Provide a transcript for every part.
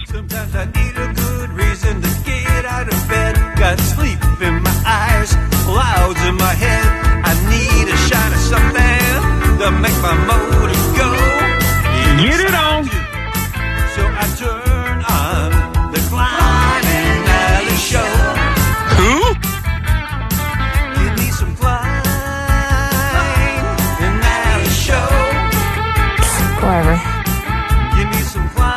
Sometimes I need a good reason to get out of bed. Got sleep in my eyes, clouds in my head. I need a shot of something to make my motor go. Get it on. So I turn on the Klein and Alley Show. Who? Give me some Klein and Alley Show. Whatever. Give me some Klein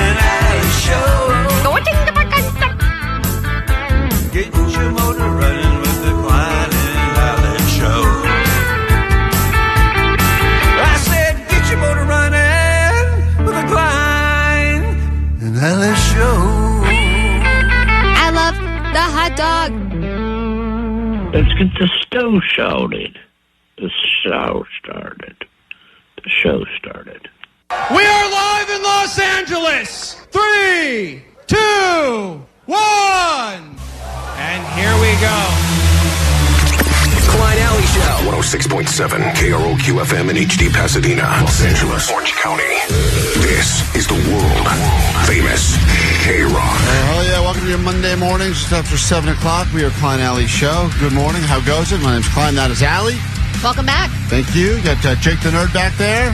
and Alley Show. Get your motor running with the Klein and Alley Show. I said, get your motor running with the Klein and Alley Show. I love the hot dog. Let's get the stove started. The show started. The show started. We are live in Los Angeles. 3, 2, 1. And here we go. Klein Alley Show. 106.7 KROQ FM in HD Pasadena, Los Angeles, Orange County. This is the world famous KROQ. Oh, yeah. Welcome to your Monday mornings just after 7 o'clock. We are Klein Alley Show. Good morning. How goes it? My name's Klein. That is Alley. Welcome back. Thank you. You got Jake the Nerd back there.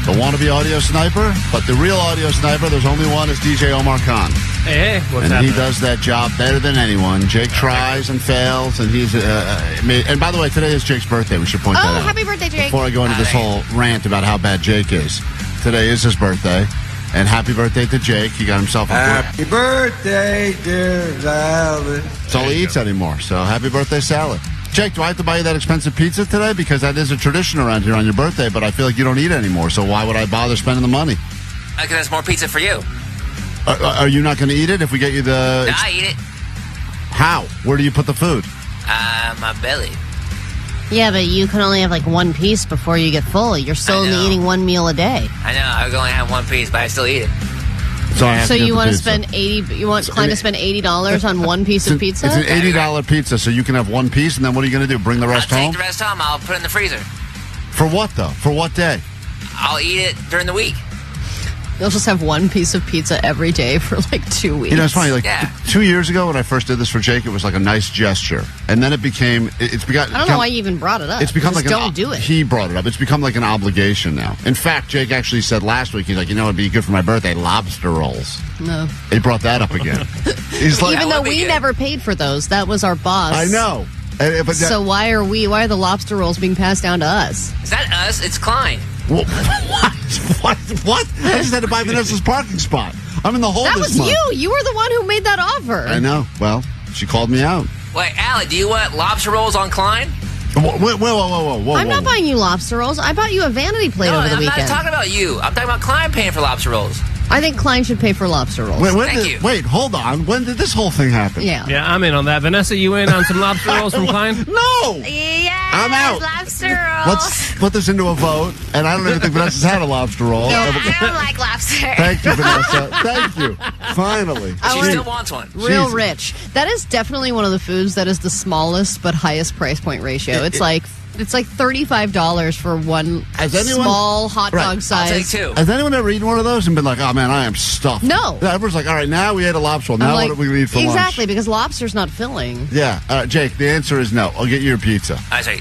The wannabe audio sniper. But the real audio sniper, there's only one, is DJ Omar Khan. Hey, what's And happening? he does that job better than anyone. Jake tries and fails, and he's... and by the way, today is Jake's birthday. We should point that out. Happy birthday, Jake. Before I go into this whole rant about how bad Jake is, today is his birthday. And happy birthday to Jake. He got himself a... Happy birthday, dear salad. That's all he eats anymore. So happy birthday, salad. Jake, do I have to buy you that expensive pizza today? Because that is a tradition around here on your birthday, but I feel like you don't eat anymore. So why would I bother spending the money? Because there's more pizza for you. Are you not going to eat it if we get you the... No, I eat it. How? Where do you put the food? My belly. Yeah, but you can only have like one piece before you get full. You're still I only know. eating one meal a day. I know. I would only have one piece, but I still eat it. So I have So to get you the want to pizza. spend $80? You want Klein to spend $80 on one piece of pizza? It's an $80 pizza, so you can have one piece, and then what are you going to do? Bring the rest I'll home? take the rest home. I'll put it in the freezer. For what, though? For what day? I'll eat it during the week. You'll just have one piece of pizza every day for like 2 weeks. You know, it's funny. Like Yeah. 2 years ago, when I first did this for Jake, it was like a nice gesture, and then it became. It's become. I don't know why you even brought it up. It's become Just like don't do it. He brought it up. It's become like an obligation now. In fact, Jake actually said last week, he's like, you know, it'd be good for my birthday, lobster rolls. No. He brought that up again. He's like, Even that though would be we good. never paid for those, that was our boss. I know. But that, So why are the lobster rolls being passed down to us? It's not us. It's Klein. what? What? I just had to buy Vanessa's parking spot. I'm in the hole That this was month. you. You were the one who made that offer. I know. Well, she called me out. Wait, Allie, do you want lobster rolls on Klein? Whoa. I'm not buying you lobster rolls. I bought you a vanity plate No, over the I'm weekend. not talking about you. I'm talking about Klein paying for lobster rolls. I think Klein should pay for lobster rolls. Thank you. Wait, hold on. When did this whole thing happen? Yeah. Yeah, I'm in on that. Vanessa, you in on some lobster rolls from Klein? No! Yes, I'm out. lobster rolls. Let's put this into a vote, and I don't even think Vanessa's had a lobster roll. No, I don't like lobster. Thank you, Vanessa. Thank you. Finally. I She would- still wants one. Real Jesus. rich. That is definitely one of the foods that is the smallest but highest price point ratio. It's like It's like $35 for one Has anyone- small hot Right. dog I'll size. take two. Has anyone ever eaten one of those and been like, oh, man, I am stuffed? No. Everyone's like, all right, now we ate a lobster roll. I'm Now like, what do we eat for lunch? exactly, because lobster's not filling. Yeah. Jake, the answer is no. I'll get you your pizza. I say,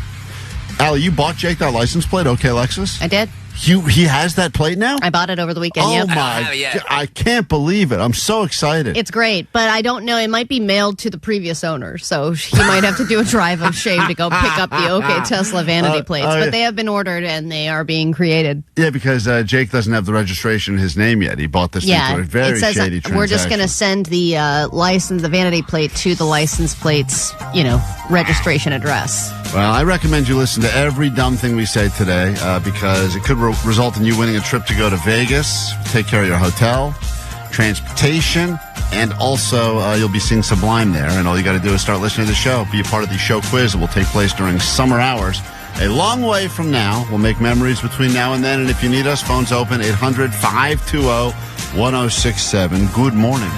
Allie, you bought Jake that license plate, okay, Lexus? I did. He has that plate now? I bought it over the weekend. Oh, Yep. my I don't have it yet. God. I can't believe it. I'm so excited. It's great, but I don't know. It might be mailed to the previous owner, so he might have to do a drive of shame to go pick up the OK Tesla vanity plates. yeah. But they have been ordered and they are being created. Yeah, because Jake doesn't have the registration in his name yet. He bought this thing Yeah, through a very it says shady transaction. we're just going to send the license, the vanity plate, to the license plate's, registration address. Well, I recommend you listen to every dumb thing we say today because it could result in you winning a trip to go to Vegas, take care of your hotel, transportation, and also you'll be seeing Sublime there. And all you got to do is start listening to the show. Be a part of the show quiz that will take place during summer hours. A long way from now. We'll make memories between now and then. And if you need us, phone's open, 800-520-1067. Good morning.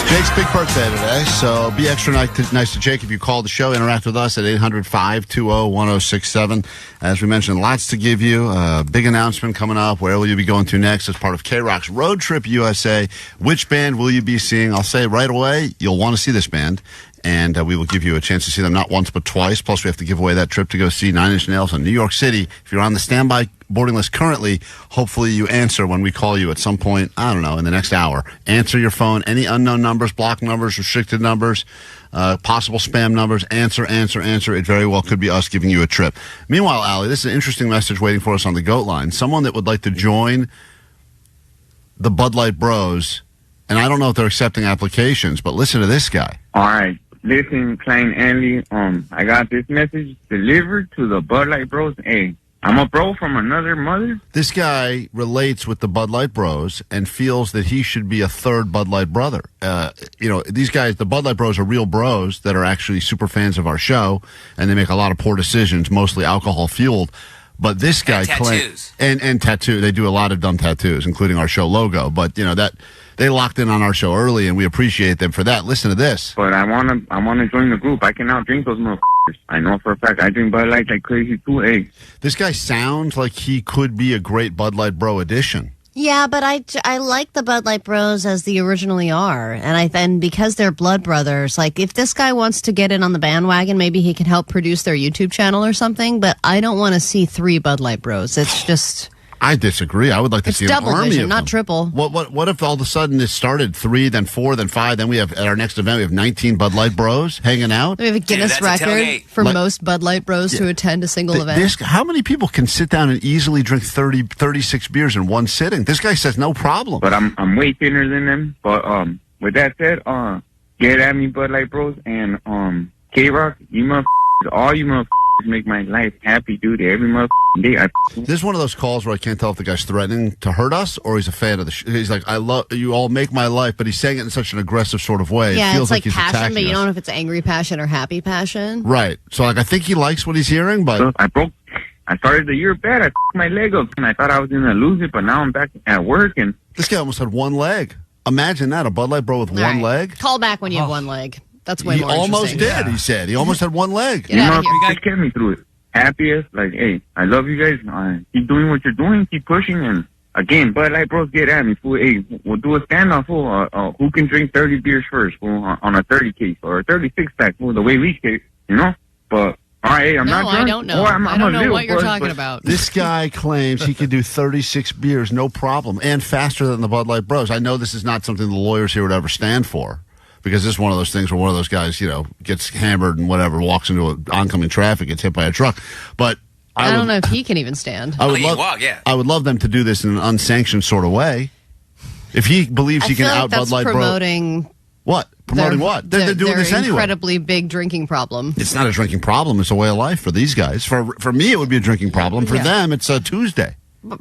Jake's big birthday today, so be extra nice to Jake if you call the show. Interact with us at 800-520-1067. As we mentioned, lots to give you. Big announcement coming up. Where will you be going to next as part of KROQ's Road Trip USA? Which band will you be seeing? I'll say right away, you'll want to see this band. And we will give you a chance to see them not once but twice. Plus, we have to give away that trip to go see Nine Inch Nails in New York City. If you're on the standby boarding list currently, hopefully you answer when we call you at some point, I don't know, in the next hour. Answer your phone. Any unknown numbers, blocked numbers, restricted numbers, possible spam numbers. Answer. It very well could be us giving you a trip. Meanwhile, Allie, this is an interesting message waiting for us on the GOAT line. Someone that would like to join the Bud Light Bros, and I don't know if they're accepting applications, but listen to this guy. All right. listen, Klein Alley, I got this message delivered to the Bud Light Bros. Hey, I'm a bro from another mother. This guy relates with the Bud Light Bros and feels that he should be a third Bud Light brother. These guys, the Bud Light Bros, are real bros that are actually super fans of our show, and they make a lot of poor decisions, mostly alcohol-fueled. But this guy tattoos. And tattoo. They do a lot of dumb tattoos, including our show logo. But that they locked in on our show early, and we appreciate them for that. Listen to this. But I wanna join the group. I can now drink those motherfuckers. I know for a fact. I drink Bud Light like crazy too. Hey, this guy sounds like he could be a great Bud Light Bro addition. Yeah, but I like the Bud Light Bros as they originally are, and because they're blood brothers, like if this guy wants to get in on the bandwagon, maybe he can help produce their YouTube channel or something. But I don't want to see 3 Bud Light Bros. It's just. I disagree. I would like to see an double army vision, of not them. triple. What if all of a sudden it started 3, then 4, then 5, then we have at our next event we have 19 Bud Light Bros hanging out. We have a Guinness that's a record tailgate. for most Bud Light Bros to attend a single event. How many people can sit down and easily drink 36 beers in one sitting? This guy says no problem. but I'm way thinner than them. But with that said, get at me, Bud Light Bros, and KROQ, you motherfuckers, all you motherfuckers make my life happy, dude. Every motherfucking day. This is one of those calls where I can't tell if the guy's threatening to hurt us or he's a fan of the show. He's like, I love you all, make my life, but he's saying it in such an aggressive sort of way. Yeah, it feels it's like he's passion, attacking but you us. don't know if it's angry passion or happy passion. Right. So I think he likes what he's hearing, but I started the year bad. I f***ed my leg up, and I thought I was going to lose it, but now I'm back at work, and this guy almost had one leg. Imagine that, a Bud Light Bro with All one right. leg. Call back when you have one leg. That's way He more almost interesting. did, he said. He almost had one leg. Get out of here. you guys kept me through it. Happiest, like, hey, I love you guys. Keep doing what you're doing. Keep pushing. And again, Bud Light Bros, get at me, fool. Hey, we'll do a standoff, fool. Who can drink 30 beers first, fool, on a 30 case or a 36 pack, fool, the way we case, But all right, hey, I'm not drunk. I don't know. I don't know what you're talking about. This guy claims he can do 36 beers, no problem, and faster than the Bud Light Bros. I know this is not something the lawyers here would ever stand for, because this is one of those things where one of those guys, gets hammered and whatever, walks into oncoming traffic, gets hit by a truck. But I don't know if he can even stand. I would he can love, walk, yeah. I would love them to do this in an unsanctioned sort of way. If he believes he can feel like out Bud that's Light Bro, promoting what? Promoting what? They're doing this anyway. Incredibly big drinking problem. It's not a drinking problem. It's a way of life for these guys. For me, it would be a drinking problem. For them, it's a Tuesday.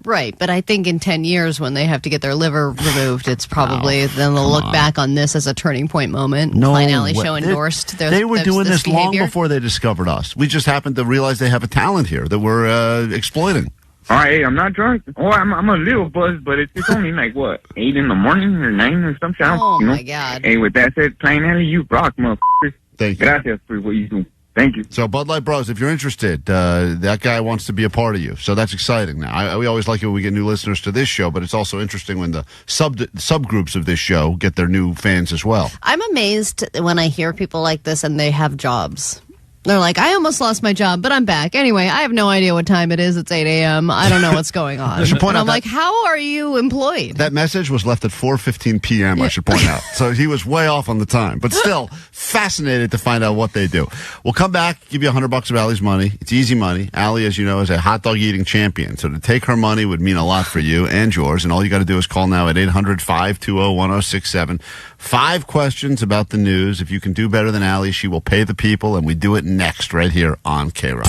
Right, but I think in 10 years when they have to get their liver removed, it's probably then they'll look back on this as a turning point moment. No Klein Alley way. Show endorsed their They were doing this long behavior. before they discovered us. We just happened to realize they have a talent here that we're exploiting. all right, hey, I'm not drunk. Oh, I'm a little buzzed, but it's only like, what, 8 in the morning or 9 or something? Oh, my God. Hey, with that said, Klein Alley, you rock, motherfuckers. Thank you. Gracias for what you do. Thank you. So Bud Light Bros, if you're interested, that guy wants to be a part of you. So that's exciting. Now, we always like it when we get new listeners to this show, but it's also interesting when the subgroups of this show get their new fans as well. I'm amazed when I hear people like this and they have jobs. They're like, I almost lost my job, but I'm back. Anyway, I have no idea what time it is. It's 8 a.m. I don't know what's going on. I should point and out I'm that- like, how are you employed? That message was left at 4:15 p.m., I should point out. So he was way off on the time, but still fascinated to find out what they do. We'll come back, give you $100 of Allie's money. It's easy money. Allie, as you know, is a hot dog eating champion. So to take her money would mean a lot for you and yours. And all you got to do is call now at 800-520-1067. 5 questions about the news. If you can do better than Allie, she will pay the people. And we do it next right here on KROQ.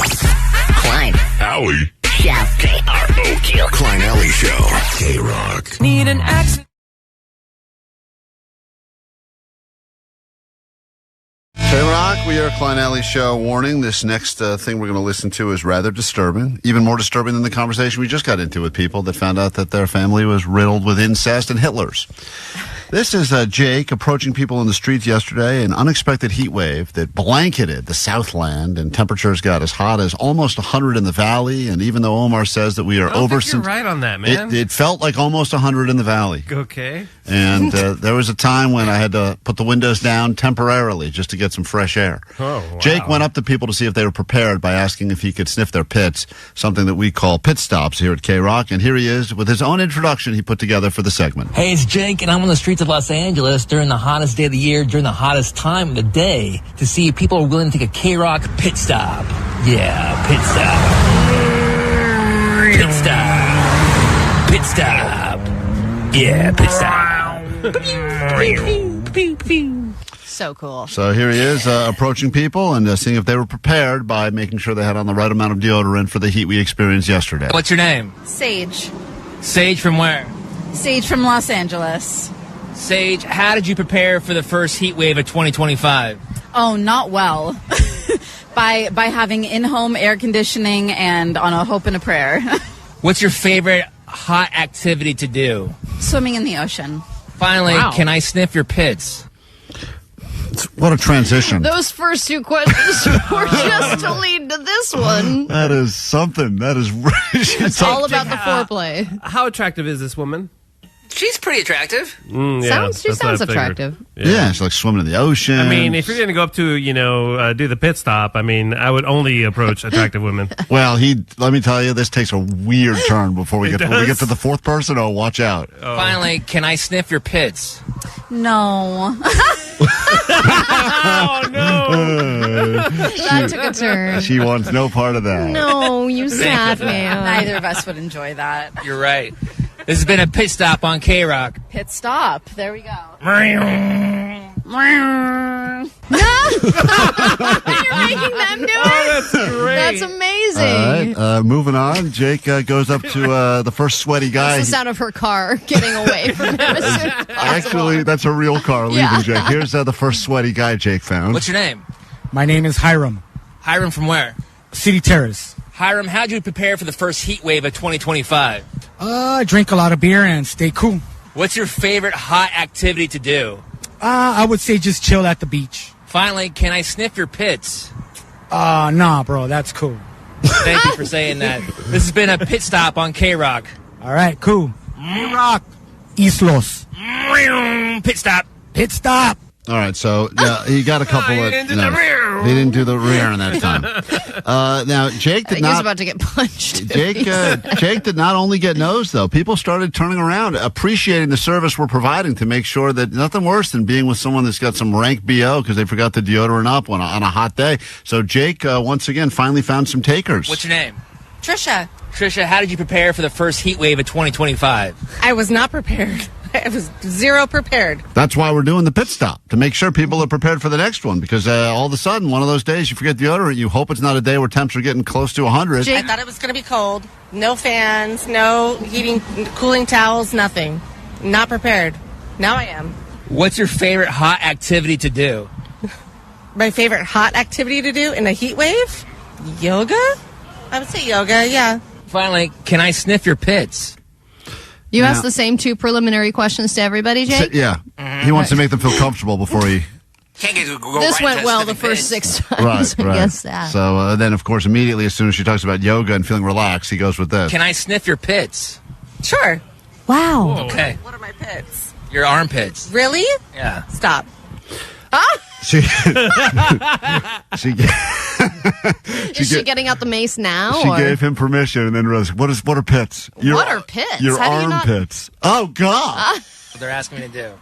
Klein Alley Show. KROQ. Klein Alley Show. KROQ. Need an accent. KROQ, we are Klein Alley Show. Warning, this next thing we're going to listen to is rather disturbing. Even more disturbing than the conversation we just got into with people that found out that their family was riddled with incest and Hitlers. This is Jake approaching people in the streets yesterday. An unexpected heat wave that blanketed the Southland, and temperatures got as hot as almost 100 in the valley. And even though Omar says that we are I don't over, think you're right on that, man. it felt like almost 100 in the valley. Okay. And there was a time when I had to put the windows down temporarily just to get some fresh air. Oh, wow. Jake went up to people to see if they were prepared by asking if he could sniff their pits, something that we call pit stops here at KROQ. And here he is with his own introduction he put together for the segment. Hey, it's Jake, and I'm on the streets of Los Angeles during the hottest day of the year, during the hottest time of the day, to see if people are willing to take a KROQ pit stop. Yeah, pit stop. Pit stop. Pit stop. Yeah, pit stop. So cool. So here he is approaching people and seeing if they were prepared by making sure they had on the right amount of deodorant for the heat we experienced yesterday. What's your name? Sage. Sage from where? Sage from Los Angeles. Sage, how did you prepare for the first heat wave of 2025? Oh, not well. by having in-home air conditioning and on a hope and a prayer. What's your favorite hot activity to do? Swimming in the ocean. Finally, can I sniff your pits? What a transition. Those first two questions were just to lead to this one. That is something. That is It's all about the foreplay. How attractive is this woman? She's pretty attractive. She sounds attractive. Yeah, she's like swimming in the ocean. I mean, if you're going to go up to, do the pit stop, I mean, I would only approach attractive women. Well, let me tell you, this takes a weird turn before we get to the fourth person. Oh, watch out. Oh. Finally, can I sniff your pits? No. Oh, no. That took a turn. She wants no part of that. No, you sad man. Neither of us would enjoy that. You're right. This has been a pit stop on KROQ. Pit stop. There we go. No! You're making them do it? That's great. That's amazing. All right, moving on. Jake goes up to the first sweaty guy. That's the sound of her car getting away from him as soon as possible. Actually, that's a real car leaving Jake. Here's the first sweaty guy Jake found. What's your name? My name is Hiram. Hiram from where? City Terrace. Hiram, how'd you prepare for the first heat wave of 2025? I drink a lot of beer and stay cool. What's your favorite hot activity to do? I would say just chill at the beach. Finally, can I sniff your pits? Nah, bro, that's cool. Thank you for saying that. This has been a pit stop on KROQ. All right, cool. KROQ. Islos. Pit stop. Pit stop. All right, so he got a couple of. He didn't do the rear in that time. Now Jake did He was not. about to get punched. Jake did not only get nosed though. People started turning around, appreciating the service we're providing to make sure that nothing worse than being with someone that's got some rank BO because they forgot the deodorant up on a hot day. So Jake once again finally found some takers. What's your name? Trisha. Trisha, how did you prepare for the first heat wave of 2025? I was not prepared. I was zero prepared. That's why we're doing the pit stop, to make sure people are prepared for the next one, because all of a sudden, one of those days, you forget deodorant, you hope it's not a day where temps are getting close to 100. I thought it was going to be cold. No fans, no heating, cooling towels, nothing. Not prepared. Now I am. What's your favorite hot activity to do? My favorite hot activity to do in a heat wave? Yoga? I would say yoga, yeah. Finally, can I sniff your pits? You asked the same two preliminary questions to everybody, Jake? Yeah. He wants to make them feel comfortable before he... This went well the first 6 times. Right. I guess that. So then, of course, immediately as soon as she talks about yoga and feeling relaxed, he goes with this. Can I sniff your pits? Sure. Wow. Okay. What are my pits? Your armpits. Really? Yeah. Stop. She Is she getting out the mace now? She or? gave him permission and then realized, what are pits? What are pits? Your How do you not- armpits. Oh, God. What they're asking me to do.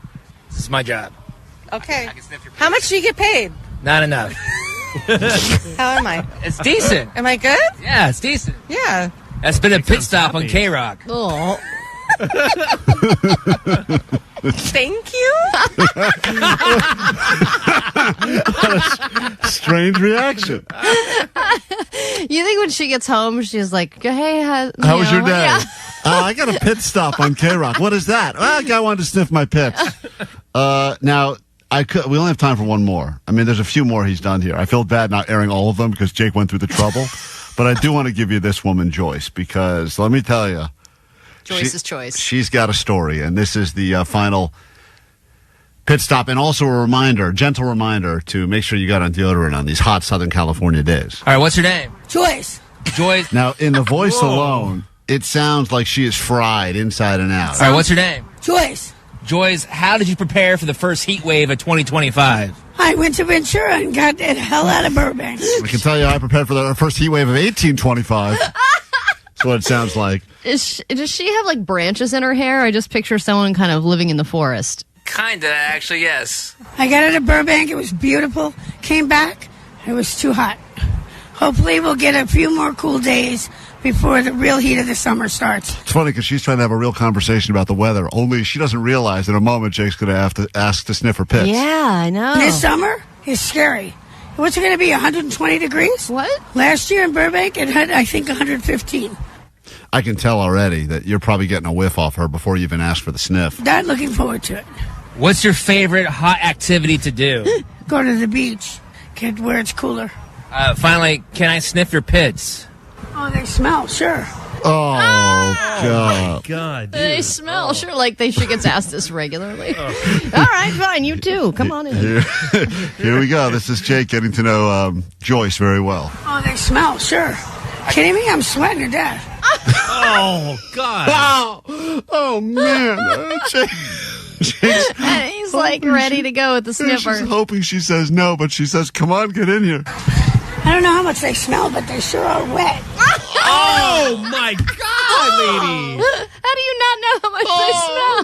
This is my job. Okay. How much do you get paid? Not enough. How am I? It's decent. Am I good? Yeah, it's decent. Yeah. That's been a pit stop on KROQ. Oh. Thank you. Strange reaction. You think when she gets home, she's like, hey, How was your day? Yeah. I got a pit stop on KROQ. What is that? Well, a guy wanted to sniff my pits. Now, we only have time for one more. I mean, there's a few more he's done here. I feel bad not airing all of them because Jake went through the trouble. But I do want to give you this woman, Joyce, because let me tell you. Joyce's choice. She's got a story, and this is the final pit stop, and also a gentle reminder to make sure you got on deodorant on these hot Southern California days. All right, what's your name? Joyce. Joyce. Now, in the voice alone, it sounds like she is fried inside and out. All right, what's your name? Joyce. Joyce, how did you prepare for the first heat wave of 2025? I went to Ventura and got the hell out of Burbank. I can tell you I prepared for the first heat wave of 1825. That's what it sounds like. Does she have like branches in her hair? I just picture someone kind of living in the forest. Kinda, actually, yes. I got out of Burbank. It was beautiful. Came back. It was too hot. Hopefully we'll get a few more cool days before the real heat of the summer starts. It's funny because she's trying to have a real conversation about the weather, only she doesn't realize in a moment Jake's going to have to ask to sniff her pits. Yeah, I know. This summer is scary. What's it going to be, 120 degrees? What? Last year in Burbank, it had, I think, 115. I can tell already that you're probably getting a whiff off her before you even ask for the sniff. Not looking forward to it. What's your favorite hot activity to do? Go to the beach, get where it's cooler. Finally, can I sniff your pits? Oh, they smell, sure. Oh, God. God, dude. They smell. Sure, like she gets asked this regularly. All right, fine. You too. Come on in. Here we go. This is Jake getting to know Joyce very well. Oh, they smell, sure. Kidding me? I'm sweating to death. Oh, God. Oh man. And he's like ready to go with the sniffer. She's hoping she says no, but she says, come on, get in here. I don't know how much they smell, but they sure are wet. Oh, my God, lady. How do you not know how much they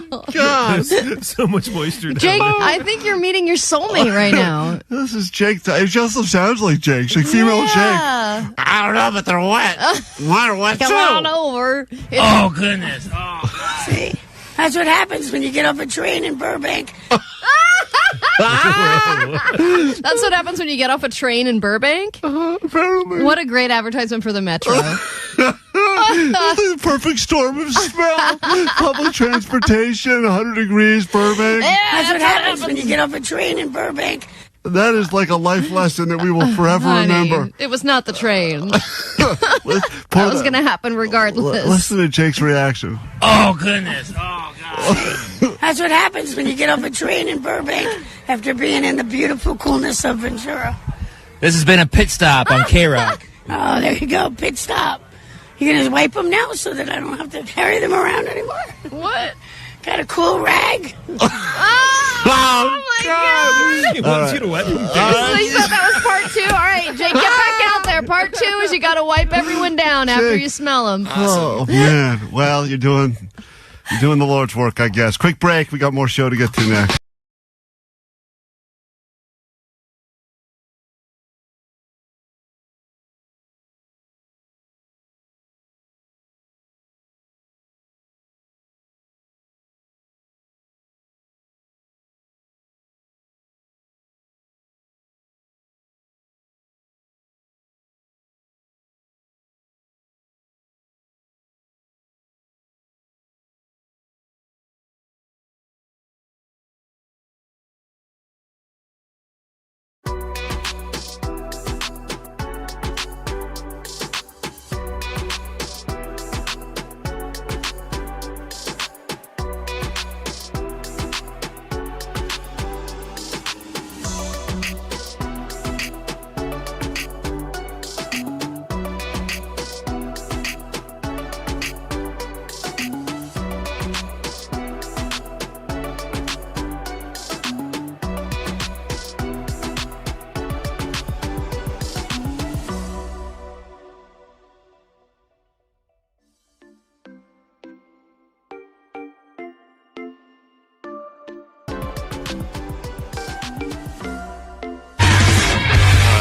smell? God. So much moisture down Jake, there. I think you're meeting your soulmate right now. This is Jake. It also sounds like Jake. It's like female Jake. I don't know, but they're wet. Mine are wet, Come too. on over. Oh, goodness. Oh. See? That's what happens when you get off a train in Burbank. That's what happens when you get off a train in Burbank? Apparently. What a great advertisement for the Metro. The perfect storm of smell. Public transportation, 100 degrees, Burbank. That's what happens when you get off a train in Burbank. That is like a life lesson that we will forever Honey, remember. it was not the train. That was going to happen regardless. Listen to Jake's reaction. Oh, goodness. Oh, God. That's what happens when you get off a train in Burbank after being in the beautiful coolness of Ventura. This has been a pit stop on KROQ. Oh, there you go, pit stop. You gonna wipe them now so that I don't have to carry them around anymore? What? Got a cool rag? Oh my God! He wants you to wipe him. So you thought that was part 2? All right, Jake, get back out there. Part 2 is you got to wipe everyone down after you smell them. Oh, man. Well, you're doing the Lord's work, I guess. Quick break. We got more show to get to next.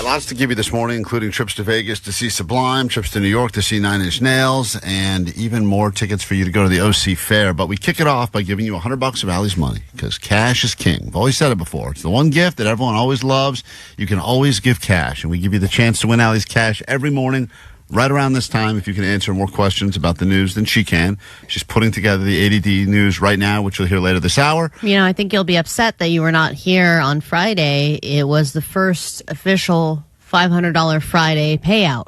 Lots to give you this morning, including trips to Vegas to see Sublime, trips to New York to see Nine Inch Nails, and even more tickets for you to go to the OC Fair. But we kick it off by giving you $100 of Allie's money, because cash is king. I've always said it before. It's the one gift that everyone always loves. You can always give cash, and we give you the chance to win Allie's cash every morning right around this time if you can answer more questions about the news than she can. She's putting together the ADD news right now, which you'll hear later this hour. You know, I think you'll be upset that you were not here on Friday. It was the first official $500 Friday payout.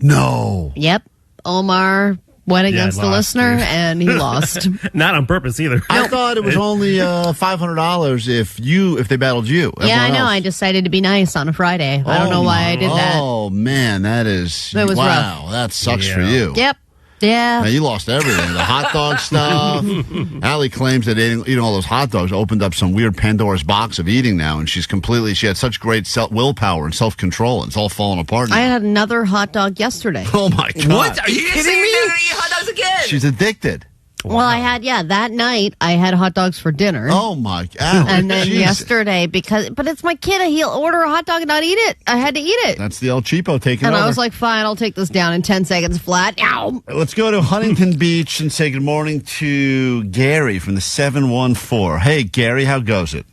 No. Yep. Omar went against the lost, listener, dude. and he lost. Not on purpose either. I thought it was only $500 if they battled you. Yeah, I Everyone know. else. I decided to be nice on a Friday. I don't know why I did that. Oh, man, that was rough. That sucks for you. Yep. Yeah. Now, you lost everything. The hot dog stuff. Allie claims that eating all those hot dogs opened up some weird Pandora's box of eating now, and she had such great willpower and self-control, and it's all falling apart now. I had another hot dog yesterday. Oh, my God. What? Are you kidding me? You're going to eat hot dogs again? She's addicted. Well, I had, that night I had hot dogs for dinner. Oh my God. And then Jeez. yesterday, but it's my kid, he'll order a hot dog and not eat it. I had to eat it. That's the El Cheapo taking And over. I was like, fine, I'll take this down in 10 seconds flat. Ow. Let's go to Huntington Beach and say good morning to Gary from the 714. Hey, Gary, how goes it?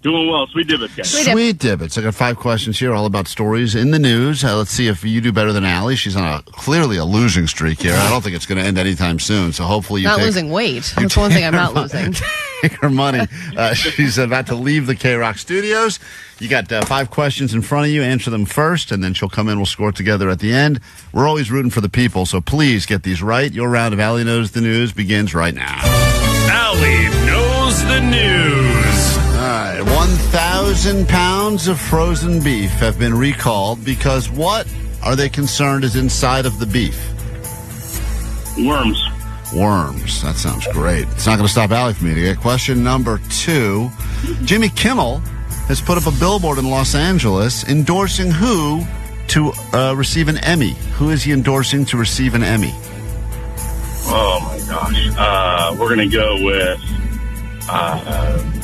Doing well. Sweet Dibbits, guys. Sweet Dibbits. I got 5 questions here, all about stories in the news. Let's see if you do better than Allie. She's on clearly a losing streak here. I don't think it's going to end anytime soon. So hopefully you Not take, losing weight. That's one thing I'm not losing. Take her money. She's about to leave the KROQ studios. You got 5 questions in front of you. Answer them first, and then she'll come in. We'll score together at the end. We're always rooting for the people, so please get these right. Your round of Allie Knows the News begins right now. Allie Knows the News. All right, 1,000 pounds of frozen beef have been recalled because what are they concerned is inside of the beef? Worms. Worms. That sounds great. It's not going to stop Allie from eating it. Question number 2. Jimmy Kimmel has put up a billboard in Los Angeles endorsing who to receive an Emmy. Who is he endorsing to receive an Emmy? Oh, my gosh. We're going to go with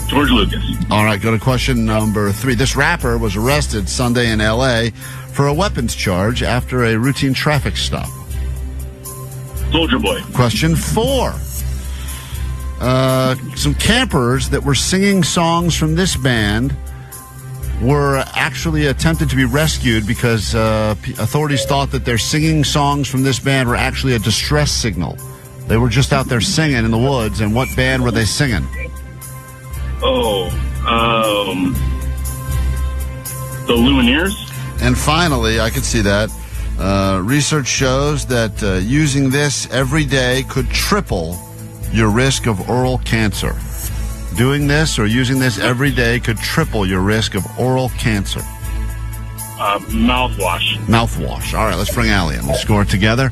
George Lucas. All right, go to question number 3. This rapper was arrested Sunday in L.A. for a weapons charge after a routine traffic stop. Soldier Boy. Question 4. Some campers that were singing songs from this band were actually attempted to be rescued because authorities thought that their singing songs from this band were actually a distress signal. They were just out there singing in the woods, and what band were they singing? The Lumineers. And finally, I could see that. Research shows that using this every day could triple your risk of oral cancer. Doing this or using this every day could triple your risk of oral cancer. Mouthwash. Mouthwash. All right, let's bring Allie in. We'll score it together.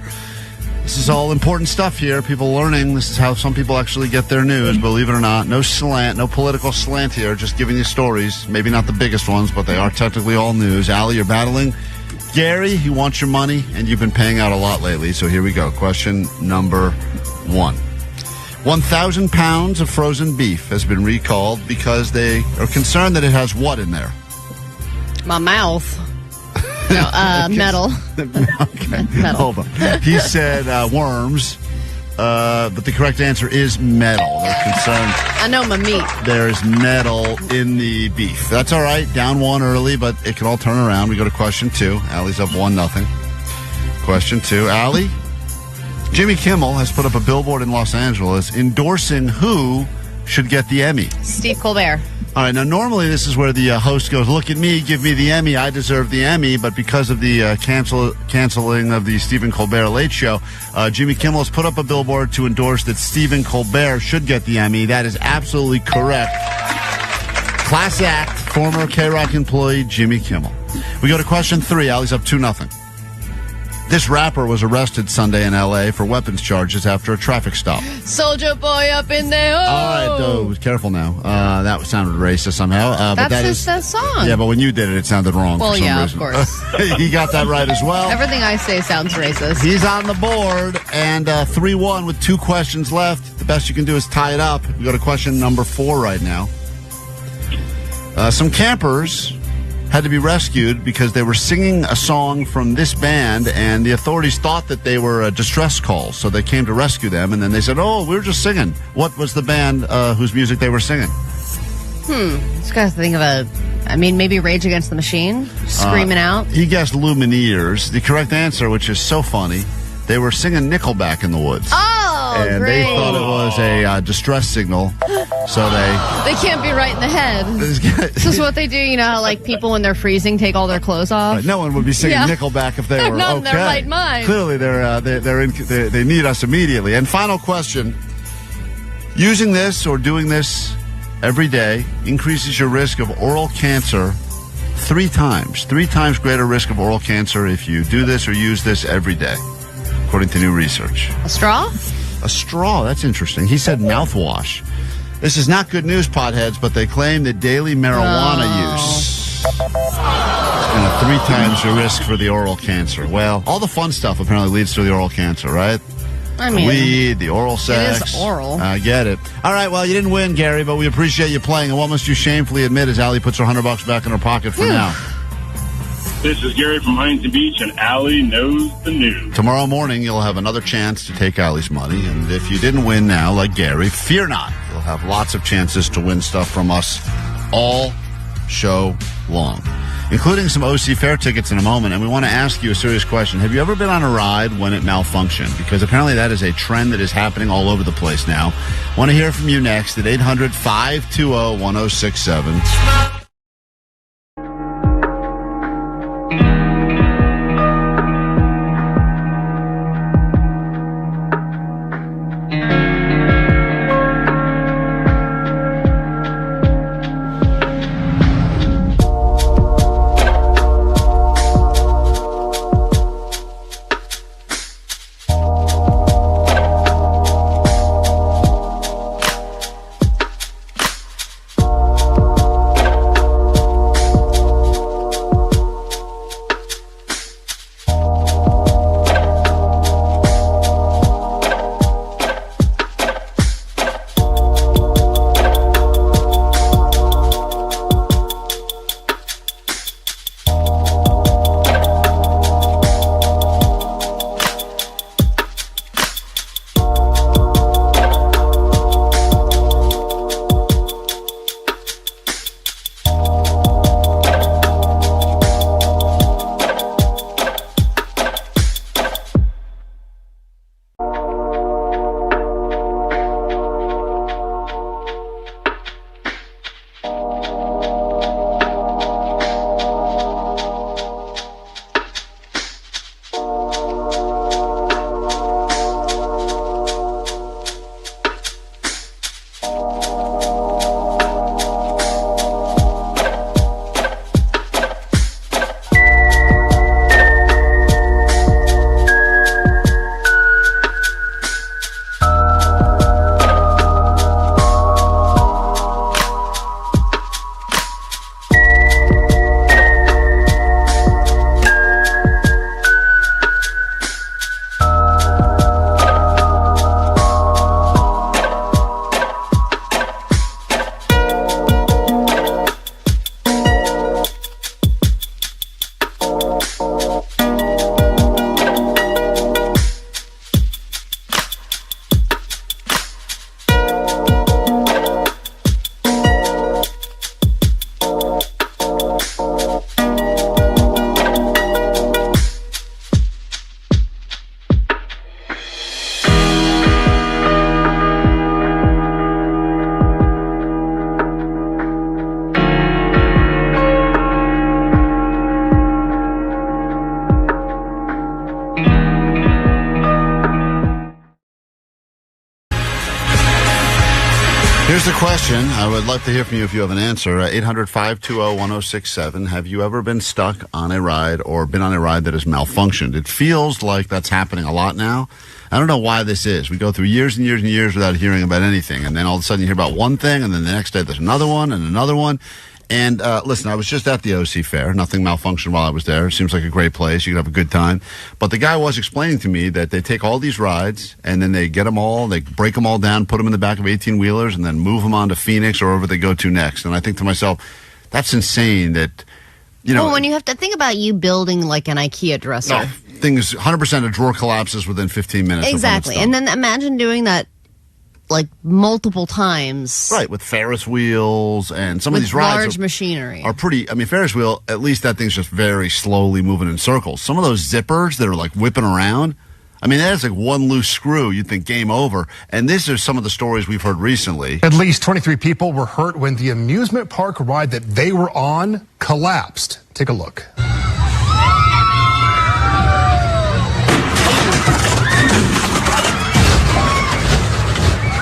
This is all important stuff here. People learning. This is how some people actually get their news, believe it or not. No slant, no political slant here. Just giving you stories. Maybe not the biggest ones, but they are technically all news. Allie, you're battling Gary. He wants your money, and you've been paying out a lot lately. So here we go. Question number 1. 1,000 pounds of frozen beef has been recalled because they are concerned that it has what in there? My mouth. No, metal. Okay, metal. Hold on. He said worms, but the correct answer is metal. They're concerned. I know my meat. There is metal in the beef. That's all right. Down 1 early, but it can all turn around. We go to question 2. Allie's up 1-0. Question 2. Allie, Jimmy Kimmel has put up a billboard in Los Angeles endorsing who should get the Emmy. Steve Colbert. All right, now normally this is where the host goes, look at me, give me the Emmy, I deserve the Emmy, but because of the canceling of the Stephen Colbert Late Show, Jimmy Kimmel has put up a billboard to endorse that Stephen Colbert should get the Emmy. That is absolutely correct. Class act, former KROQ employee Jimmy Kimmel. We go to question 3. Allie's up 2-0. This rapper was arrested Sunday in L.A. for weapons charges after a traffic stop. Soldier boy up in there. All right, careful now. That sounded racist somehow. But That's that song. Yeah, but when you did it sounded wrong Well, for some yeah, reason. of course. He got that right as well. Everything I say sounds racist. He's on the board, and 3-1 with 2 questions left. The best you can do is tie it up. We go to question number 4 right now. Some campers had to be rescued because they were singing a song from this band, and the authorities thought that they were distress calls, so they came to rescue them, and then they said, we were just singing. What was the band whose music they were singing? Just got to think of maybe Rage Against the Machine, screaming out. He guessed Lumineers. The correct answer, which is so funny, they were singing Nickelback in the woods. Oh, and great. they thought it was a distress signal, so They can't be right in the head. This is what they do, you know how like people when they're freezing take all their clothes off? No one would be singing Nickelback if they were not okay. in their right mind. Clearly, they need us immediately. And final question: using this or doing this every day increases your risk of oral cancer 3 times. 3 times greater risk of oral cancer if you do this or use this every day, according to new research. A straw? A straw. That's interesting. He said mouthwash. This is not good news, potheads, but they claim that daily marijuana use is going to 3 times your risk for the oral cancer. Well, all the fun stuff apparently leads to the oral cancer, right? I mean, the weed, the oral sex. It is oral. I get it. All right, well, you didn't win, Gary, but we appreciate you playing. And what must you shamefully admit as Allie puts her $100 back in her pocket for now? This is Gary from Huntington Beach, and Allie knows the news. Tomorrow morning, you'll have another chance to take Allie's money. And if you didn't win now, like Gary, fear not. You'll have lots of chances to win stuff from us all show long, including some OC Fair tickets in a moment. And we want to ask you a serious question. Have you ever been on a ride when it malfunctioned? Because apparently that is a trend that is happening all over the place now. Want to hear from you next at 800-520-1067. Here's the question. I would love to hear from you if you have an answer. 800-520-1067. Have you ever been stuck on a ride or been on a ride that has malfunctioned? It feels like that's happening a lot now. I don't know why this is. We go through years and years and years without hearing about anything. And then all of a sudden you hear about one thing, and then the next day there's another one and another one. And listen, I was just at the OC Fair. Nothing malfunctioned while I was there. It seems like a great place. You could have a good time. But the guy was explaining to me that they take all these rides, and then they get them all, they break them all down, put them in the back of 18-wheelers, and then move them on to Phoenix or wherever they go to next. And I think to myself, that's insane that, you know. Well, when you have to think about you building like an IKEA dresser. No, things, 100% a drawer collapses within 15 minutes. Exactly. And then imagine doing that like multiple times. Right, with Ferris wheels and some of these rides. Large machinery. Are pretty, I mean, Ferris wheel, at least that thing's just very slowly moving in circles. Some of those zippers that are like whipping around, I mean, that is like one loose screw. You'd think game over. And these are some of the stories we've heard recently. At least 23 people were hurt when the amusement park ride that they were on collapsed. Take a look.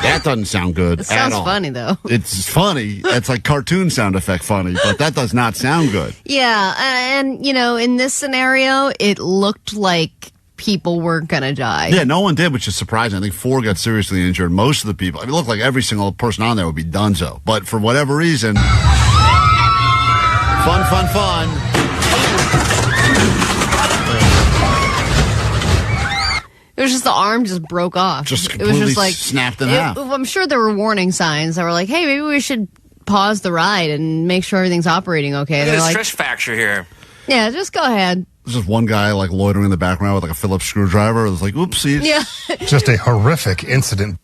That doesn't sound good It at all. sounds funny, though. It's funny. It's like cartoon sound effect funny, but that does not sound good. Yeah, and, you know, in this scenario, it looked like people weren't going to die. Yeah, no one did, which is surprising. I think 4 got seriously injured. Most of the people, I mean, it looked like every single person on there would be donezo. But for whatever reason, fun. It was just the arm just broke off. Just it was just like snapped in half. I'm sure there were warning signs that were like, "Hey, maybe we should pause the ride and make sure everything's operating okay." Look at They're the like, stress fracture here. "Yeah, just go ahead." There's just one guy like loitering in the background with like a Phillips screwdriver. It was like, oopsies. Yeah. Just a horrific incident.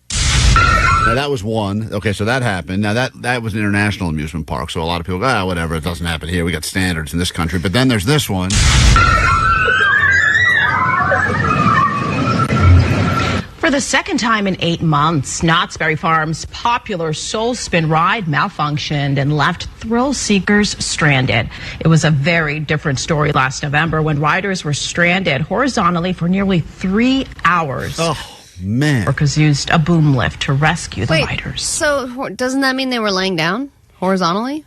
Now, that was one. Okay, so that happened. Now, that was an international amusement park, so a lot of people go, whatever, it doesn't happen here. We got standards in this country. But then there's this one. For the second time in 8 months, Knott's Berry Farm's popular Soul Spin ride malfunctioned and left thrill seekers stranded. It was a very different story last November when riders were stranded horizontally for nearly 3 hours. Oh. Man. Workers used a boom lift to rescue the riders. So doesn't that mean they were laying down horizontally?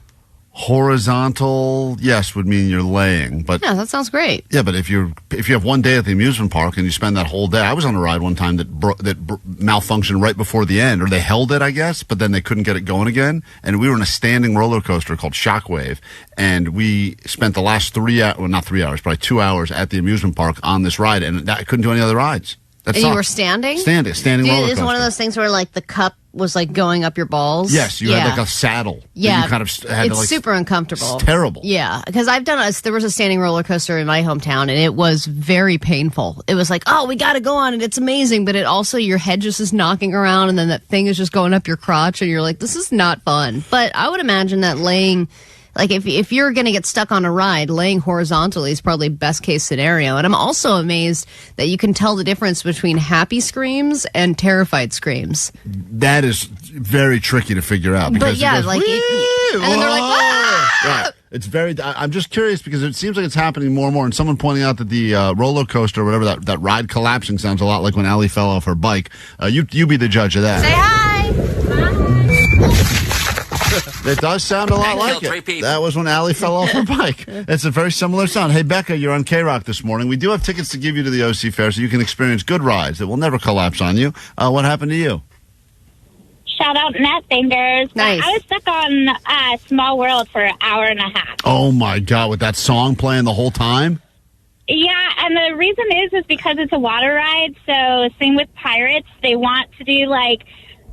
Horizontal, yes, would mean you're laying, but Yeah, that sounds great. yeah, but if you have one day at the amusement park and you spend that whole day, I was on a ride one time that malfunctioned right before the end, or they held it, I guess, but then they couldn't get it going again, and we were in a standing roller coaster called Shockwave, and we spent the last 3 hours, well, not 3 hours, probably 2 hours at the amusement park on this ride, and I couldn't do any other rides. And you were standing? Standing roller coaster. It's one of those things where like the cup was like going up your balls. Yes, you had like a saddle. Yeah, you kind of had it's to, like, super uncomfortable. It's terrible. Yeah, because there was a standing roller coaster in my hometown, and it was very painful. It was like, oh, we got to go on it. It's amazing, but it also your head just is knocking around, and then that thing is just going up your crotch, and you're like, this is not fun. But I would imagine that laying. Like, if you're going to get stuck on a ride, laying horizontally is probably best case scenario. And I'm also amazed that you can tell the difference between happy screams and terrified screams. That is very tricky to figure out. But yeah, goes, like, and then they're like, ah! Right. It's very. I'm just curious because it seems like it's happening more and more. And someone pointing out that the roller coaster, or whatever, that ride collapsing sounds a lot like when Allie fell off her bike. You be the judge of that. Say hi. It does sound a lot like it. That was when Allie fell off her bike. It's a very similar sound. Hey, Becca, you're on KROQ this morning. We do have tickets to give you to the OC Fair so you can experience good rides that will never collapse on you. What happened to you? Shout out Net Fingers. Nice. I was stuck on Small World for an hour and a half. Oh, my God, with that song playing the whole time? Yeah, and the reason is because it's a water ride. So same with Pirates. They want to do, like,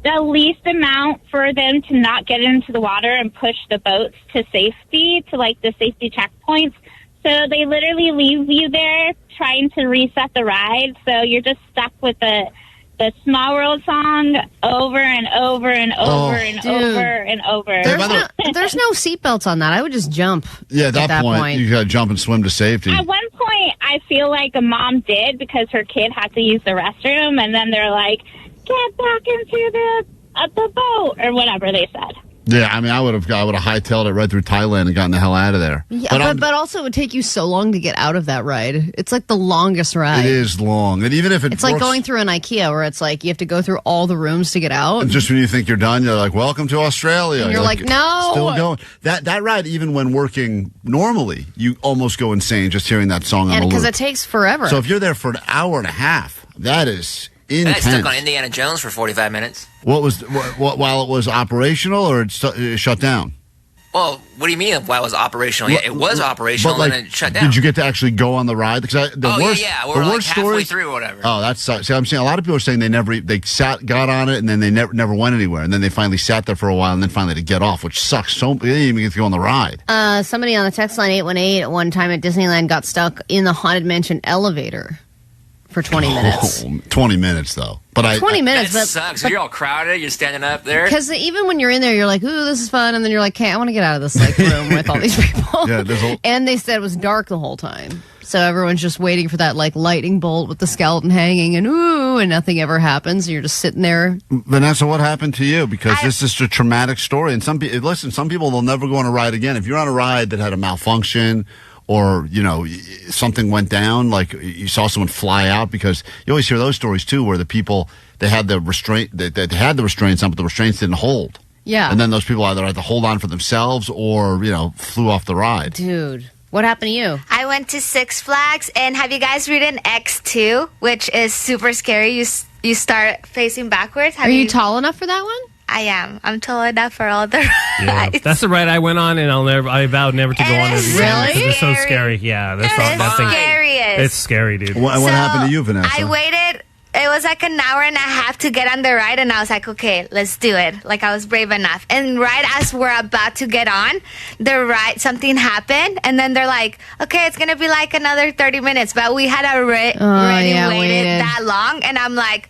the least amount for them to not get into the water and push the boats to safety, to, like, the safety checkpoints. So they literally leave you there trying to reset the ride. So you're just stuck with the Small World song over and over and over and over and over. There's no seatbelts on that. I would just jump. Yeah, at that point, you got to jump and swim to safety. At one point, I feel like a mom did because her kid had to use the restroom, and then they're like, get back into the boat, or whatever they said. Yeah, I mean, I would have hightailed it right through Thailand and gotten the hell out of there. Yeah, but also it would take you so long to get out of that ride. It's like the longest ride. It is long. And even if it's like going through an IKEA where it's like you have to go through all the rooms to get out. And just when you think you're done, you're like, welcome to Australia. And you're like, no. Still going. That ride, even when working normally, you almost go insane just hearing that song on the loop. Because it takes forever. So if you're there for an hour and a half, that is intense. I stuck on Indiana Jones for 45 minutes. What while it was operational, or it shut down? Well, what do you mean while it was operational? Yeah, it was operational, and then it shut down. Did you get to actually go on the ride? Because we're like halfway through or whatever. Oh, that sucks. See, I'm saying a lot of people are saying got on it, and then they never went anywhere, and then they finally sat there for a while, and then finally to get off, which sucks. So they didn't even get to go on the ride. Somebody on the text line 818 at one time at Disneyland got stuck in the Haunted Mansion elevator for 20 minutes. 20 minutes, though. But 20 minutes. That sucks. You're all crowded. You're standing up there. Because even when you're in there, you're like, ooh, this is fun. And then you're like, okay, I want to get out of this room with all these people. Yeah, and they said it was dark the whole time. So everyone's just waiting for that lightning bolt with the skeleton hanging and nothing ever happens. You're just sitting there. Vanessa, what happened to you? Because this is a traumatic story. And some people, they'll never go on a ride again. If you're on a ride that had a malfunction, or, something went down, like you saw someone fly out, because you always hear those stories, too, where the people, they had the restraint, they had the restraints on, but the restraints didn't hold. Yeah. And then those people either had to hold on for themselves or, flew off the ride. Dude, what happened to you? I went to Six Flags, and have you guys ridden X2, which is super scary? You start facing backwards. Are you tall enough for that one? I am. I'm tall enough for all the rides. That's the ride I went on, and I vowed never to go on it again. Really? It's so scary. Yeah, that thing. Scariest. It's scary, dude. What happened to you, Vanessa? I waited it was like an hour and a half to get on the ride, and I was like, okay, let's do it. Like, I was brave enough. And right as we're about to get on the ride, something happened, and then they're like, okay, it's gonna be like another 30 minutes, but we had already waited that long, and I'm like,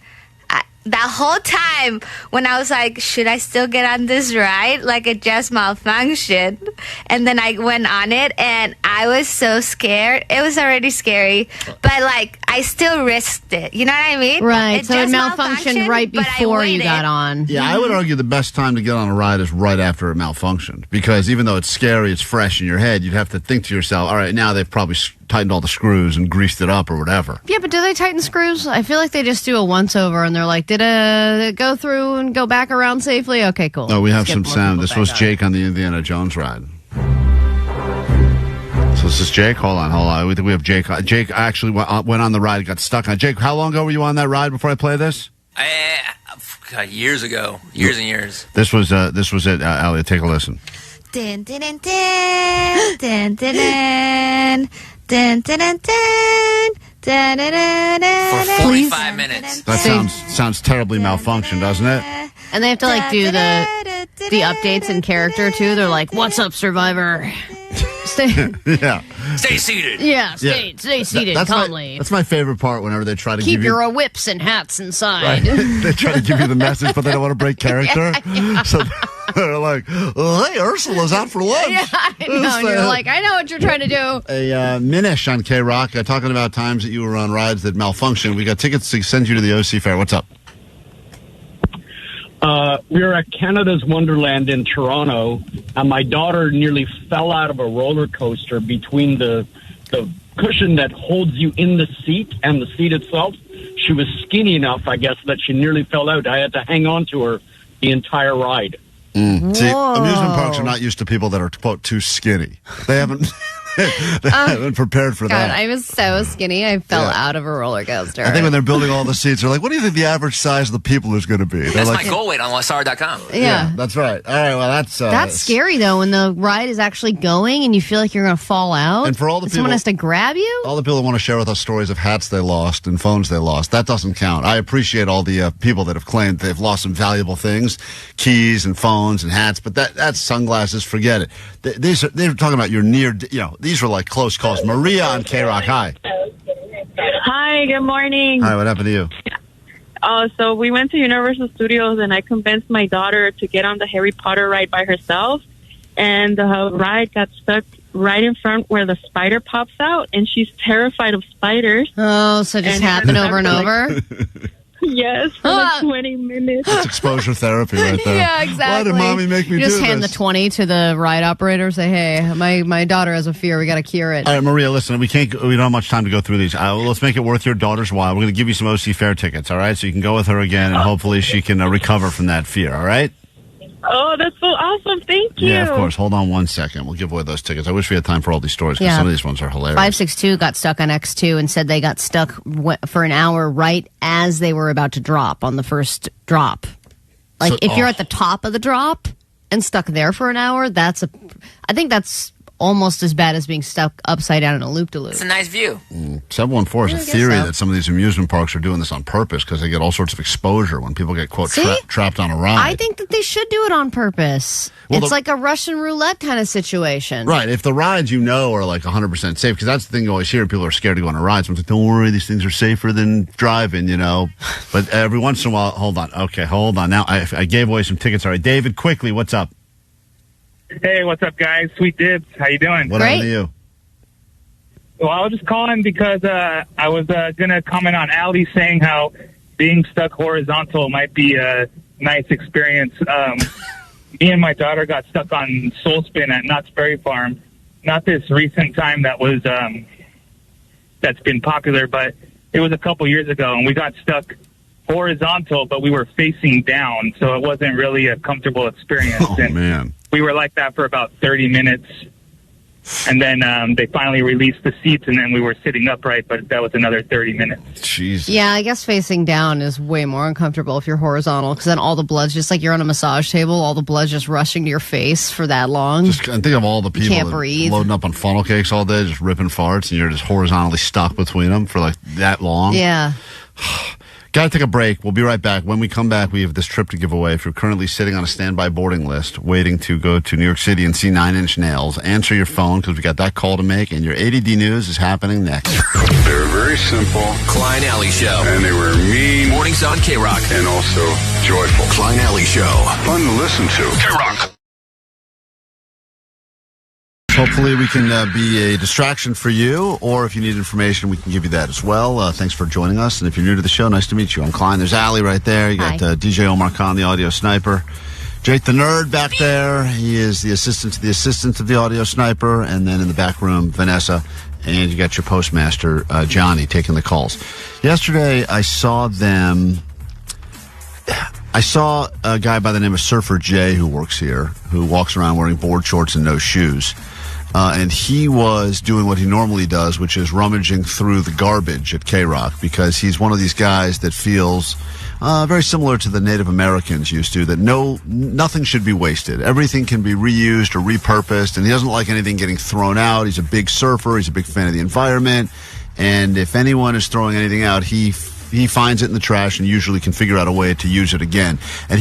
that whole time when I was like, should I still get on this ride? Like, it just malfunctioned. And then I went on it, and I was so scared. It was already scary, but like, I still risked it. You know what I mean? Right. So it malfunctioned right before you got on. Yeah, I would argue the best time to get on a ride is right after it malfunctioned. Because even though it's scary, it's fresh in your head, you'd have to think to yourself, all right, now they've probably tightened all the screws and greased it up or whatever. Yeah, but do they tighten screws? I feel like they just do a once-over, and they're like, did it go through and go back around safely? Okay, cool. Oh, we have some sound. This was Jake on the Indiana Jones ride. So this is Jake? Hold on. We think we have Jake. Jake actually went on the ride, got stuck on. Jake, how long ago were you on that ride before I play this? Years ago. Years and years. This was it. Elliot, take a listen. Dun, dun, dun, dun, dun, dun, dun. Dun, dun, dun, dun, dun, dun, dun, dun, For 45 minutes. That sounds terribly malfunctioned, doesn't it? And they have to like do the updates in character too. They're like, "What's up, Survivor? Stay, yeah, stay seated. Yeah, stay seated calmly. That's my favorite part. Whenever they try to keep give you your whips and hats inside. Right. They try to give you the message, but they don't want to break character. Yeah. So they're like, oh, "Hey, Ursula's out for lunch." Yeah, I know. And you're like, I know what you're trying to do. A Minish on KROQ talking about times that you were on rides that malfunctioned. We got tickets to send you to the OC Fair. What's up? We were at Canada's Wonderland in Toronto, and my daughter nearly fell out of a roller coaster between the cushion that holds you in the seat and the seat itself. She was skinny enough, I guess, that she nearly fell out. I had to hang on to her the entire ride. See, amusement parks are not used to people that are, quote, too skinny. They haven't... they haven't prepared for that. I was so skinny, I fell out of a roller coaster. I think when they're building all the seats, they're like, what do you think the average size of the people is going to be? That's like, my goal weight on Wasara.com. Yeah, that's right. All right, well, that's scary, though, when the ride is actually going and you feel like you're going to fall out. And for all the people, someone has to grab you? All the people that want to share with us stories of hats they lost and phones they lost, that doesn't count. I appreciate all the people that have claimed they've lost some valuable things, keys and phones and hats, but that's sunglasses, forget it. They're talking about your these were like close calls. Maria on KROQ, hi. Hi, good morning. Hi, what happened to you? So we went to Universal Studios, and I convinced my daughter to get on the Harry Potter ride by herself, and the ride got stuck right in front where the spider pops out, and she's terrified of spiders. Oh, so it just happened over and over? Yes, for like 20 minutes. That's exposure therapy right there. Yeah, exactly. Why did mommy make me do this? You just hand the 20 to the ride operator, say, hey, my daughter has a fear, we got to cure it. All right, Maria, listen, we don't have much time to go through these. Let's make it worth your daughter's while. We're going to give you some OC Fair tickets, all right? So you can go with her again, and hopefully she can recover from that fear, all right? Oh, that's so awesome. Thank you. Yeah, of course. Hold on one second. We'll give away those tickets. I wish we had time for all these stories because some of these ones are hilarious. 562 got stuck on X2 and said they got stuck for an hour right as they were about to drop on the first drop. Like, if you're at the top of the drop and stuck there for an hour, I think that's almost as bad as being stuck upside down in a loop-de-loop. It's a nice view. 714 has a theory that some of these amusement parks are doing this on purpose because they get all sorts of exposure when people get, quote, trapped on a ride. I think that they should do it on purpose. Well, it's like a Russian roulette kind of situation. Right. If the rides are like 100% safe, because that's the thing you always hear, people are scared to go on a ride. So I'm like, don't worry, these things are safer than driving, But every once in a while, hold on. Okay, hold on. Now, I gave away some tickets. All right, David, quickly, what's up? Hey, what's up, guys? Sweet Dibs. How you doing? What happened to you? Well, I was just calling because I was going to comment on Allie saying how being stuck horizontal might be a nice experience. Me and my daughter got stuck on Soul Spin at Knott's Berry Farm. Not this recent time that was that's been popular, but it was a couple years ago, and we got stuck horizontal, but we were facing down, so it wasn't really a comfortable experience. Oh, man. We were like that for about 30 minutes, and then they finally released the seats, and then we were sitting upright, but that was another 30 minutes. Jesus. Yeah, I guess facing down is way more uncomfortable if you're horizontal, because then all the blood's just like you're on a massage table, all the blood's just rushing to your face for that long. Just think of all the people can't breathe. Loading up on funnel cakes all day, just ripping farts, and you're just horizontally stuck between them for like that long. Yeah. Got to take a break. We'll be right back. When we come back, we have this trip to give away. If you're currently sitting on a standby boarding list, waiting to go to New York City and see Nine Inch Nails, answer your phone because we got that call to make, and your ADD news is happening next. They were very simple. Klein Alley Show. And they were mean. Mornings on KROQ. And also joyful. Klein Alley Show. Fun to listen to. KROQ. Hopefully we can be a distraction for you, or if you need information, we can give you that as well. Thanks for joining us. And if you're new to the show, nice to meet you. I'm Klein. There's Allie right there. You got DJ Omar Khan, the audio sniper. Jake the Nerd back there. He is the assistant to the assistant of the audio sniper. And then in the back room, Vanessa. And you got your postmaster, Johnny, taking the calls. Yesterday, I saw a guy by the name of Surfer Jay who works here, who walks around wearing board shorts and no shoes. And he was doing what he normally does, which is rummaging through the garbage at KROQ, because he's one of these guys that feels very similar to the Native Americans used to, that nothing should be wasted. Everything can be reused or repurposed, and he doesn't like anything getting thrown out. He's a big surfer. He's a big fan of the environment. And if anyone is throwing anything out, he finds it in the trash and usually can figure out a way to use it again. And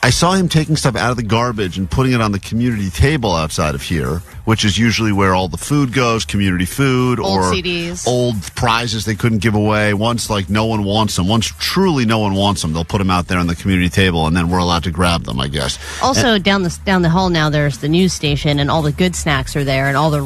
I saw him taking stuff out of the garbage and putting it on the community table outside of here, which is usually where all the food goes, community food, old or CDs. Old prizes they couldn't give away. Once no one wants them, once truly no one wants them, they'll put them out there on the community table, and then we're allowed to grab them, I guess. Also, down the hall now, there's the news station, and all the good snacks are there, and all the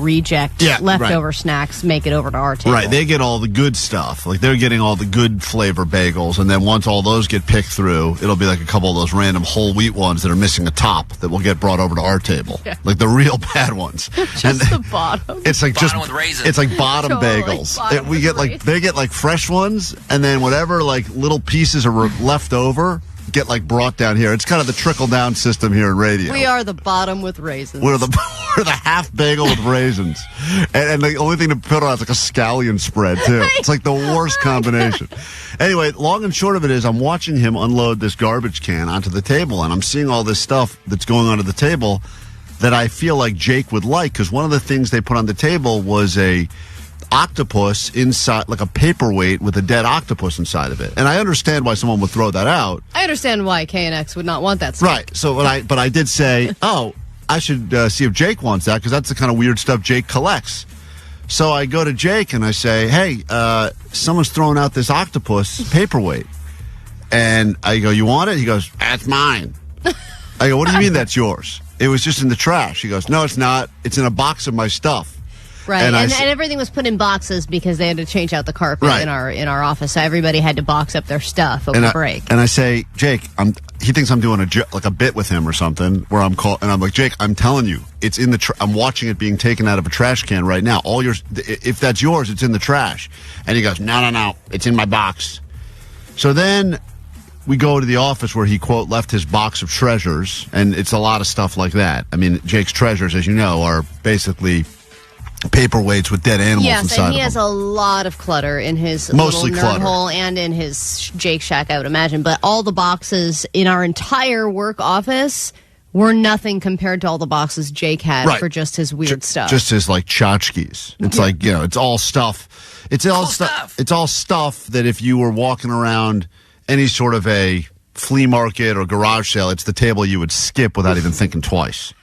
leftover snacks make it over to our table. Right, they get all the good stuff. Like, they're getting all the good flavor bagels, and then once all those get picked through, it'll be like a couple of those random whole wheat ones that are missing a top that will get brought over to our table. Yeah. Like the real bad ones. Just the bottom. It's like bottom with raisins. It's like bottom Totally bagels. bottom We get they get like fresh ones, and then whatever like little pieces are left over get like brought down here. It's kind of the trickle down system here in radio. We are the bottom with raisins. We're the half bagel with raisins, and the only thing to put on is like a scallion spread too. It's like the worst combination. Anyway, long and short of it is, I'm watching him unload this garbage can onto the table, and I'm seeing all this stuff that's going onto the table that I feel like Jake would like, because one of the things they put on the table was a octopus inside, like a paperweight with a dead octopus inside of it. And I understand why someone would throw that out. I understand why KNX would not want that stuff. Right. So, but I did say, I should see if Jake wants that, because that's the kind of weird stuff Jake collects. So I go to Jake and I say, hey, someone's throwing out this octopus paperweight. And I go, you want it? He goes, that's mine. I go, what do you mean that's yours? It was just in the trash. He goes, no, it's not. It's in a box of my stuff. Right, and everything was put in boxes because they had to change out the carpet in our office, so everybody had to box up their stuff over break. And I say, Jake, he thinks I'm doing a bit with him or something, where I'm like, Jake, I'm telling you, it's in the. I'm watching it being taken out of a trash can right now. If that's yours, it's in the trash. And he goes, no, it's in my box. So then we go to the office where he, quote, left his box of treasures, and it's a lot of stuff like that. I mean, Jake's treasures, as you know, are basically paperweights with dead animals inside of them. Yes, and he has a lot of clutter in his mostly little nerd clutter hole and in his Jake Shack, I would imagine. But all the boxes in our entire work office were nothing compared to all the boxes Jake had for just his weird stuff. Just his like tchotchkes. It's like, it's all stuff. It's all stuff. It's all stuff that if you were walking around any sort of a flea market or garage sale, it's the table you would skip without even thinking twice.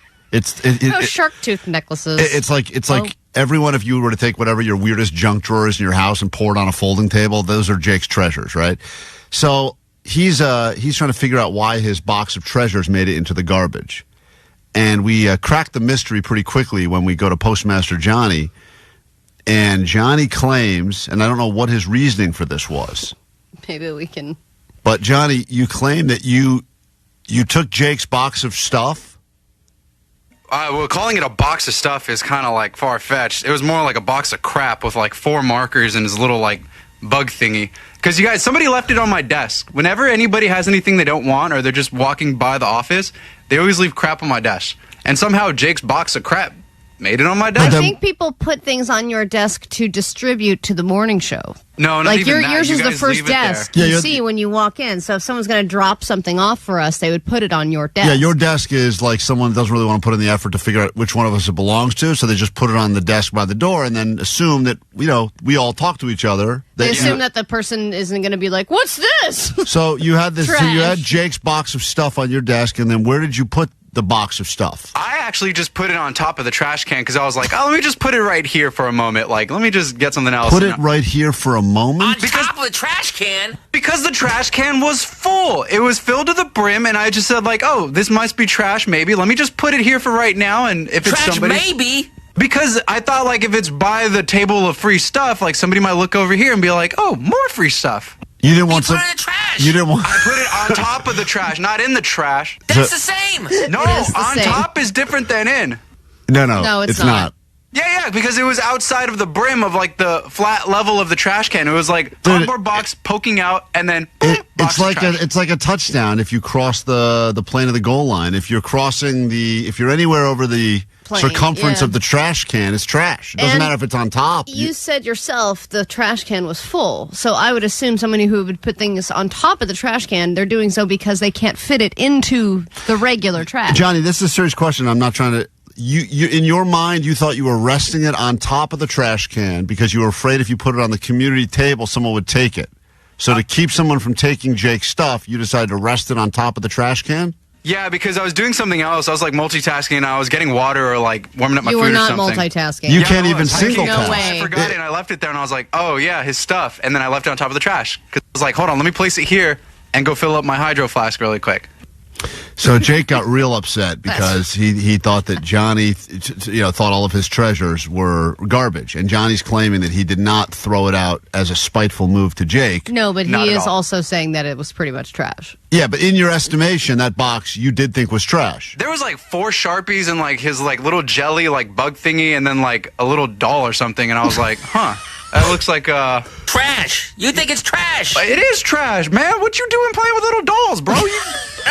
Shark tooth necklaces. It's like everyone, if you were to take whatever your weirdest junk drawer is in your house and pour it on a folding table, those are Jake's treasures, right? So he's trying to figure out why his box of treasures made it into the garbage. And we cracked the mystery pretty quickly when we go to Postmaster Johnny. And Johnny claims, and I don't know what his reasoning for this was. Maybe we can. But Johnny, you claim that you took Jake's box of stuff. Well, calling it a box of stuff is kind of like far-fetched. It was more like a box of crap with like 4 markers and his little like bug thingy. Because you guys, somebody left it on my desk. Whenever anybody has anything they don't want or they're just walking by the office, they always leave crap on my desk. And somehow Jake's box of crap made it on my I desk. think people put things on your desk to distribute to the morning show. No, not like even that. yours You is the guys first leave it there. desk Yeah, you you're- see when you walk in. So if someone's going to drop something off for us, they would put it on your desk. Yeah, your desk is like someone doesn't really want to put in the effort to figure out which one of us it belongs to, so they just put it on the desk by the door and then assume that, we all talk to each other. They assume that the person isn't going to be like, "What's this?" So you had this. So you Trash. had Jake's box of stuff on your desk, and then where did you put the box of stuff? I actually just put it on top of the trash can because I was like, oh, let me just put it right here for a moment. Like, let me just get something else. Put it right here for a moment? On top of a trash can? Because the trash can was full. It was filled to the brim, and I just said, like, oh, this must be trash, maybe. Let me just put it here for right now, and if it's Trash somebody... maybe? Because I thought, like, if it's by the table of free stuff, like, somebody might look over here and be like, oh, more free stuff. You didn't want Put it in the trash. You didn't want. I put it on top of the trash, not in the trash. That's the same. No, It is the on same. top is different than in. No, it's it's not. Yeah, because it was outside of the brim of, like, the flat level of the trash can. It was, like, cardboard box poking out, and then It's like a touchdown if you cross the plane of the goal line. If you're if you're anywhere over the Plane, circumference yeah. of the trash can, it's trash. It doesn't And matter if it's on top. You said yourself the trash can was full. So I would assume somebody who would put things on top of the trash can, they're doing so because they can't fit it into the regular trash. Johnny, this is a serious question. I'm not trying to. You in your mind, you thought you were resting it on top of the trash can because you were afraid if you put it on the community table, someone would take it. So to keep someone from taking Jake's stuff, you decided to rest it on top of the trash can? Yeah, because I was doing something else. I was, like, multitasking, and I was getting water or, like, warming up my You food were or not something. multitasking. You Yeah, can't I even was. single No task. way. I forgot it, and I left it there, and I was like, oh, yeah, his stuff. And then I left it on top of the trash. Because I was like, hold on, let me place it here and go fill up my hydro flask really quick. So Jake got real upset because he thought that Johnny, thought all of his treasures were garbage, and Johnny's claiming that he did not throw it out as a spiteful move to Jake. No, but Not he at is all. also saying that it was pretty much trash. Yeah, but in your estimation, that box you did think was trash. There was, like, 4 Sharpies and, like, his, like, little jelly, like, bug thingy, and then, like, a little doll or something, and I was like, huh. That looks like, Trash. You think it's trash. It is trash, man. What you doing playing with little dolls, bro?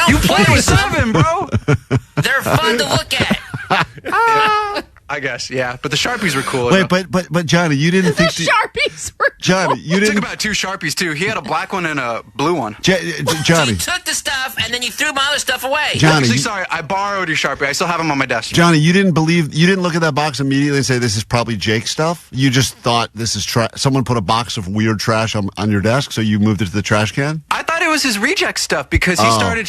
You play with 7, bro. They're fun to look at. I guess, yeah. But the Sharpies were cool. Wait, but Johnny, you didn't think Sharpies were Johnny, you I took didn't. about 2 Sharpies, too. He had a black one and a blue one. Johnny, You took the stuff and then you threw my other stuff away. Johnny, Actually, sorry, I borrowed your Sharpie. I still have them on my desk. Johnny, you didn't look at that box immediately and say this is probably Jake's stuff. You just thought this is trash. Someone put a box of weird trash on your desk, so you moved it to the trash can. I thought it was his reject stuff because he started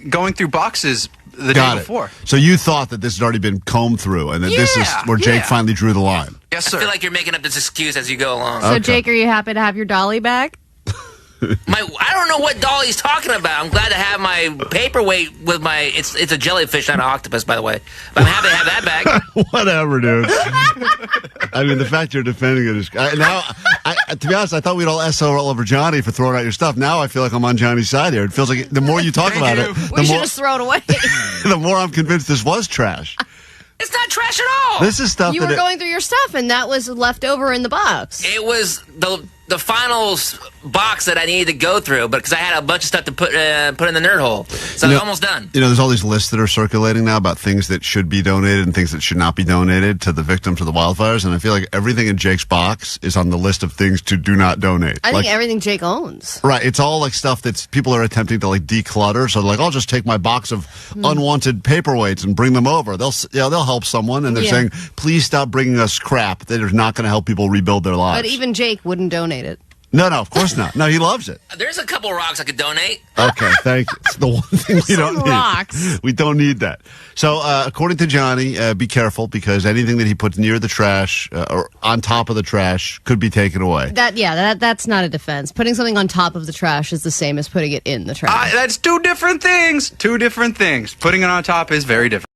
going through boxes the Got day it. before. So you thought that this had already been combed through, and that this is where Jake finally drew the line. Yes, I sir. feel like you're making up this excuse as you go along. So, Jake, are you happy to have your dolly back? I don't know what doll he's talking about. I'm glad to have my paperweight with my. It's a jellyfish, not an octopus, by the way. But I'm happy to have that back. Whatever, dude. I mean, the fact you're defending it is to be honest, I thought we'd all SO all over Johnny for throwing out your stuff. Now I feel like I'm on Johnny's side here. It feels like the more you talk about it, We should just throw it away. the more I'm convinced this was trash. It's not trash at all. This is stuff You that were going through your stuff, and that was left over in the box. It was the final box that I needed to go through, but because I had a bunch of stuff to put in the nerd hole, so I was almost done. You know, there's all these lists that are circulating now about things that should be donated and things that should not be donated to the victims of the wildfires, and I feel like everything in Jake's box is on the list of things to do not donate. I think everything Jake owns. Right, it's all like stuff that people are attempting to like declutter. So like, I'll just take my box of unwanted paperweights and bring them over. They'll help someone, and they're saying, please stop bringing us crap that is not going to help people rebuild their lives. But even Jake wouldn't donate it. No, of course not. No, he loves it. There's a couple rocks I could donate. Okay, thank you. It's the one thing we don't need. Rocks. We don't need that. So, according to Johnny, be careful because anything that he puts near the trash or on top of the trash could be taken away. That's not a defense. Putting something on top of the trash is the same as putting it in the trash. That's 2 different things. 2 different things. Putting it on top is very different.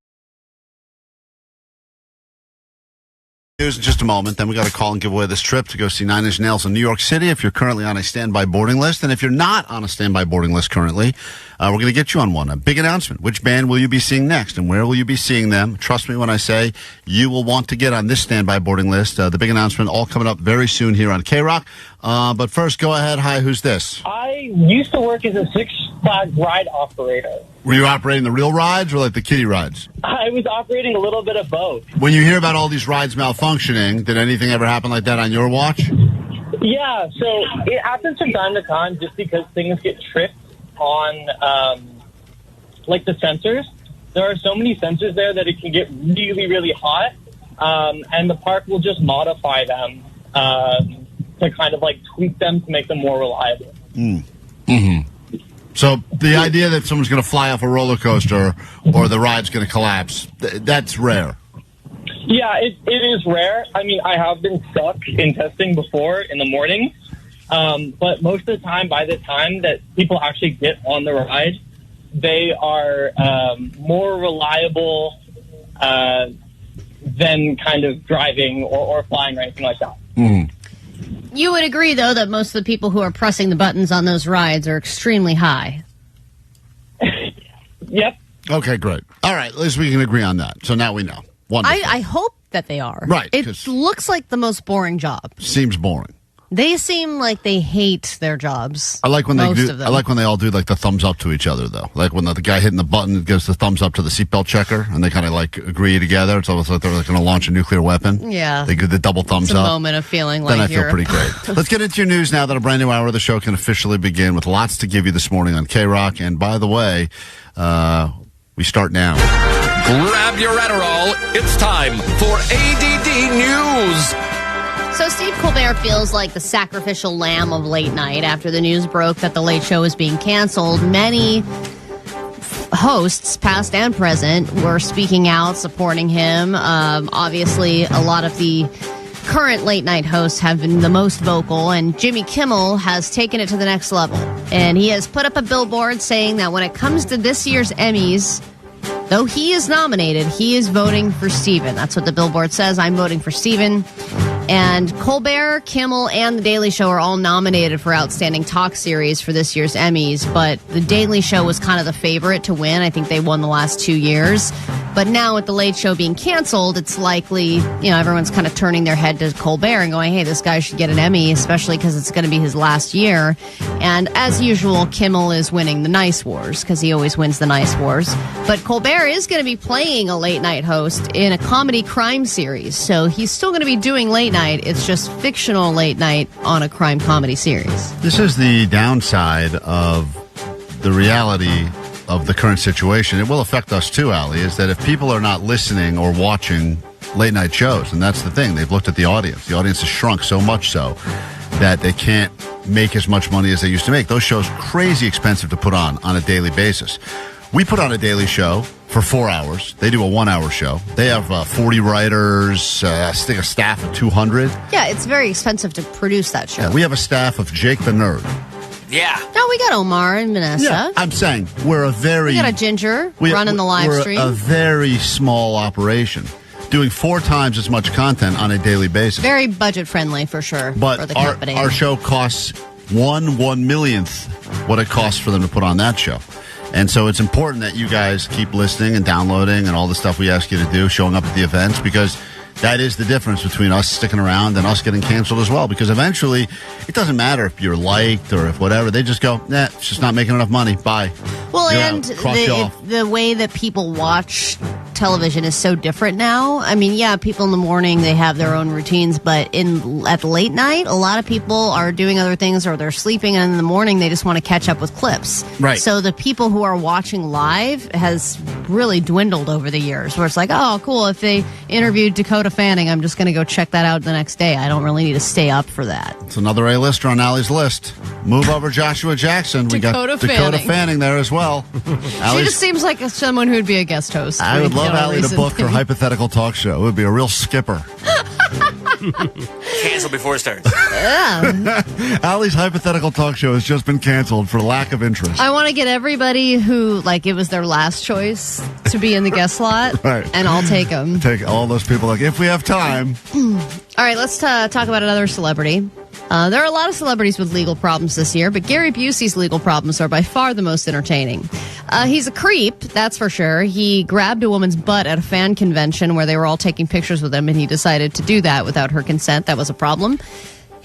News in just a moment. Then we got to call and give away this trip to go see Nine Inch Nails in New York City if you're currently on a standby boarding list. And if you're not on a standby boarding list currently, we're going to get you on one. A big announcement. Which band will you be seeing next and where will you be seeing them? Trust me when I say you will want to get on this standby boarding list. The big announcement all coming up very soon here on KROQ. But first, go ahead. Hi, who's this? I used to work as a flag ride operator. Were you operating the real rides or like the kiddie rides? I was operating a little bit of both. When you hear about all these rides malfunctioning, did anything ever happen like that on your watch? Yeah, so it happens from time to time just because things get tripped on, like the sensors. There are so many sensors there that it can get really, really hot, and the park will just modify them to kind of like tweak them to make them more reliable. So the idea that someone's going to fly off a roller coaster or the ride's going to collapse, that's rare. Yeah, it is rare. I mean, I have been stuck in testing before in the morning, but most of the time, by the time that people actually get on the ride, they are more reliable than kind of driving or flying or anything like that. You would agree, though, that most of the people who are pressing the buttons on those rides are extremely high. Yep. Okay, great. All right, at least we can agree on that. So now we know. Wonderful. I hope that they are. Right, It looks like the most boring job. Seems boring. They seem like they hate their jobs. I like when they most do. of them. I like when they all do like the thumbs up to each other, though. Like when the guy hitting the button gives the thumbs up to the seatbelt checker, and they kind of like agree together. It's almost like they're like going to launch a nuclear weapon. Yeah. They give the double thumbs It's a up. moment of feeling like Then I feel you're... pretty great. Let's get into your news now that a brand new hour of the show can officially begin with lots to give you this morning on KROQ. And by the way, we start now. Grab your Adderall. It's time for ADD News. So Steve Colbert feels like the sacrificial lamb of late night after the news broke that The Late Show is being canceled. Many hosts, past and present, were speaking out, supporting him. Obviously, a lot of the current late night hosts have been the most vocal, and Jimmy Kimmel has taken it to the next level. And he has put up a billboard saying that when it comes to this year's Emmys, though he is nominated, he is voting for Steven. That's what the billboard says. I'm voting for Steven. And Colbert, Kimmel, and The Daily Show are all nominated for Outstanding Talk Series for this year's Emmys, but The Daily Show was kind of the favorite to win. I think they won the last 2 years. But now with The Late Show being canceled, it's likely, everyone's kind of turning their head to Colbert and going, hey, this guy should get an Emmy, especially because it's going to be his last year. And as usual, Kimmel is winning the Nice Wars because he always wins the Nice Wars. But Colbert is going to be playing a late night host in a comedy crime series. So he's still going to be doing late night. It's just fictional late night on a crime comedy series. This is the downside of the reality of the current situation. It will affect us too, Allie, is that if people are not listening or watching late night shows, and that's the thing, they've looked at the audience. The audience has shrunk so much so that they can't make as much money as they used to make. Those shows crazy expensive to put on a daily basis. We put on a daily show for 4 hours. They do a 1 hour show. They have 40 writers, I think a staff of 200. Yeah, it's very expensive to produce that show. Yeah, we have a staff of Jake the Nerd. Yeah. No, we got Omar and Vanessa. Yeah, I'm saying we're a very... We got a Ginger running the live stream. We're a very small operation, doing 4 times as much content on a daily basis. Very budget friendly for sure. But for the company. Our show costs 1/1,000,000th what it costs for them to put on that show. And so it's important that you guys keep listening and downloading and all the stuff we ask you to do, showing up at the events, because that is the difference between us sticking around and us getting canceled as well. Because eventually, it doesn't matter if you're liked or if whatever. They just go, nah, it's just not making enough money. Bye. Well, You're and out. Cross you off. the way that people watch television is so different now. I mean, yeah, people in the morning, they have their own routines, but at late night, a lot of people are doing other things or they're sleeping, and in the morning, they just want to catch up with clips. Right. So the people who are watching live has really dwindled over the years, where it's like, oh, cool, if they interviewed Dakota Fanning, I'm just going to go check that out the next day. I don't really need to stay up for that. It's another A-lister on Allie's list. Move over Joshua Jackson. We got Dakota Fanning there as well. She just seems like someone who'd be a guest host. I would love Allie to book her hypothetical talk show. It would be a real skipper. Cancel before it starts. Yeah. Allie's hypothetical talk show has just been canceled for lack of interest. I want to get everybody who, it was their last choice to be in the guest slot, right. And I'll take them. Take all those people, if we have time. All right, let's talk about another celebrity. There are a lot of celebrities with legal problems this year, but Gary Busey's legal problems are by far the most entertaining. He's a creep, that's for sure. He grabbed a woman's butt at a fan convention where they were all taking pictures with him, and he decided to do that without her consent. That was a problem.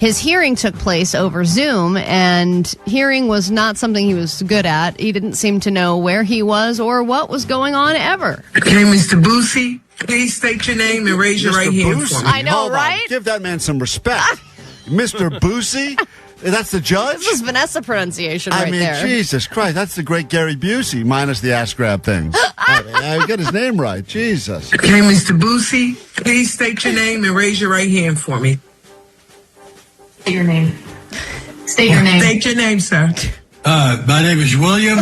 his hearing took place over Zoom, and hearing was not something he was good at. He didn't seem to know where he was or what was going on ever. Okay, Mr. Boosie, please state your name and raise your right hand for me. I know, Hold on. right? Give that man some respect. Mr. Boosie? That's the judge? This is Vanessa pronunciation I right mean, there. Jesus Christ, that's the great Gary Busey, minus the ass grab things. I got his name right. Jesus. Okay, Mr. Boosie, please state your name and raise your right hand for me. State your name. State your name. State your name, sir. My name is William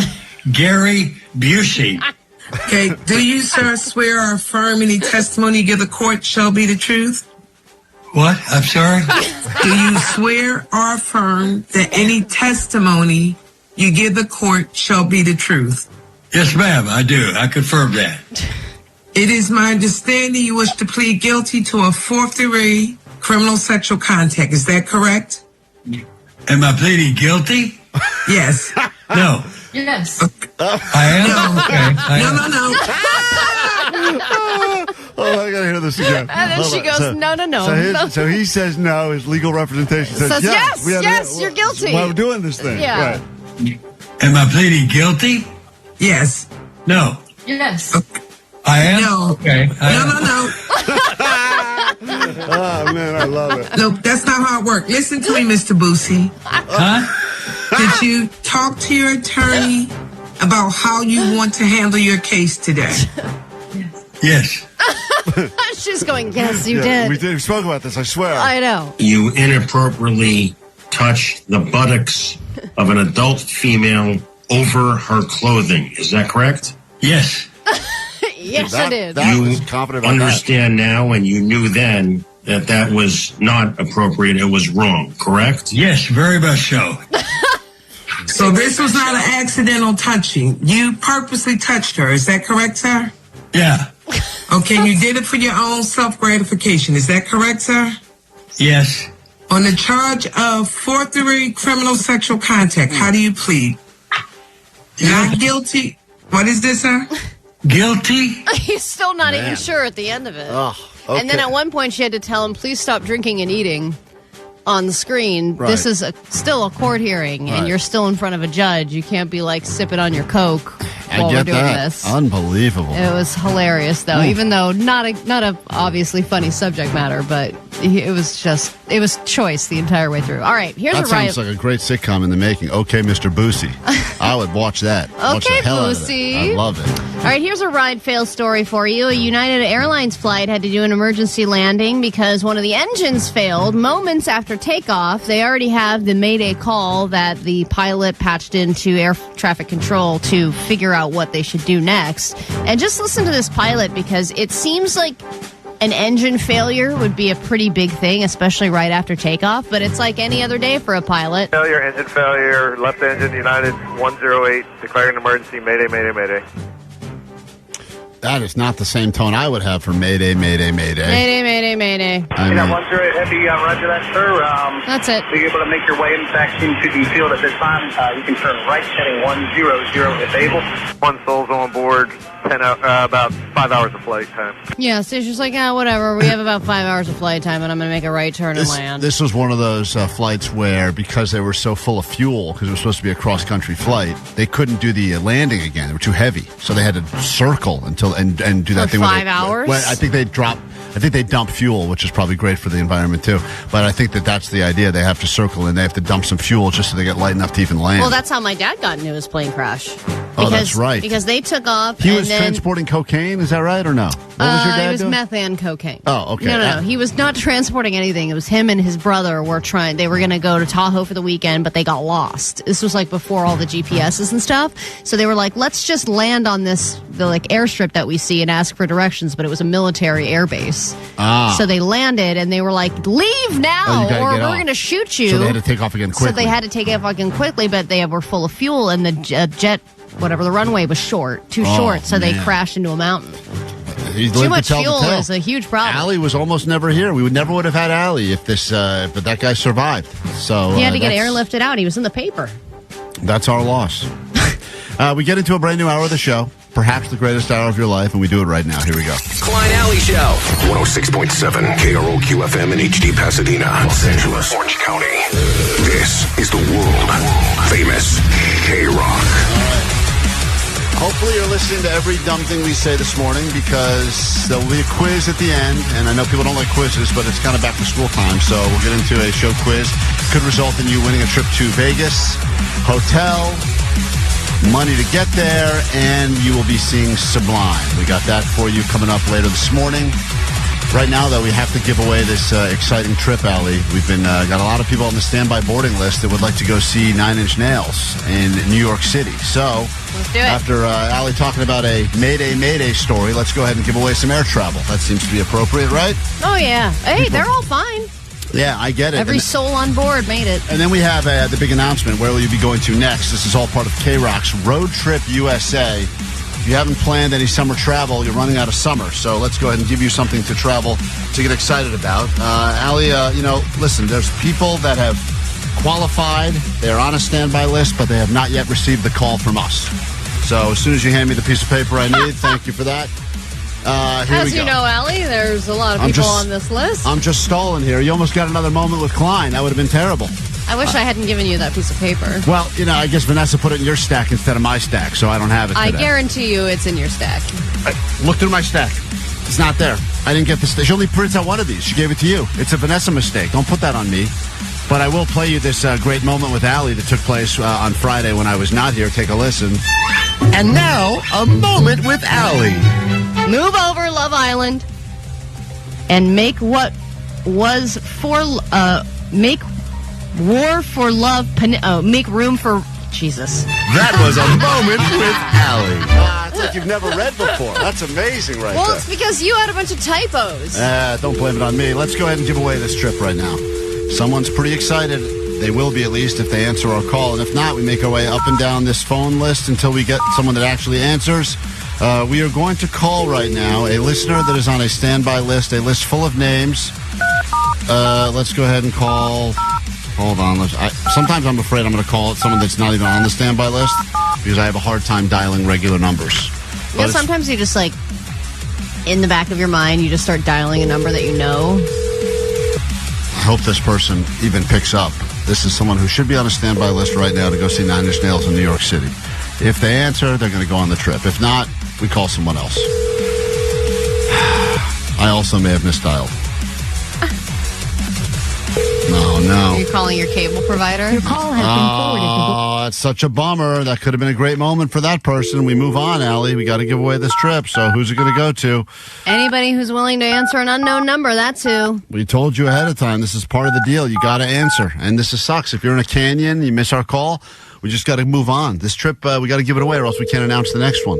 Gary Busey. Okay, do you, sir, swear or affirm any testimony you give the court shall be the truth? What? I'm sorry? Do you swear or affirm that any testimony you give the court shall be the truth? Yes, ma'am, I do. I confirm that. It is my understanding you wish to plead guilty to a fourth-degree criminal sexual contact. Is that correct? Am I pleading guilty? Yes. No. Yes. I am? No. Okay. Oh, I gotta hear this again. And then she goes, no. So he says no. His legal representation says yes. Yes, you're guilty. While we're doing this thing. Yeah. Right. Am I pleading guilty? Yes. No. Yes. I am? No. Okay. No. Oh, man, I love it. No, that's not how it works. Listen to me, Mr. Boosie. Huh? Did you talk to your attorney about how you want to handle your case today? Yes. She's going, yes, you did. We spoke about this, I swear. I know. You inappropriately touched the buttocks of an adult female over her clothing. Is that correct? Yes. Yes, I did. You confident about understand now, and you knew then that that was not appropriate. It was wrong, correct? Yes, very much so. So this was not an accidental touching. You purposely touched her. Is that correct, sir? Yeah. Okay, you did it for your own self-gratification. Is that correct, sir? Yes. On the charge of fourth-degree criminal sexual contact, how do you plead? Not guilty. What is this, sir? Guilty? He's still not even sure at the end of it. Oh, okay. And then at one point she had to tell him, please stop drinking and eating on the screen. Right. This is still a court hearing, and you're still in front of a judge. You can't be like sipping on your Coke while we're doing this. Unbelievable. It was hilarious, though, even though not a obviously funny subject matter, but it was choice the entire way through. All right, here's that a riot. sounds like a great sitcom in the making. Okay, Mr. Boosie. I would watch that. Watch Okay, the hell Boosie. out of it. I love it. All right, here's a ride fail story for you. A United Airlines flight had to do an emergency landing because one of the engines failed moments after takeoff. They already have the Mayday call that the pilot patched into air traffic control to figure out what they should do next. And just listen to this pilot, because it seems like an engine failure would be a pretty big thing, especially right after takeoff, but it's like any other day for a pilot. Engine failure, left engine, United 108, declaring emergency, mayday, mayday, mayday. That is not the same tone I would have for Mayday, Mayday, Mayday. Mayday, mayday, mayday. I mean, 108 Heavy, roger that, sir. That's it. Be able to make your way back into the field at this time. You can turn right, heading 100 if able. One soul's on board, about 5 hours of flight time. Yeah, so she's like, whatever. We have about 5 hours of flight time, and I'm going to make a right turn and land. This was one of those flights where, because they were so full of fuel, because it was supposed to be a cross-country flight, they couldn't do the landing again. They were too heavy, so they had to circle until and do that For thing. 5 hours? Well, I think they dump fuel, which is probably great for the environment too. But I think that's the idea. They have to circle and they have to dump some fuel just so they get light enough to even land. Well, that's how my dad got into his plane crash. Oh, that's right. Because they took off. He was transporting cocaine, is that right, or no? What was your dad It was doing? meth and cocaine. Oh, okay. No. He was not transporting anything. It was him and his brother they were going to go to Tahoe for the weekend, but they got lost. This was like before all the GPSs and stuff. So they were like, let's just land on the airstrip that we see and ask for directions, but it was a military air base. So they landed and they were like, leave now or we're going to shoot you. So they had to take off again quickly. So they had to take off again quickly, but they were full of fuel and the jet, whatever, the runway was too short, so they crashed into a mountain. Too much fuel is a huge problem. Allie was almost never here. We never would have had Allie if that guy survived. So he had to get airlifted out. He was in the paper. That's our loss. We get into a brand new hour of the show. perhaps the greatest hour of your life, and we do it right now. Here we go. Klein Alley Show. 106.7 KROQ FM in HD Pasadena, Los Angeles, Orange County. This is the world famous KROQ. Hopefully you're listening to every dumb thing we say this morning, because there will be a quiz at the end. And I know people don't like quizzes, but it's kind of back to school time. So we'll get into a show quiz. Could result in you winning a trip to Vegas, hotel, money to get there, and you will be seeing Sublime. We got that for you coming up later this morning. Right now, though, we have to give away this exciting trip, Allie. We've been got a lot of people on the standby boarding list that would like to go see Nine Inch Nails in New York City. So, let's do it. After Allie talking about a Mayday story, let's go ahead and give away some air travel. That seems to be appropriate, right? Oh, yeah. Hey, they're all fine. Yeah, I get it. Every soul on board made it. And then we have the big announcement. Where will you be going to next? This is all part of KROQ's Road Trip USA. If you haven't planned any summer travel, you're running out of summer. So let's go ahead and give you something to travel to get excited about. Allie, listen, there's people that have qualified. They're on a standby list, but they have not yet received the call from us. So as soon as you hand me the piece of paper I need, thank you for that. Here As we go. you know, Allie, there's a lot of people on this list. I'm just stalling here. You almost got another moment with Klein. That would have been terrible. I wish I hadn't given you that piece of paper. Well, I guess Vanessa put it in your stack instead of my stack, so I don't have it today. I guarantee you it's in your stack. Look through my stack. It's not there. I didn't get the stack. She only prints out one of these. She gave it to you. It's a Vanessa mistake. Don't put that on me. But I will play you this great moment with Allie that took place on Friday when I was not here. Take a listen. And now, a moment with Allie. Move over, Love Island, and make what was for make war for love. Make room for Jesus. That was a moment with Allie. It's like you've never read before. That's amazing, right Well, there. it's because you had a bunch of typos. Don't blame it on me. Let's go ahead and give away this trip right now. Someone's pretty excited. They will be, at least, if they answer our call. And if not, we make our way up and down this phone list until we get someone that actually answers. We are going to call right now a listener that is on a standby list, a list full of names. Let's go ahead and call. Hold on. Sometimes I'm afraid I'm going to call someone that's not even on the standby list because I have a hard time dialing regular numbers. Yeah, sometimes you just, in the back of your mind, you just start dialing a number that you know. I hope this person even picks up. This is someone who should be on a standby list right now to go see Nine Inch Nails in New York City. If they answer, they're going to go on the trip. If not, we call someone else. I also may have misdialed. No. Are you calling your cable provider? Your call has been forwarded to Oh, that's such a bummer. That could have been a great moment for that person. We move on, Allie. We got to give away this trip. So who's it going to go to? Anybody who's willing to answer an unknown number, that's who. We told you ahead of time. This is part of the deal. You got to answer. And this sucks. If you're in a canyon, you miss our call, we just got to move on. This trip, we got to give it away or else we can't announce the next one.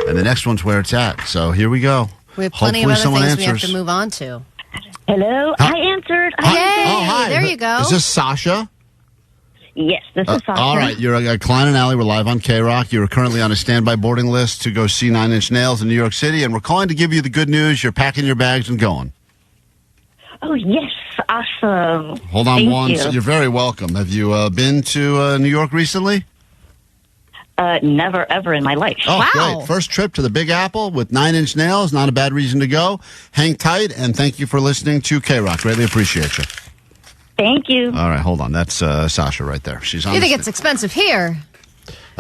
And the next one's where it's at. So here we go. We have plenty of other things we have to move on to. Hello, I answered. Hi. There you go. Is this Sasha? Yes, this is Sasha. All right, you're Klein and Allie. We're live on KROQ. You're currently on a standby boarding list to go see Nine Inch Nails in New York City, and we're calling to give you the good news. You're packing your bags and going. Oh, yes, awesome. Hold on Thank you. You're very welcome. Have you been to New York recently? Never, ever in my life. Oh, great. First trip to the Big Apple with 9 Inch Nails. Not a bad reason to go. Hang tight, and thank you for listening to KROQ. Greatly appreciate you. Thank you. All right, hold on. That's Sasha right there. She's on. You think it's expensive here?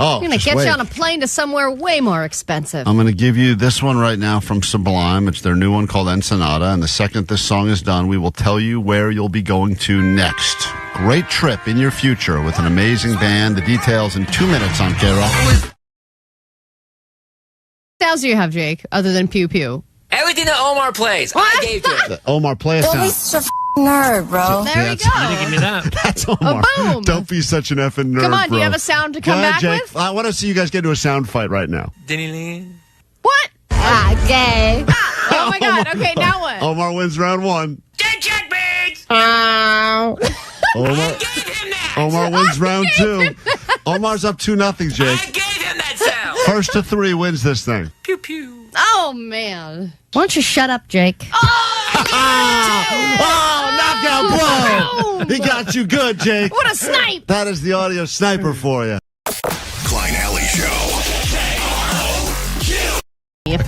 Oh, I'm going to get you on a plane to somewhere way more expensive. I'm going to give you this one right now from Sublime. It's their new one called Ensenada. And the second this song is done, we will tell you where you'll be going to next. Great trip in your future with an amazing band. The details in 2 minutes on KROQ. What else do you have, Jake, other than Pew Pew? Everything that Omar plays, I gave to him. Omar, play us Don't out. be such a nerd, bro. There you go. You didn't give me that. That's Omar. boom. Don't be such an effing nerd, Come on, do you bro. have a sound to come Go ahead, back Jake. with? I want to see you guys get into a sound fight right now. What? Gay. Oh, my God. Okay, now what? Omar wins round one. Omar wins round two. Omar's up 2-0, Jake. I gave him that sound. First to 3 wins this thing. Oh, man. Why don't you shut up, Jake? Knockout blow! He got you good, Jake. What a snipe! That is the audio sniper for you. Klein Alley Show.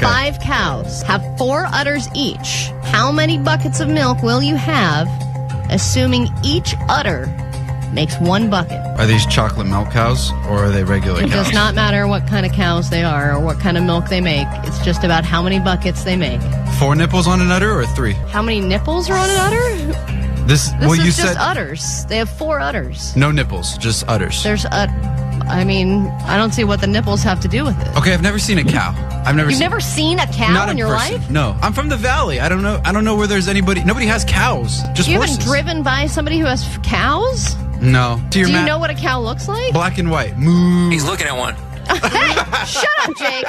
Okay. 5 cows have 4 udders each. How many buckets of milk will you have, assuming each udder makes 1 bucket? Are these chocolate milk cows or are they regular It cows? does not matter what kind of cows they are or what kind of milk they make. It's just about how many buckets they make. 4 nipples on an udder or 3? How many nipples are on an udder? This This you is just said udders. They have 4 udders. no nipples, just udders. There's I mean, I don't see what the nipples have to do with it. Okay, I've never seen a cow. You've never seen a cow Not in your person. life? No, I'm from the valley. I don't know where there's anybody. Nobody has cows. Just You horses. haven't driven by somebody who has cows? No. Do you know what a cow looks like? Black and white. Moo. He's looking at one. Hey, shut up, Jake.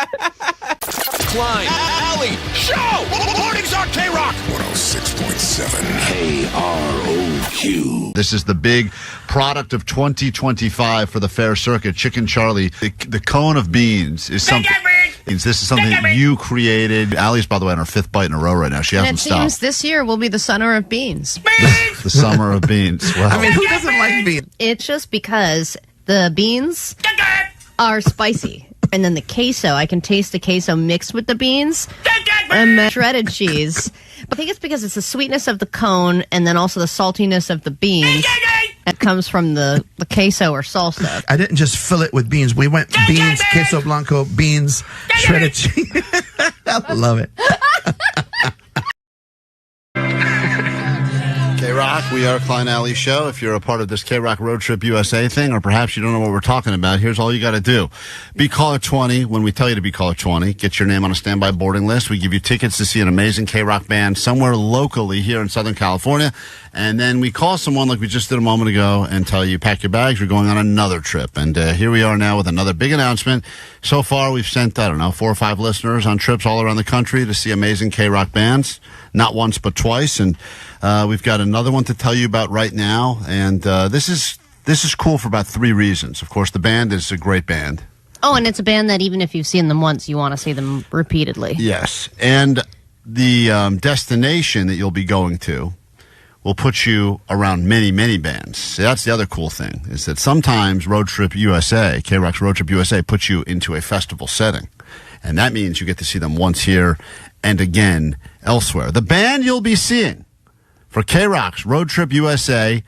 Klein, Alley, show! Mornings on KROQ. 106.7 KROQ. This is the big product of 2025 for the Fair Circuit. Chicken Charlie, the cone of beans is something. This is something that you created. Allie's, by the way, on her 5th bite in a row right now. She And hasn't it seems stopped. this year will be the summer of beans. The summer of beans. Wow. I mean, who doesn't like beans? It's just because the beans are spicy. And then the queso, I can taste the queso mixed with the beans and the shredded cheese. But I think it's because it's the sweetness of the cone and then also the saltiness of the beans that comes from the queso or salsa. I didn't just fill it with beans. We went beans, queso blanco, beans, shredded cheese. I love it. KROQ, we are Klein Alley Show. If you're a part of this KROQ Road Trip USA thing, or perhaps you don't know what we're talking about, here's all you got to do. Be caller 20 when we tell you to be caller 20. Get your name on a standby boarding list. We give you tickets to see an amazing KROQ band somewhere locally here in Southern California. And then we call someone like we just did a moment ago and tell you, pack your bags, you're going on another trip. And here we are now with another big announcement. So far, we've sent, 4 or 5 listeners on trips all around the country to see amazing KROQ bands. Not once, but twice. And we've got another one to tell you about right now. And this is cool for about 3 reasons. Of course, the band is a great band. Oh, and it's a band that even if you've seen them once, you want to see them repeatedly. Yes. And the destination that you'll be going to will put you around many, many bands. So that's the other cool thing, is that sometimes Road Trip USA, KROQ's Road Trip USA, puts you into a festival setting. And that means you get to see them once here and again elsewhere. The band you'll be seeing for KROQ's Road Trip USA,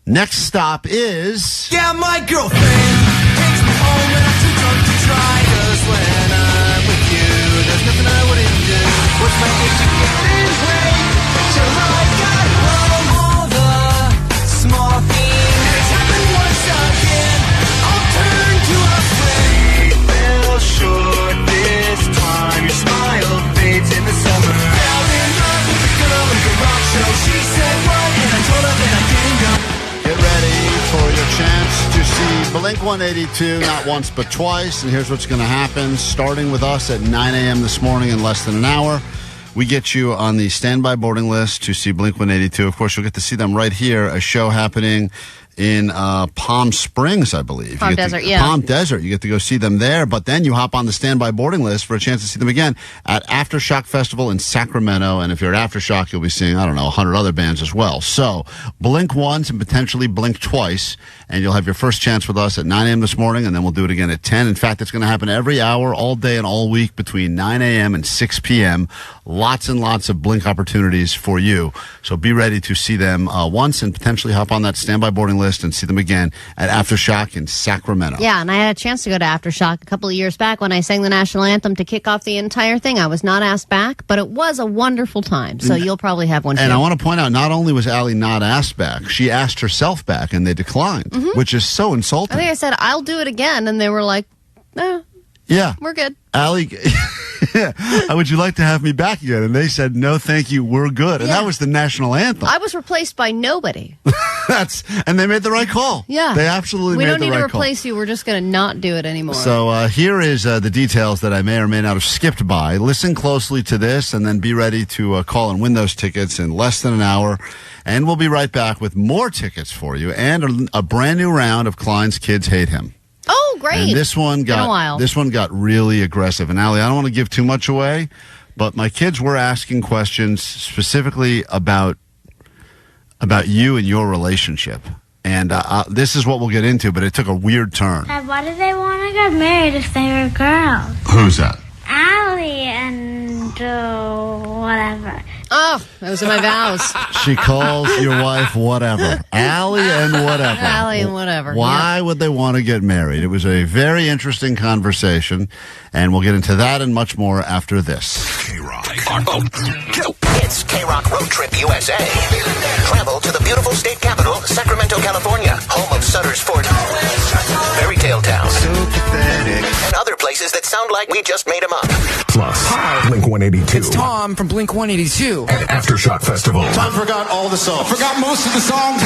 next stop is... Yeah, my girlfriend takes me home and I'm too drunk to try. 'Cause when I'm with you, there's nothing I wouldn't do. What's my age getting late? Till I got home, all the small things that's happened once again. I'll turn to a friend. We fell short this time. Your smile fades in the summer. Fell in love with a girl in the rock show. She said what, and I told her that I didn't go. Get ready for your chance to see Blink-182, not once but twice. And here's what's going to happen. Starting with us at 9 a.m. this morning in less than an hour, we get you on the standby boarding list to see Blink-182. Of course, you'll get to see them right here, a show happening in Palm Springs, I believe. Palm Desert, yeah. Palm Desert. You get to go see them there, but then you hop on the standby boarding list for a chance to see them again at Aftershock Festival in Sacramento. And if you're at Aftershock, you'll be seeing, 100 other bands as well. So blink once and potentially blink twice, and you'll have your first chance with us at 9 a.m. this morning, and then we'll do it again at 10. In fact, it's going to happen every hour, all day and all week between 9 a.m. and 6 p.m. Lots and lots of blink opportunities for you. So be ready to see them once and potentially hop on that standby boarding list and see them again at Aftershock in Sacramento. Yeah, and I had a chance to go to Aftershock a couple of years back when I sang the national anthem to kick off the entire thing. I was not asked back, but it was a wonderful time. So you'll probably have one too. And I want to point out, not only was Allie not asked back, she asked herself back and they declined, which is so insulting. I think I said, I'll do it again. And they were like, no, Yeah. we're good. Allie, would you like to have me back again? And they said, no, thank you, we're good. And that was the national anthem. I was replaced by nobody. And they made the right call. Yeah. They absolutely we made the don't need right to call. replace you. We're just going to not do it anymore. So here is the details that I may or may not have skipped by. Listen closely to this and then be ready to call and win those tickets in less than an hour. And we'll be right back with more tickets for you and a brand new round of Klein's Kids Hate Him. Oh, great. And this one got really aggressive. And Allie, I don't want to give too much away, but my kids were asking questions specifically about you and your relationship. And this is what we'll get into, but it took a weird turn. Dad, why do they want to get married if they're girls? Who's that? Allie and whatever. Oh, those are my vows. She calls your wife whatever. Allie and whatever. Allie and whatever. Why would they want to get married? It was a very interesting conversation, and we'll get into that and much more after this. It's KROQ Road Trip USA. Travel to the beautiful state capital, Sacramento, California, home of Sutter's Fort, Fairy Tale Town, So pathetic. and other places that sound like we just made them up. Plus, Blink 182. It's Tom from Blink 182. And Aftershock Festival. Tom forgot all the songs. Forgot most of the songs.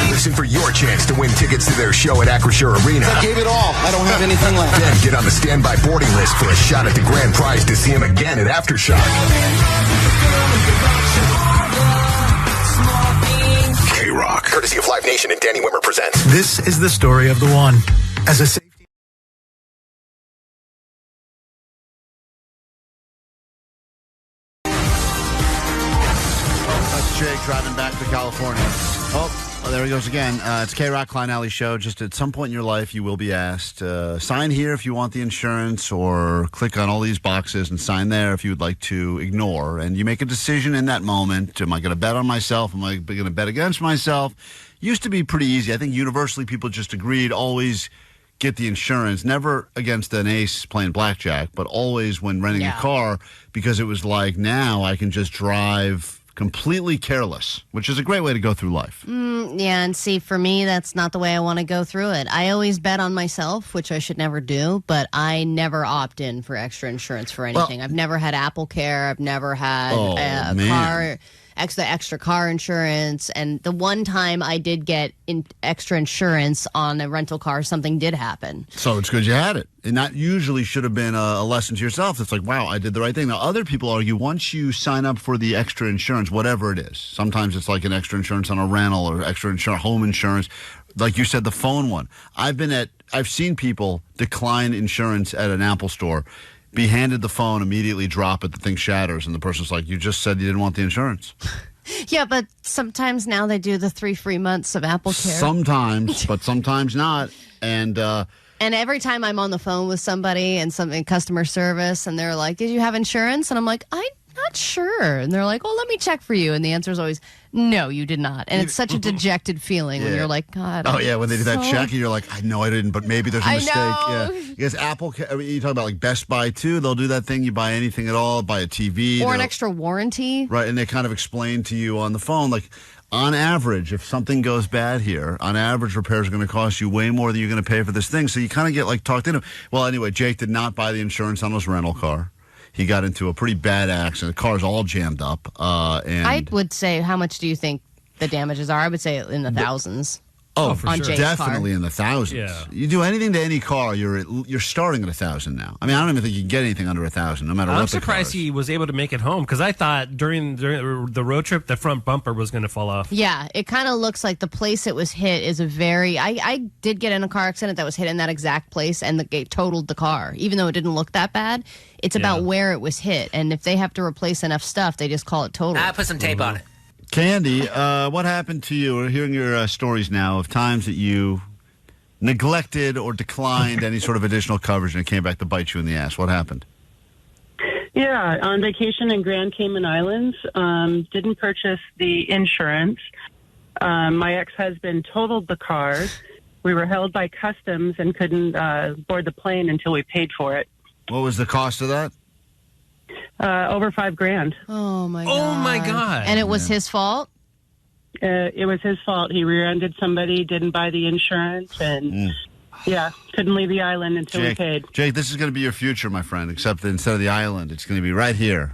Listen for your chance to win tickets to their show at Acrisure Arena. I gave it all. I don't have anything left. Then get on the standby boarding list for a shot at the grand prize to see him again at Aftershock. KROQ. Courtesy of Live Nation and Danny Wimmer presents. This is the story of the one. As a safety. That's Jake driving back to California. Oh, there he goes again. It's KROQ Klein Alley Show. Just at some point in your life, you will be asked, sign here if you want the insurance, or click on all these boxes and sign there if you would like to ignore. And you make a decision in that moment. Am I going to bet on myself? Am I going to bet against myself? Used to be pretty easy. I think universally people just agreed always get the insurance, never against an ace playing blackjack, but always when renting a car, because it was like, now I can just drive completely careless, which is a great way to go through life. Yeah, and see, for me, that's not the way I want to go through it. I always bet on myself, which I should never do, but I never opt in for extra insurance for anything. I've never had Apple Care. I've never had extra car insurance. And the one time I did get extra insurance on a rental car, something did happen. So it's good you had it. And that usually should have been a lesson to yourself. It's like, wow, I did the right thing. Now, other people argue once you sign up for the extra insurance, whatever it is, sometimes it's like an extra insurance on a rental or extra insurance, home insurance. Like you said, the phone one. I've seen people decline insurance at an Apple store, be handed the phone, immediately drop it, the thing shatters, and the person's like, you just said you didn't want the insurance. Yeah, but sometimes now they do the 3 free months of Apple Care. Sometimes, but sometimes not. And every time I'm on the phone with somebody and in customer service, and they're like, did you have insurance? And I'm like, I'm not sure. And they're like, well, let me check for you. And the answer is always, no, you did not. And it's such a dejected feeling when you're like, God. Oh, yeah, when they do that check, and you're like, I know I didn't, but maybe there's a mistake. Yeah. Because Apple, you talk about like Best Buy, too. They'll do that thing. You buy anything at all, buy a TV. Or an extra warranty. Right, and they kind of explain to you on the phone, like, on average, if something goes bad here, on average, repairs are going to cost you way more than you're going to pay for this thing. So you kind of get like talked into. Well, anyway, Jake did not buy the insurance on his rental car. He got into a pretty bad accident. The car's all jammed up. And I would say, how much do you think the damages are? I would say in the thousands. Oh, for on sure. Jake's Definitely car. in the thousands. Yeah. You do anything to any car, you're starting at 1,000 now. I mean, I don't even think you can get anything under 1,000, no matter I'm what the car surprised is. he was able to make it home, because I thought during the road trip, the front bumper was going to fall off. Yeah, it kind of looks like the place it was hit is a very... I did get in a car accident that was hit in that exact place, and it totaled the car. Even though it didn't look that bad, it's about where it was hit. And if they have to replace enough stuff, they just call it total. I put some tape on it. Candy, what happened to you? We're hearing your stories now of times that you neglected or declined any sort of additional coverage and it came back to bite you in the ass. What happened? Yeah, on vacation in Grand Cayman Islands, didn't purchase the insurance. My ex-husband totaled the car. We were held by customs and couldn't board the plane until we paid for it. What was the cost of that? Over $5,000. Oh, my God. Oh, my God. And it was his fault? It was his fault. He rear-ended somebody, didn't buy the insurance, and couldn't leave the island until we paid. Jake, this is going to be your future, my friend, except that instead of the island, it's going to be right here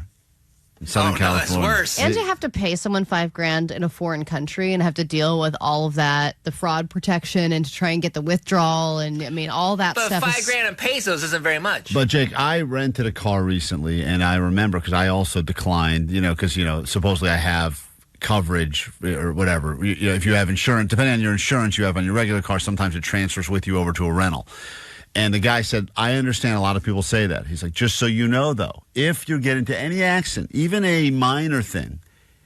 in Southern California. That's worse. And to have to pay someone $5,000 in a foreign country and have to deal with all of that, the fraud protection, and to try and get the withdrawal, and I mean all that But stuff. $5,000 in pesos isn't very much. But, Jake, I rented a car recently, and I remember because I also declined, because, supposedly I have coverage or whatever. If you have insurance, depending on your insurance you have on your regular car, sometimes it transfers with you over to a rental. And the guy said, I understand a lot of people say that. He's like, just so you know, though, if you get into any accident, even a minor thing,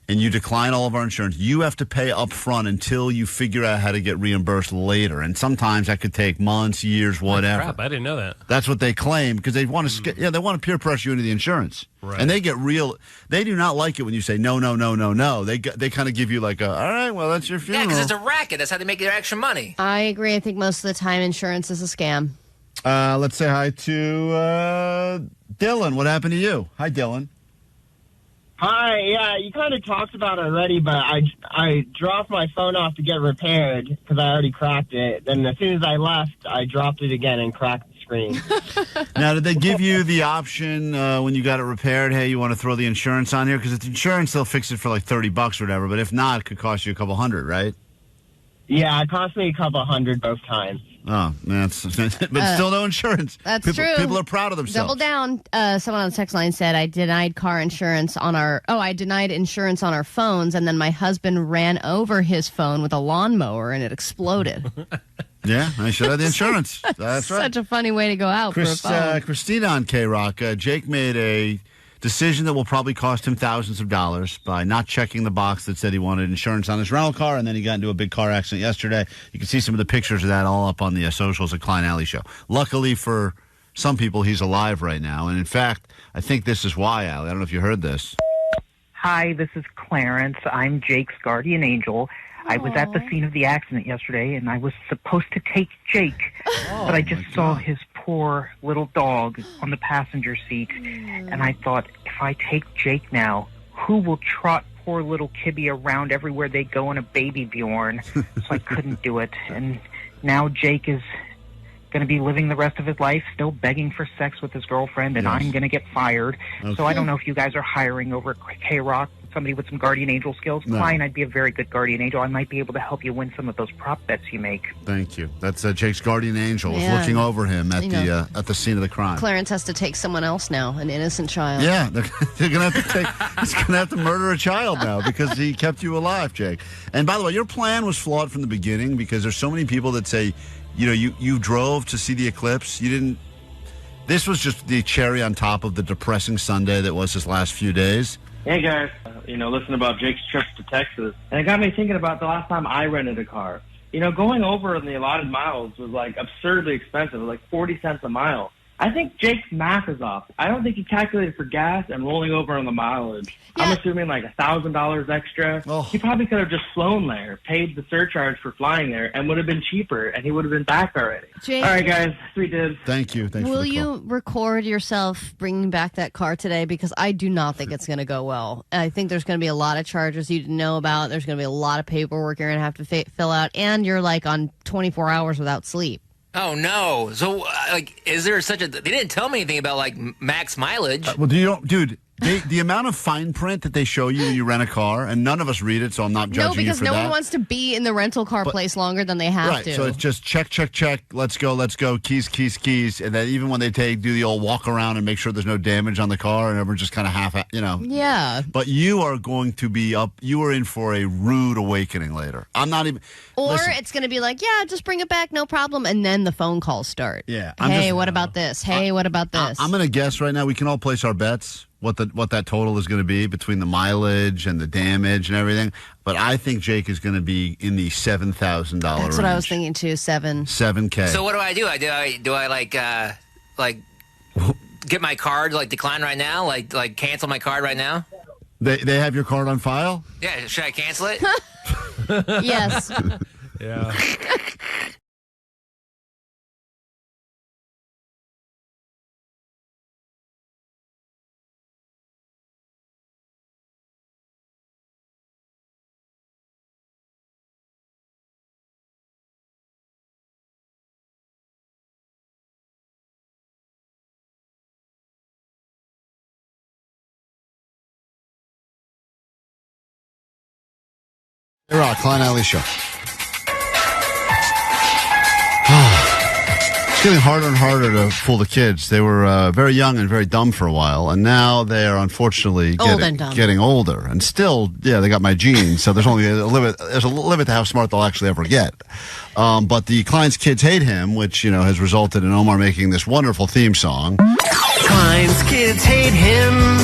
and you decline all of our insurance, you have to pay up front until you figure out how to get reimbursed later. And sometimes that could take months, years, whatever. Crap, I didn't know that. That's what they claim because they want to. They want to peer pressure you into the insurance, Right. and they get real. They do not like it when you say no. They kind of give you like all right, well that's your Yeah, funeral. because it's a racket. That's how they make their extra money. I agree. I think most of the time insurance is a scam. Let's say hi to Dylan. What happened to you? Hi, Dylan. Hi, yeah, you kind of talked about it already, but I dropped my phone off to get repaired because I already cracked it. Then as soon as I left, I dropped it again and cracked the screen. Now, did they give you the option when you got it repaired? Hey, you want to throw the insurance on here? Because it's insurance, they'll fix it for like $30 or whatever. But if not, it could cost you a couple $100, right? Yeah, it cost me a couple $100 both times. Oh, man, but still no insurance. That's people, true. People are proud of themselves. Double down. Someone on the text line said I denied insurance on our phones, and then my husband ran over his phone with a lawnmower, and it exploded. Yeah, I should have the insurance. That's right. Such a funny way to go out for a phone. Christina on KROQ. Jake made a decision that will probably cost him thousands of dollars by not checking the box that said he wanted insurance on his rental car, and then he got into a big car accident yesterday. You can see some of the pictures of that all up on the socials at Klein Alley Show. Luckily for some people, he's alive right now, and in fact, I think this is why, Allie. I don't know if you heard this. Hi, this is Clarence. I'm Jake's guardian angel. I was at the scene of the accident yesterday, and I was supposed to take Jake, but I just saw his poor little dog on the passenger seat, and I thought, if I take Jake now, who will trot poor little Kibby around everywhere they go in a baby Bjorn? So I couldn't do it, and now Jake is going to be living the rest of his life still begging for sex with his girlfriend, and I'm going to get fired. Okay. So I don't know if you guys are hiring over at KROQ somebody with some guardian angel skills. No. Klein, I'd be a very good guardian angel. I might be able to help you win some of those prop bets you make. Thank you. That's Jake's guardian angel was Yeah. looking over him at at the scene of the crime. Clarence has to take someone else now, an innocent child. Yeah, they're going to have to he's going to have to murder a child now because he kept you alive, Jake. And by the way, your plan was flawed from the beginning because there's so many people that say, you drove to see the eclipse. You didn't. This was just the cherry on top of the depressing Sunday that was his last few days. Hey guys, listen about Jake's trip to Texas, and it got me thinking about the last time I rented a car. Going over in the allotted miles was like absurdly expensive, like 40 cents a mile. I think Jake's math is off. I don't think he calculated for gas and rolling over on the mileage. Yeah. I'm assuming like $1,000 extra. Oh. He probably could have just flown there, paid the surcharge for flying there, and would have been cheaper, and he would have been back already. Jake, all right, guys, 3 dibs. Thank you. Thanks. Will you record yourself bringing back that car today? Because I do not think it's going to go well. I think there's going to be a lot of charges you didn't know about. There's going to be a lot of paperwork you're going to have to fill out, and you're like on 24 hours without sleep. Oh no! So, is there such a? They didn't tell me anything about like max mileage. Well, dude? The amount of fine print that they show you when you rent a car, and none of us read it, so I'm not judging you for that. No, because no one wants to be in the rental car place longer than they have to. Right, so it's just check, let's go, keys, and then even when they do the old walk around and make sure there's no damage on the car, and everyone's just kind of half, Yeah. But you are going to be you are in for a rude awakening later. I'm not even. Or listen, it's going to be like, yeah, just bring it back, no problem, and then the phone calls start. Yeah. Hey, what about this? Hey, what about this? I'm going to guess right now. We can all place our bets. What that total is going to be between the mileage and the damage and everything, but I think Jake is going to be in the $7,000 range. That's what I was thinking too. $7K. So what do I do? Do I get my card decline right now? Like cancel my card right now? They have your card on file? Yeah. Should I cancel it? Yes. Yeah. KROQ, Klein Alley Show. It's getting harder and harder to fool the kids. They were very young and very dumb for a while, and now they are unfortunately getting older. And still, yeah, they got my genes, so there's only a limit. There's a limit to how smart they'll actually ever get. But the Klein's Kids Hate Him, which has resulted in Omar making this wonderful theme song. Klein's kids hate him.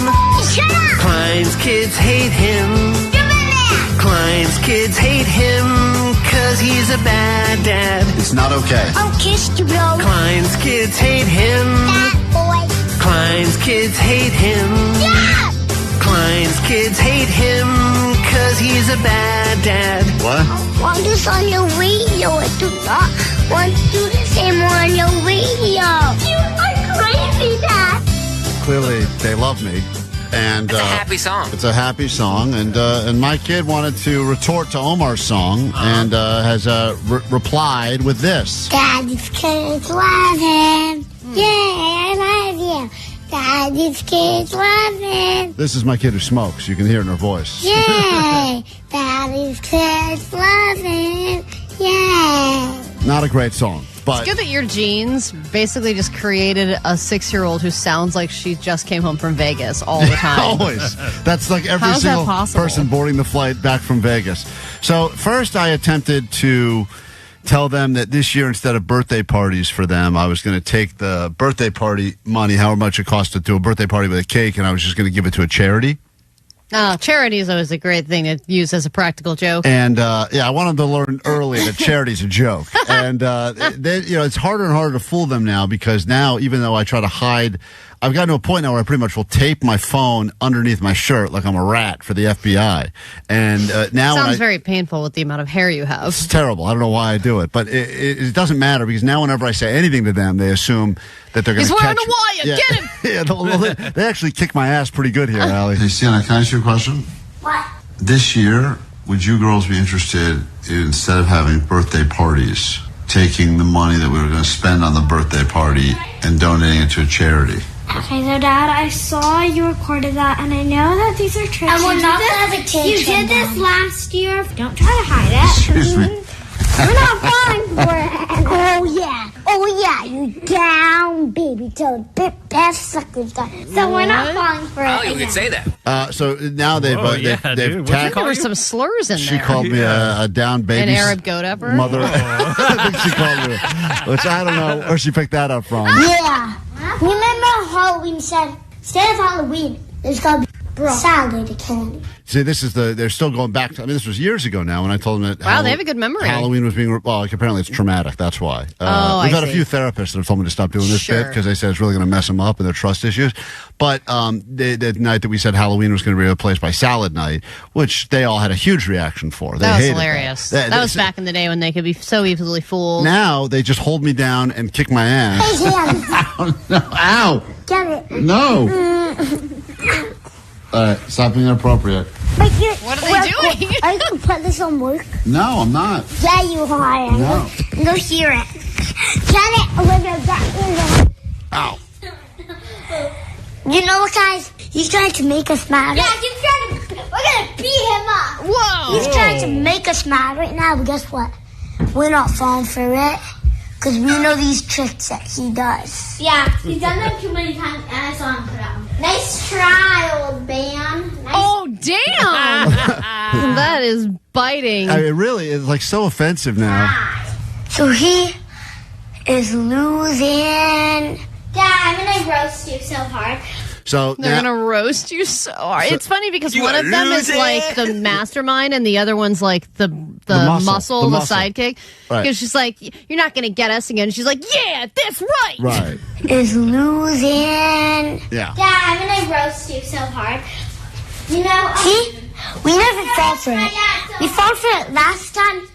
Shut up! Klein's kids hate him. Klein's kids hate him cause he's a bad dad. It's not okay. I'll kiss you, bro. Klein's kids hate him. That boy. Klein's kids hate him. Yeah! Klein's kids hate him cause he's a bad dad. What? I want this on your radio. I do not want to do the same on your radio. You are crazy, Dad. Clearly, they love me. And It's a happy song. It's a happy song, and my kid wanted to retort to Omar's song and has replied with this. Daddy's kids love him. Yeah, I love you. Daddy's kids love him. This is my kid who smokes. You can hear it in her voice. Yay! Daddy's kids love him. Yay! Not a great song, but It's good that your genes basically just created a 6-year-old who sounds like she just came home from Vegas all the time. always. That's like every How's that single possible? person boarding the flight back from Vegas. So first I attempted to tell them that this year, instead of birthday parties for them, I was going to take the birthday party money, however much it cost to do a birthday party with a cake, and I was just going to give it to a charity. Charity is always a great thing to use as a practical joke. And I wanted to learn early that charity's a joke. And it's harder and harder to fool them now, because now, even though I try to hide, I've gotten to a point now where I pretty much will tape my phone underneath my shirt like I'm a rat for the FBI. And now Sounds very painful with the amount of hair you have. it's terrible. I don't know why I do it, but it doesn't matter, because now whenever I say anything to them, they assume that they're going to He's catch wearing a wire. Yeah. Get him. Yeah, they actually kick my ass pretty good here, Allie. Hey, Sienna, can I ask you a question? What? This year, would you girls be interested in, instead of having birthday parties, taking the money that we were going to spend on the birthday party and donating it to a charity? Okay, so Dad, I saw you recorded that, and I know that these are tricks. And we're not gonna have a kid. You did this last year. Don't try to hide it. Excuse me. We're not falling for it. Oh yeah, you down, baby toad, bit best suckers. So we're not falling for it. Oh, you could say that. So now they've dude, they've what'd you tagged. There were some slurs in She there. called me a down baby. An Arab goat effer? Mother. I think she called me, which I don't know where she picked that up from. Yeah. Remember Halloween said, instead of Halloween, there's gonna be salad candy. See, they're still going back to, this was years ago now when I told them that. Wow, they have a good memory. Halloween was being, apparently it's traumatic. That's why. I We've had a see. few therapists that have told me to stop doing this bit, because they said it's really going to mess them up and their trust issues. But the night that we said Halloween was going to be replaced by salad night, which they all had a huge reaction for. They That was hated hilarious. That. That was back in the day when they could be so easily fooled. Now they just hold me down and kick my ass. Hey, hands. Ow! Get it. No! All right, stop being inappropriate. What are they doing? Are you going to put this on work? No, I'm not. Yeah, you are. No. Go hear it. Get it, Olivia. Get it. Ow. You know what, guys? He's trying to make us mad. Yeah, he's trying to... We're going to beat him up. Whoa. He's trying to make us mad right now, but guess what? We're not falling for it. Because we know these tricks that he does. Yeah, he's done them too many times, and I saw him for that one. Nice try, old man. Nice. Oh, damn. That is biting. I mean, really, it's like so offensive now. So he is losing. Dad, I'm going to roast you so hard. So They're going to roast you so hard. It's funny because one of them is like the mastermind and the other one's like the muscle, the sidekick. Right. Because she's like, you're not going to get us again. She's like, yeah, that's right. Right. Is losing. Yeah. Dad, I'm going to roast you so hard. You know, we never fall for it. We fought for it last time,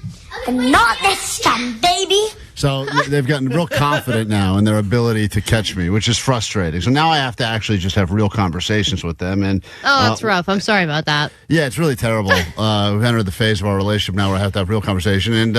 but not this time, baby. So they've gotten real confident now in their ability to catch me, which is frustrating. So now I have to actually just have real conversations with them. And that's rough. I'm sorry about that. Yeah, it's really terrible. We've entered the phase of our relationship now where I have to have real conversation. And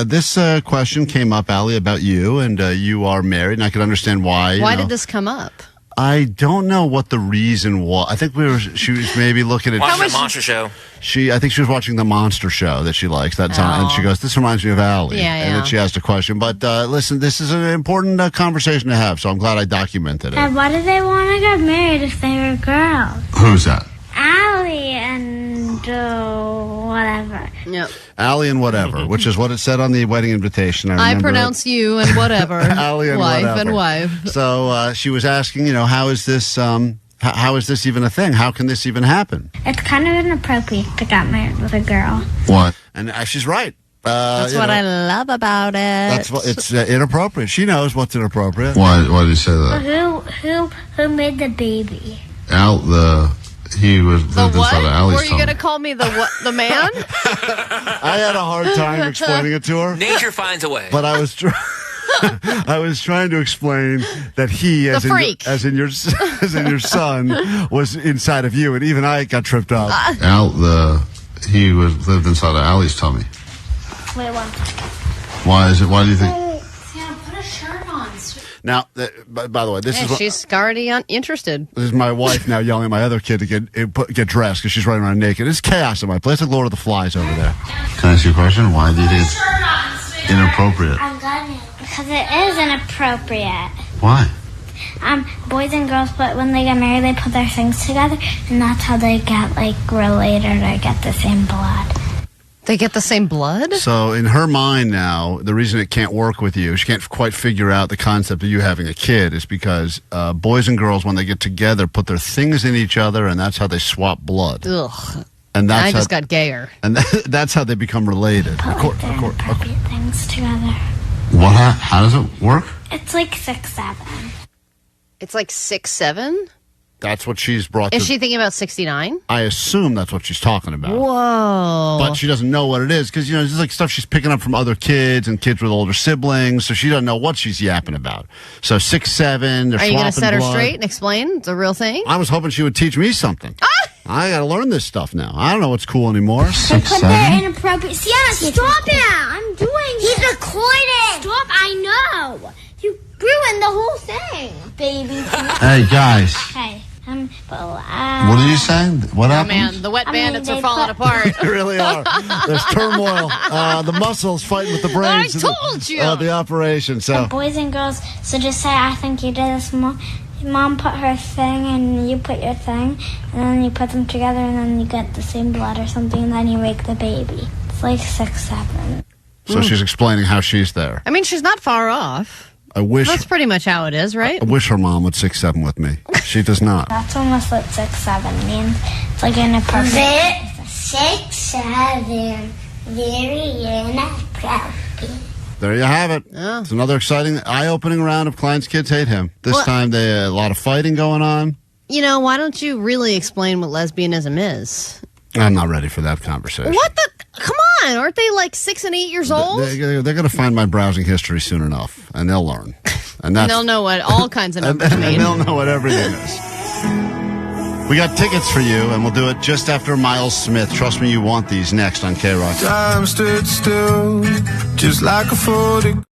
this question came up, Allie, about you, and you are married, and I can understand why. Why did this come up? I don't know what the reason was. I think she was maybe looking at Watching the Monster Show. I think she was watching the Monster Show that she likes. That's on, and she goes, "This reminds me of Allie." Yeah, and then she asked a question. But listen, this is an important conversation to have, so I'm glad I documented it. Dad, why do they want to get married if they were girls? Who's that? Allie and whatever. Yep. Allie and whatever, which is what it said on the wedding invitation. I pronounce you and whatever. Allie and wife whatever. and wife. So she was asking, how is this How is this even a thing? How can this even happen? It's kind of inappropriate to get married with a girl. What? And she's right. That's what I love about it. It's inappropriate. She knows what's inappropriate. Why did you say that? Who made the baby? He lived inside of Allie's Were you going to call me the man? I had a hard time explaining it to her. Nature finds a way. But I was trying to explain that he, as in your son, was inside of you, and even I got tripped up. He lived inside of Allie's tummy. Wait, what? Why do you think? Sam, put a shirt on. Now, by the way, she's already interested. This is my wife now yelling at my other kid to get dressed because she's running around naked. It's chaos in my place. Like Lord of the Flies over there. Can I ask you a question? Why do you think it's inappropriate? Because it is inappropriate. Why? Boys and girls, but when they get married, they put their things together, and that's how they get related or get the same blood. They get the same blood? So in her mind now, the reason it can't work with you, she can't quite figure out the concept of you having a kid, is because boys and girls, when they get together, put their things in each other, and that's how they swap blood. Ugh. And I just got gayer. And that's how they become related. Appropriate things together. What? How does it work? It's like 6'7". It's like 6'7"? That's what she's brought Is to... she thinking about 69? I assume that's what she's talking about. Whoa. But she doesn't know what it is because, this is like stuff she's picking up from other kids and kids with older siblings, so she doesn't know what she's yapping about. So 6'7", they're Are you going to set her blood. straight and explain it's a real thing? I was hoping she would teach me something. I got to learn this stuff now. I don't know what's cool anymore. They put their inappropriate... Sienna, stop it! I'm doing it! He's recording! Stop, I know! You ruined the whole thing, baby. Hey, guys. Okay. What are you saying? What happened? Man, the wet bandits are falling apart. They really are. There's turmoil. The muscles fighting with the brains. I told you. The operation. So boys and girls, so just say, I think you did this. Mom put her thing and you put your thing, and then you put them together, and then you get the same blood or something, and then you make the baby. It's like 6'7". So she's explaining how she's there. I mean, she's not far off. I wish that's pretty much how it is, right? I wish her mom would 6'7" with me. She does not. That's almost what 6'7" means. It's like inappropriate. 6'7", very inappropriate. There you have it. Oh. It's another exciting, eye-opening round of Klein's Kids Hate Him. This time, a lot of fighting going on. Why don't you really explain what lesbianism is? I'm not ready for that conversation. What the? Come on. Aren't they like 6 and 8 years old? They're going to find my browsing history soon enough, and they'll learn. And they'll know what all kinds of numbers mean. And they'll know what everything is. We got tickets for you, and we'll do it just after Miles Smith. Trust me, you want these next on KROQ. Time stood still, just like a photograph.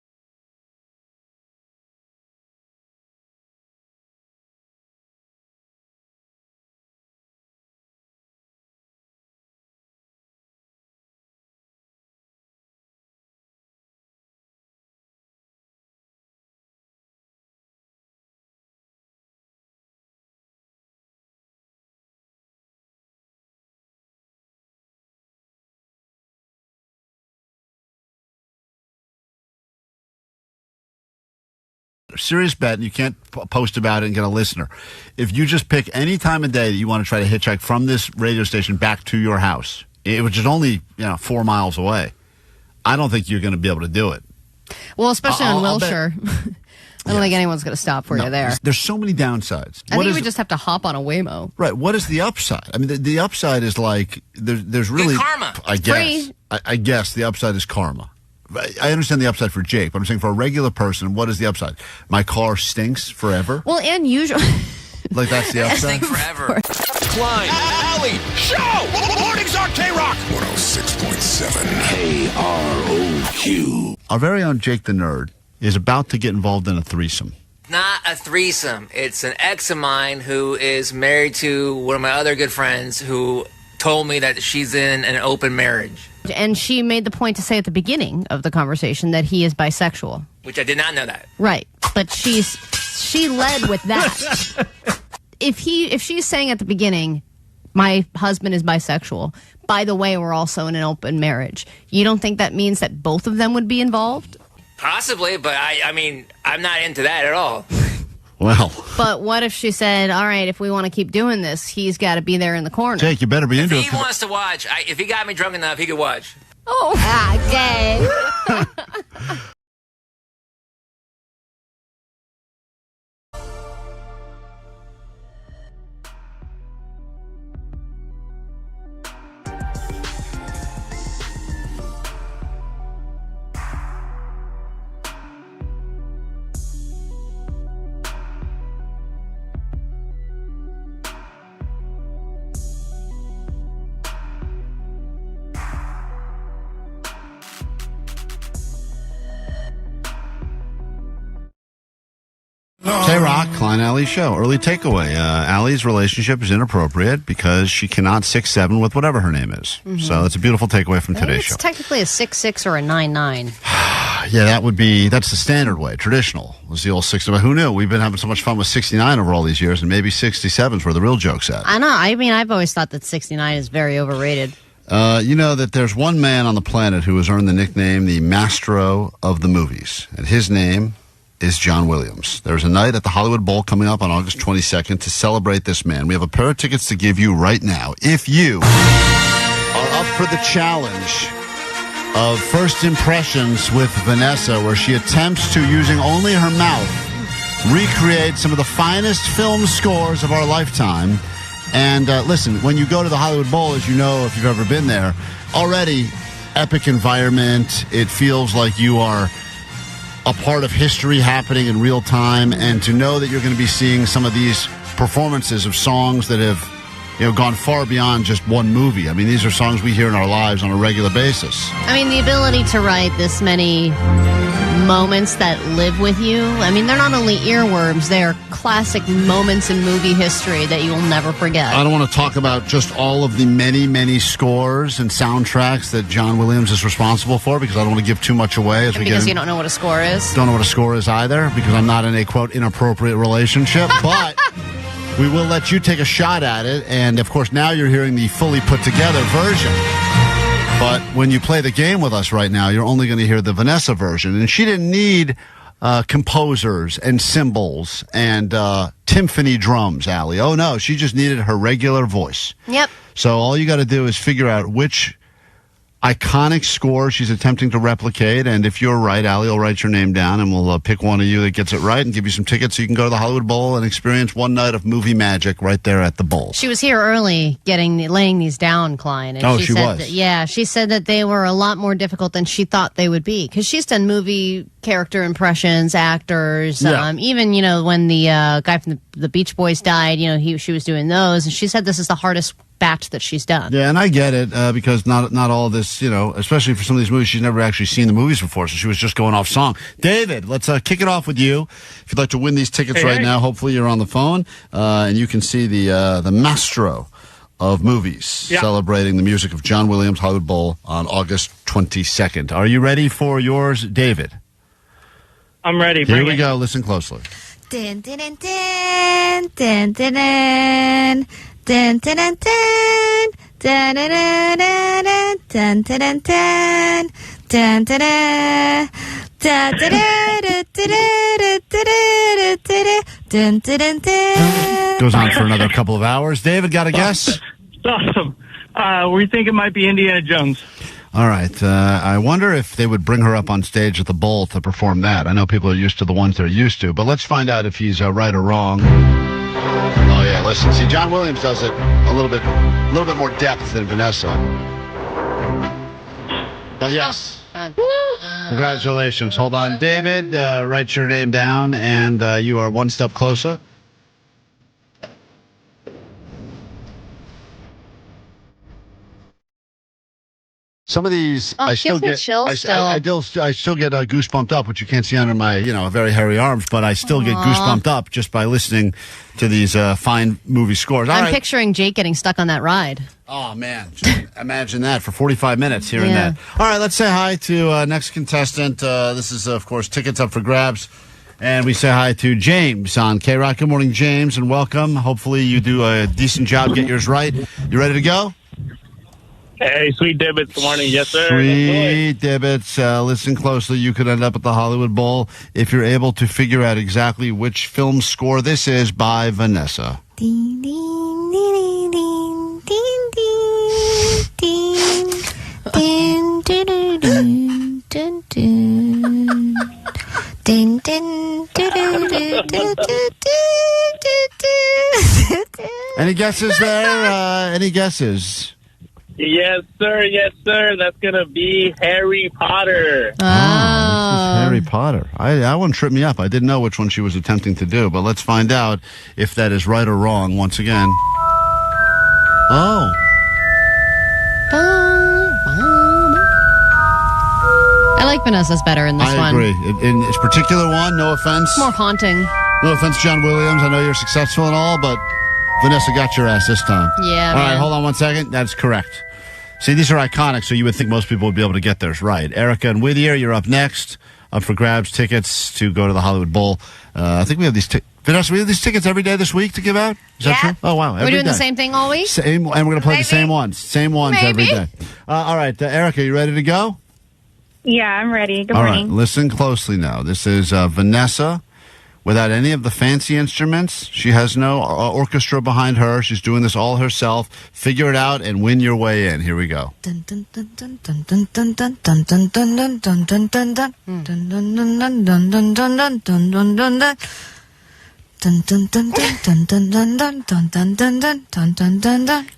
Serious bet, and you can't post about it and get a listener. If you just pick any time of day that you want to try to hitchhike from this radio station back to your house, which is only 4 miles away, I don't think you're going to be able to do it. Well, especially on Wilshire. I don't think anyone's going to stop for you there. There's so many downsides. I think we just have to hop on a Waymo. Right. What is the upside? I mean, the upside is like there's really karma. I guess. I guess the upside is karma. I understand the upside for Jake, but I'm saying for a regular person, what is the upside? My car stinks forever? Well, and usually... Like that's the upside? Stink forever. Klein, Alley, show! Mornings on KROQ. 106.7 KROQ. Our very own Jake the Nerd is about to get involved in a threesome. Not a threesome. It's an ex of mine who is married to one of my other good friends who told me that she's in an open marriage. And she made the point to say at the beginning of the conversation that he is bisexual. Which I did not know that. Right. But she led with that. If she's saying at the beginning, my husband is bisexual, by the way, we're also in an open marriage, you don't think that means that both of them would be involved? Possibly, but I mean, I'm not into that at all. Well. But what if she said, all right, if we want to keep doing this, he's got to be there in the corner. Jake, you better be into If it. he wants to watch, if he got me drunk enough, he could watch. Oh, gay. KROQ, Klein Alley Show. Early takeaway. Allie's relationship is inappropriate because she cannot 6'7" with whatever her name is. Mhm. So that's a beautiful takeaway from I think today's it's show. technically a 6'6" or a 9'9". Yeah, that's the standard way. Traditional was the old 60. Who knew? We've been having so much fun with 69 over all these years, and maybe 67's where the real joke's at. I know. I mean, I've always thought that 69 is very overrated. You know that there's one man on the planet who has earned the nickname the Mastro of the Movies, and his name is John Williams. There's a night at the Hollywood Bowl coming up on August 22nd to celebrate this man. We have a pair of tickets to give you right now. If you are up for the challenge of First Impressions with Vanessa, where she attempts to, using only her mouth, recreate some of the finest film scores of our lifetime. And listen, when you go to the Hollywood Bowl, as you know, if you've ever been there, already epic environment. It feels like you are a part of history happening in real time, and to know that you're going to be seeing some of these performances of songs that have, gone far beyond just one movie. I mean, these are songs we hear in our lives on a regular basis. I mean, the ability to write this many moments that live with you. I mean, they're not only earworms, they are classic moments in movie history that you will never forget. I don't want to talk about just all of the many, many scores and soundtracks that John Williams is responsible for, because I don't want to give too much away. Because you don't know what a score is. Don't know what a score is either, because I'm not in a, quote, inappropriate relationship. But we will let you take a shot at it. And, of course, now you're hearing the fully put together version. But when you play the game with us right now, you're only going to hear the Vanessa version. And she didn't need composers and cymbals and timpani drums, Allie. Oh, no, she just needed her regular voice. Yep. So all you got to do is figure out which iconic score she's attempting to replicate. And if you're right, Allie will write your name down, and we'll pick one of you that gets it right and give you some tickets so you can go to the Hollywood Bowl and experience one night of movie magic right there at the Bowl. She was here early laying these down, Klein. And she said was. She said that they were a lot more difficult than she thought they would be, because she's done movie character impressions, actors, Yeah. even, when the guy from the Beach Boys died, she was doing those. And she said this is the hardest batch that she's done. Yeah, and I get it, because not all this, especially for some of these movies, she's never actually seen the movies before, so she was just going off song. David, let's kick it off with you. If you'd like to win these tickets now, hopefully you're on the phone, and you can see the Mastro of movies celebrating the music of John Williams Hollywood Bowl on August 22nd. Are you ready for yours, David? I'm ready. Here we go. Listen closely. Dun, dun, dun, dun, dun, dun, dun. Dun, dun, dun, dun. Dun, dun, dun, dun, dun, dun, dun, dun, dun, dun. Dun, dun, dun, dun, dun, dun. Goes on for another couple of hours. David, got a guess? Awesome. We think it might be Indiana Jones. All right. I wonder if they would bring her up on stage at the Bowl to perform that. I know people are used to the ones they're used to, but let's find out if he's right or wrong. Oh yeah, listen. See, John Williams does it a little bit more depth than Vanessa. But yes. Congratulations. Hold on, David. Write your name down, and you are one step closer. Some of these, I still get goosebumped up, which you can't see under my, very hairy arms, but I still get goosebumped up just by listening to these fine movie scores. I'm picturing Jake getting stuck on that ride. Oh, man. Imagine that for 45 minutes hearing that. All right, let's say hi to next contestant. This is, of course, tickets up for grabs. And we say hi to James on KROQ. Good morning, James, and welcome. Hopefully you do a decent job, get yours right. You ready to go? Hey, Sweet Dibbits, good morning. Yes, sir. Sweet Dibbits. Listen closely. You could end up at the Hollywood Bowl if you're able to figure out exactly which film score this is by Vanessa. Ding, ding, ding, ding, ding, ding, ding, ding, ding, ding, ding, ding. Ding, ding, ding, ding, ding, ding, ding, ding. Any guesses there? Any guesses? Yes, sir. Yes, sir. That's going to be Harry Potter. This is Harry Potter. That one tripped me up. I didn't know which one she was attempting to do, but let's find out if that is right or wrong once again. Oh. I like Vanessa's better in this one. I agree. In this particular one, no offense. More haunting. No offense, John Williams. I know you're successful and all, but Vanessa got your ass this time. Yeah, All man. right, hold on one second. That's correct. See, these are iconic, so you would think most people would be able to get theirs right. Erica and Whittier, you're up next. Up for grabs, tickets to go to the Hollywood Bowl. I think we have these Vanessa, we have these tickets every day this week to give out? Is that true? Oh, wow. We're doing the same thing all week? Same, and we're going to play the same ones. Same ones every day. All right, Erica, you ready to go? Yeah, I'm ready. Good All morning. right, listen closely now. This is Vanessa without any of the fancy instruments. She has no orchestra behind her. She's doing this all herself. Figure it out and win your way in. Here we go.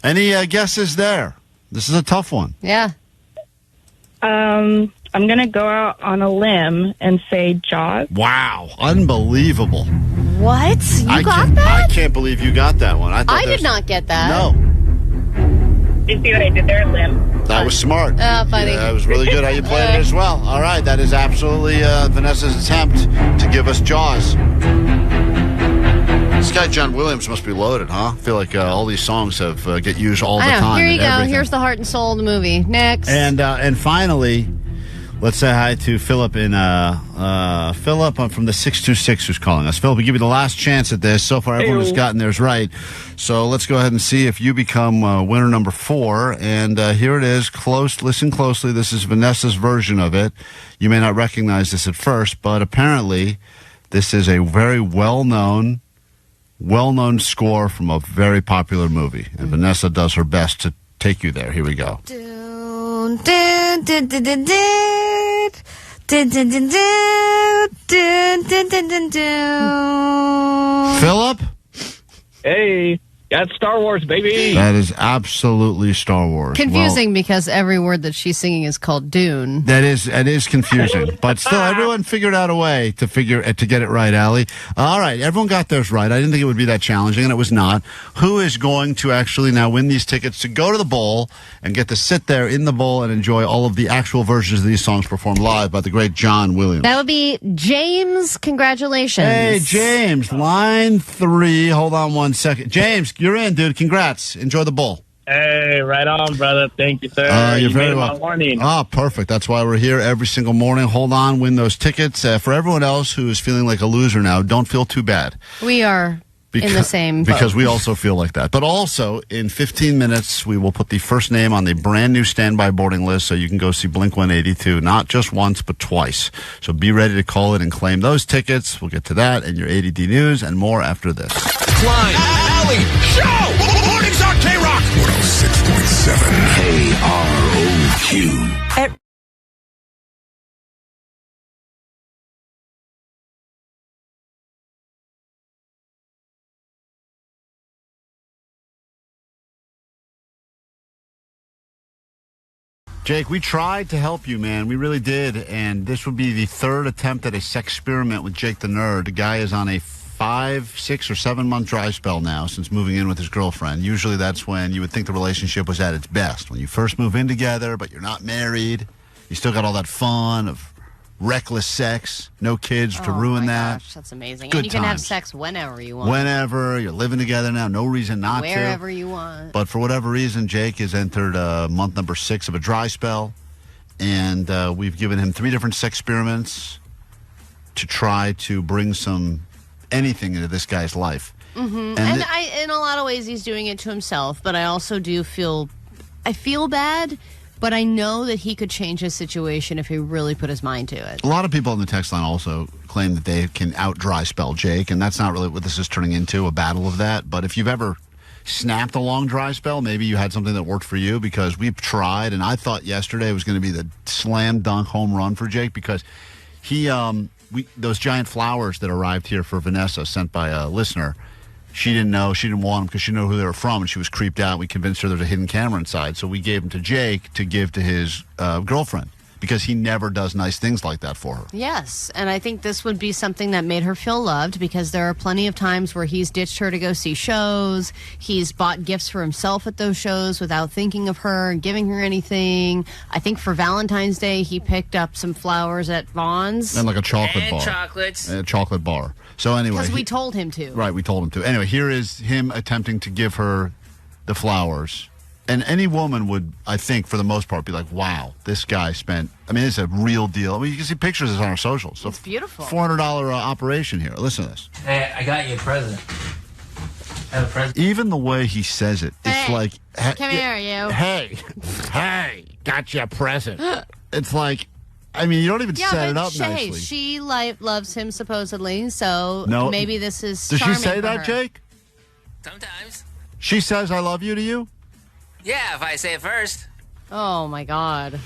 Any guesses there? This is a tough one. Yeah. I'm going to go out on a limb and say Jaws. Wow. Unbelievable. What? You got that? I can't believe you got that one. I did not get that. No. Did you see what I did there, limb? That was smart. Oh, funny. Yeah, that was really good how you played it as well. All right, that is absolutely Vanessa's attempt to give us Jaws. This guy John Williams must be loaded, huh? I feel like all these songs have get used all the I know. time. Here you and go. everything. Here's the heart and soul of the movie. Next. And finally, let's say hi to Philip Philip from the 626 who's calling us. Philip, we give you the last chance at this. So far, everyone has gotten theirs right. So let's go ahead and see if you become winner number 4. And here it is. Listen closely. This is Vanessa's version of it. You may not recognize this at first, but apparently this is a very well-known score from a very popular movie. And Vanessa does her best to take you there. Here we go. Philip? Hey, that's Star Wars, baby. That is absolutely Star Wars. Confusing because every word that she's singing is called Dune. It is confusing, but still, everyone figured out a way to get it right, Allie. All right, everyone got theirs right. I didn't think it would be that challenging, and it was not. Who is going to actually now win these tickets to go to the bowl and get to sit there in the bowl and enjoy all of the actual versions of these songs performed live by the great John Williams? That would be James. Congratulations. Hey, James, line 3. Hold on one second. James, you're in, dude. Congrats. Enjoy the bowl. Hey, right on, brother. Thank you, sir. You're very made my welcome. morning. Oh, perfect. That's why we're here every single morning. Hold on, win those tickets. For everyone else who is feeling like a loser now, don't feel too bad. We are in the same boat. Because we also feel like that. But also, in 15 minutes, we will put the first name on the brand new standby boarding list so you can go see Blink-182, not just once, but twice. So be ready to call it and claim those tickets. We'll get to that and your ADD news and more after this. Klein, Alley, Show! Mornings on KROQ! 106.7 KROQ. Jake, we tried to help you, man. We really did. And this would be the 3rd attempt at a sex experiment with Jake the Nerd. The guy is on a 5, 6, or 7 month dry spell now since moving in with his girlfriend. Usually that's when you would think the relationship was at its best. When you first move in together, but you're not married. You still got all that fun of reckless sex, no kids to ruin that. Gosh, that's amazing. Good And you can have times. sex whenever you want. Whenever you're living together now, no reason not to. Wherever you want. But for whatever reason, Jake has entered month number 6 of a dry spell, and we've given him 3 different sex experiments to try to bring anything into this guy's life. Mm-hmm. And in a lot of ways, he's doing it to himself, but I also do feel I feel bad, but I know that he could change his situation if he really put his mind to it. A lot of people on the text line also claim that they can out dry spell Jake, and that's not really what this is turning into, a battle of that. But if you've ever snapped a long dry spell, maybe you had something that worked for you, because we've tried, and I thought yesterday was going to be the slam dunk home run for Jake, because he those giant flowers that arrived here for Vanessa, sent by a listener, she didn't know, she didn't want them because she didn't know who they were from, and she was creeped out. We convinced her there's a hidden camera inside, so we gave them to Jake to give to his girlfriend, because he never does nice things like that for her. Yes, and I think this would be something that made her feel loved, because there are plenty of times where he's ditched her to go see shows. He's bought gifts for himself at those shows without thinking of her and giving her anything. I think for Valentine's Day, he picked up some flowers at Vaughn's. And like a chocolate bar. Chocolates. A chocolate bar. So anyway. Because we told him to. Right, we told him to. Anyway, here is him attempting to give her the flowers. And any woman would, I think, for the most part, be like, wow, this guy spent, I mean, it's a real deal. I mean, you can see pictures of this on our socials. So it's beautiful. $400 operation here. Listen to this. Hey, I got you a present. I have a present. Even the way he says it, it's like, Come here, you. Hey, got you a present. It's like, I mean, you don't even set it up nicely. She loves him supposedly, so No. maybe this is Does she charming say for that, her. Jake? Sometimes. She says, I love you to you? Yeah, if I say it first. Oh, my God.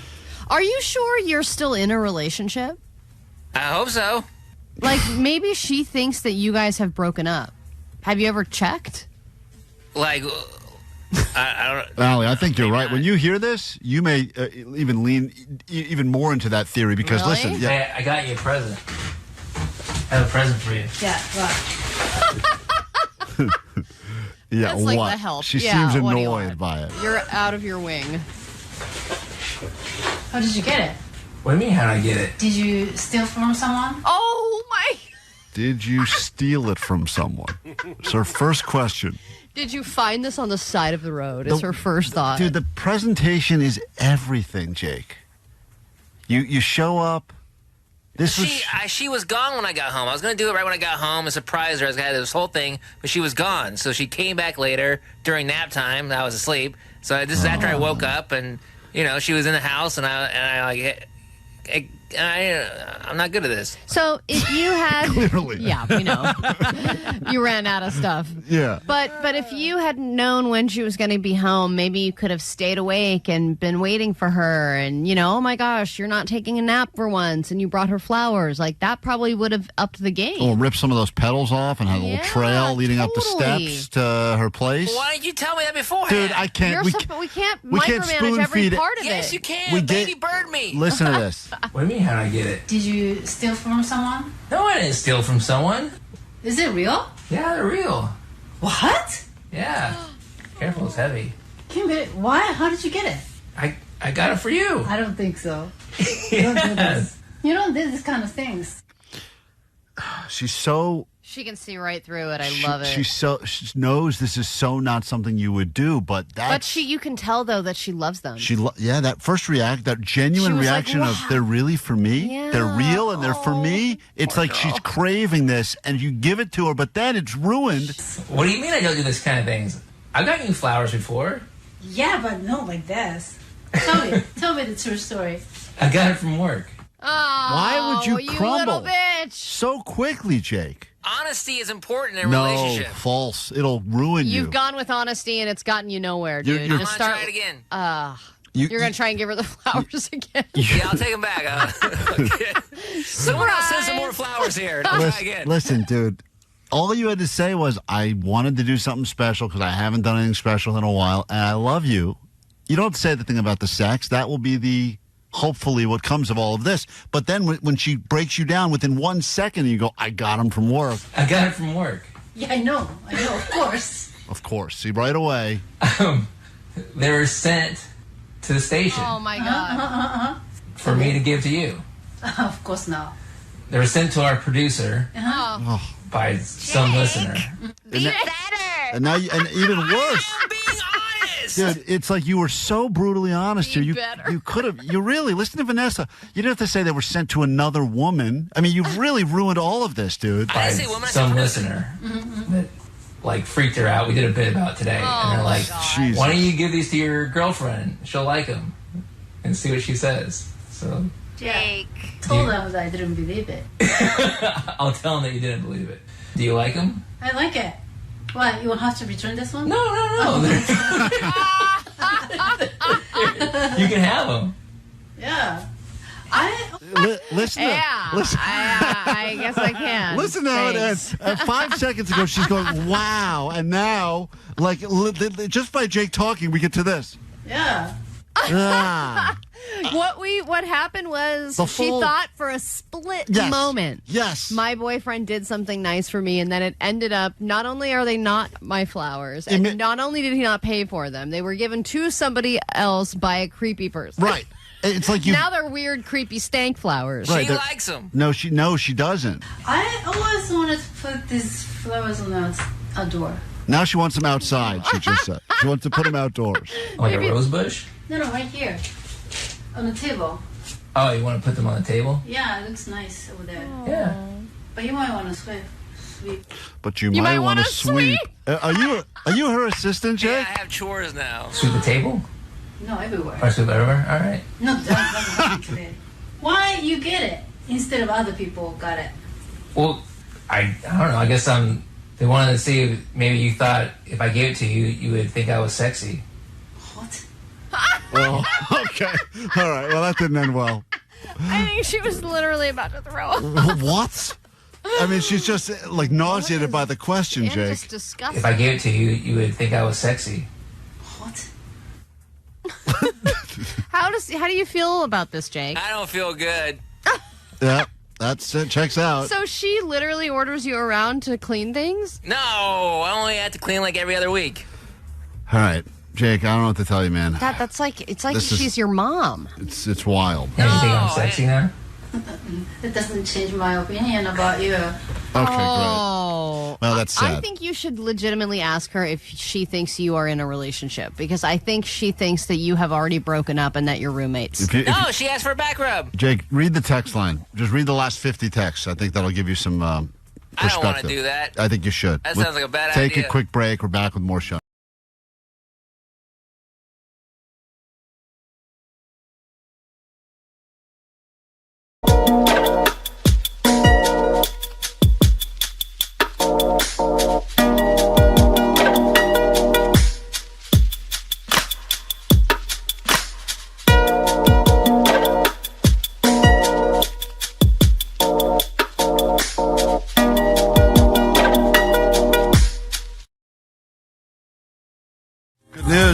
Are you sure you're still in a relationship? I hope so. Like, maybe she thinks that you guys have broken up. Have you ever checked? Like, I don't. Allie, I think you're right. When you hear this, you may even lean even more into that theory, because Really? listen. Hey, I got you a present. I have a present for you. Yeah, right. Yeah, That's like what? the help. She Yeah, seems what do you annoyed want? by it. You're out of your wing. How did you get it? What do you mean, how did I get it? Did you steal from someone? Oh, my. Did you steal it from someone? It's her first question. Did you find this on the side of the road? It's her first thought. Dude, the presentation is everything, Jake. You show up. She was gone when I got home. I was going to do it right when I got home and surprise her. I was going to have this whole thing, but she was gone. So she came back later during nap time. I was asleep. So this is after I woke up, and she was in the house, and I'm not good at this. So if you had... Clearly. Yeah, we know. You ran out of stuff. Yeah. But if you had known when she was going to be home, maybe you could have stayed awake and been waiting for her, and, oh my gosh, you're not taking a nap for once, and you brought her flowers. Like, that probably would have upped the game. Or rip some of those petals off and have a little trail leading up the totally. steps to her place. Why didn't you tell me that beforehand? Dude, I can't. We can't we can't micromanage every spoon-feed it. part of Yes, it. you can. We Baby bird me. Listen to this. What do you mean, how did I get it? Did you steal from someone? No, I didn't steal from someone. Is it real? Yeah, they're real. What? Yeah. Careful, it's heavy. Why? How did you get it? I got it for you. I don't think so. You don't do this. You don't do this kind of things. She's so... She can see right through it. I love it. She knows this is so not something you would do, but that's... But you can tell, though, that she loves them. That first that genuine reaction like, of, wow. they're really for me? Yeah. They're real and they're for me? It's like she's craving this, and you give it to her, but then it's ruined. What do you mean I don't do this kind of things? I've gotten you flowers before. Yeah, but not like this. Tell me the true story. I got it from work. Oh, Why would you crumble little bitch. so quickly, Jake? Honesty is important in a No, relationship. false. It'll ruin you. You've gone with honesty, and it's gotten you nowhere, dude. You're- Just Try it again. You're going to try and give her the flowers again. Yeah, I'll take them back. Someone else send some more flowers here. And I'll try again. Listen, dude. All you had to say was, I wanted to do something special because I haven't done anything special in a while, and I love you. You don't have to say the thing about the sex. That will be hopefully what comes of all of this. But then when she breaks you down within 1 second, you go, I got him from work. I got it from work. Yeah, I know, of course. Of course. See, right away. They were sent to the station Oh, my God. for me to give to you. Of course not. They were sent to our producer Oh. by some listener. Be better. And now, and even worse. Dude, it's like you were so brutally honest here. You could have. You really listen to Vanessa. You didn't have to say they were sent to another woman. I mean, you've really ruined all of this, dude. I didn't say woman. I said Mm-hmm. listener. like freaked her out. We did a bit about today, and they're like, "Why don't you give these to your girlfriend? She'll like them," and see what she says. So Jake told them that I didn't believe it. I'll tell them that you didn't believe it. Do you like them? I like it. What, you will have to return this one? No. You can have them. Yeah. Listen. I guess I can. Listen to how it ends. 5 seconds ago, she's going, wow. And now, like, just by Jake talking, we get to this. Yeah. What happened was she thought for a split moment. Yes. My boyfriend did something nice for me, and then it ended up not only are they not my flowers, and not only did he not pay for them, they were given to somebody else by a creepy person. Right. It's like now they're weird, creepy stank flowers. She likes them. No, she doesn't. I always wanted to put these flowers on a door. Now she wants them outside, she just said. She wants to put them outdoors. Like a rose bush? No, right here. On the table. Oh, you want to put them on the table? Yeah, it looks nice over there. Yeah. But you might want to sweep. But you might want to sweep. Are you her assistant, Jake? Yeah, I have chores now. Sweep the table? No, everywhere. Or sweep everywhere? All right. No, don't why you get it instead of other people got it? Well, I don't know. I guess they wanted to see if maybe you thought if I gave it to you, you would think I was sexy. What? Oh, okay. All right. Well, that didn't end well. I think she was literally about to throw up. What? I mean, she's just like nauseated by the question, Jake. Just disgusting. If I gave it to you, you would think I was sexy. What? How do you feel about this, Jake? I don't feel good. Yeah, that's it. Checks out. So she literally orders you around to clean things? No, I only have to clean like every other week. All right, Jake, I don't know what to tell you, man. It's like she's your mom. It's wild. You think I'm sexy now? It doesn't change my opinion about you. Okay, great. Well, that's sad. I think you should legitimately ask her if she thinks you are in a relationship, because I think she thinks that you have already broken up and that you're roommates. No, she asked for a back rub. Jake, read the text line. Just read the last 50 texts. I think that'll give you some perspective. I don't want to do that. I think you should. That sounds like a bad idea. Take a quick break. We're back with more show.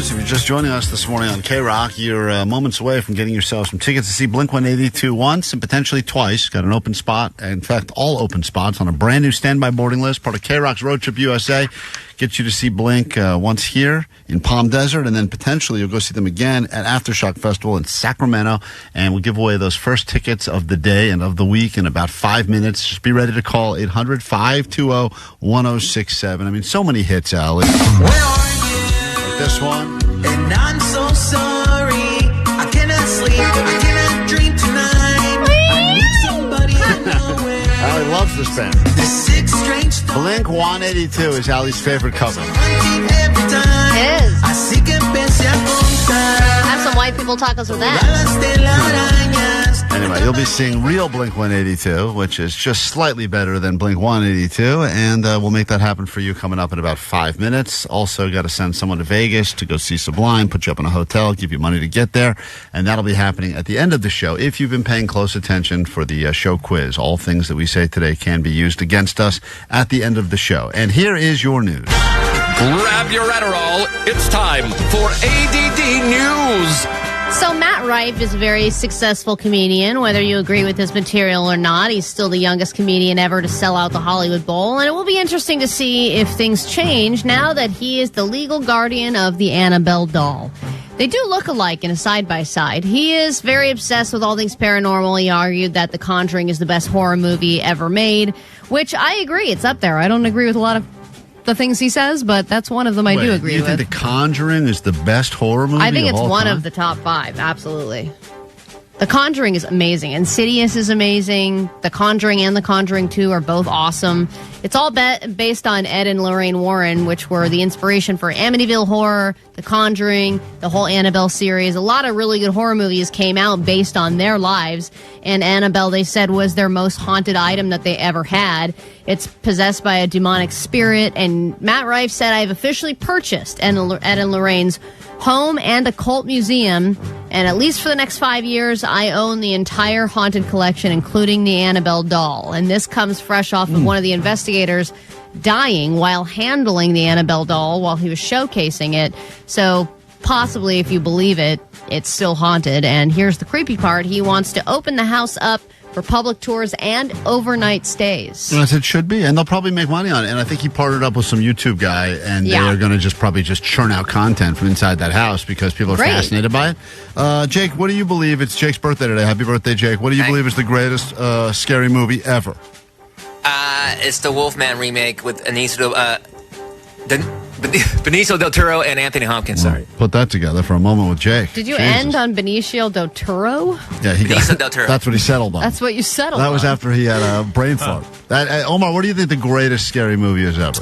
If you're just joining us this morning on KROQ, you're moments away from getting yourself some tickets to see Blink-182 once and potentially twice. Got an open spot, in fact, all open spots on a brand new standby boarding list, part of KROQ's Road Trip USA. Gets you to see Blink once here in Palm Desert, and then potentially you'll go see them again at Aftershock Festival in Sacramento. And we'll give away those first tickets of the day and of the week in about 5 minutes. Just be ready to call 800-520-1067. I mean, so many hits, Allie. This one. And I'm so sorry. I cannot sleep. I cannot dream tonight. I need somebody I know. Allie loves this band. Blink-182 is Allie's favorite cover. It is. Have some white people tacos with that. Anyway, you'll be seeing real Blink-182, which is just slightly better than Blink-182, and we'll make that happen for you coming up in about 5 minutes. Also, got to send someone to Vegas to go see Sublime, put you up in a hotel, give you money to get there, and that'll be happening at the end of the show. If you've been paying close attention for the show quiz, all things that we say today can be used against us at the end of the show. And here is your news. Grab your Adderall. It's time for ADD News. So Matt Rife is a very successful comedian, whether you agree with his material or not. He's still the youngest comedian ever to sell out the Hollywood Bowl, and it will be interesting to see if things change now that he is the legal guardian of the Annabelle doll. They do look alike in a side-by-side. He is very obsessed with all things paranormal. He argued that The Conjuring is the best horror movie ever made, which I agree. It's up there. I don't agree with a lot of the things he says, but that's one of them I do agree with. You think The Conjuring is the best horror movie? I think of it's all one time? of the top 5, absolutely. The Conjuring is amazing. Insidious is amazing. The Conjuring and The Conjuring 2 are both awesome. It's all based on Ed and Lorraine Warren, which were the inspiration for Amityville Horror, The Conjuring, the whole Annabelle series. A lot of really good horror movies came out based on their lives. And Annabelle, they said, was their most haunted item that they ever had. It's possessed by a demonic spirit. And Matt Rife said, I've officially purchased Ed and Lorraine's home and a cult museum, and at least for the next 5 years, I own the entire haunted collection, including the Annabelle doll. And this comes fresh off of one of the investigators dying while handling the Annabelle doll while he was showcasing it. So possibly, if you believe it, it's still haunted. And here's the creepy part. He wants to open the house up for public tours and overnight stays. Yes, it should be, and they'll probably make money on it. And I think he partnered up with some YouTube guy, and they are going to probably churn out content from inside that house because people are fascinated by it. Jake, what do you believe? It's Jake's birthday today. Happy birthday, Jake. What do you believe is the greatest scary movie ever? It's the Wolfman remake with Benicio del Toro and Anthony Hopkins. Sorry. Put that together for a moment with Jake. Did you end on Benicio del Toro? Yeah, Benicio del Toro. That's what he settled on. That's what you settled on. That was after he had a brain fart. Omar, what do you think the greatest scary movie is ever?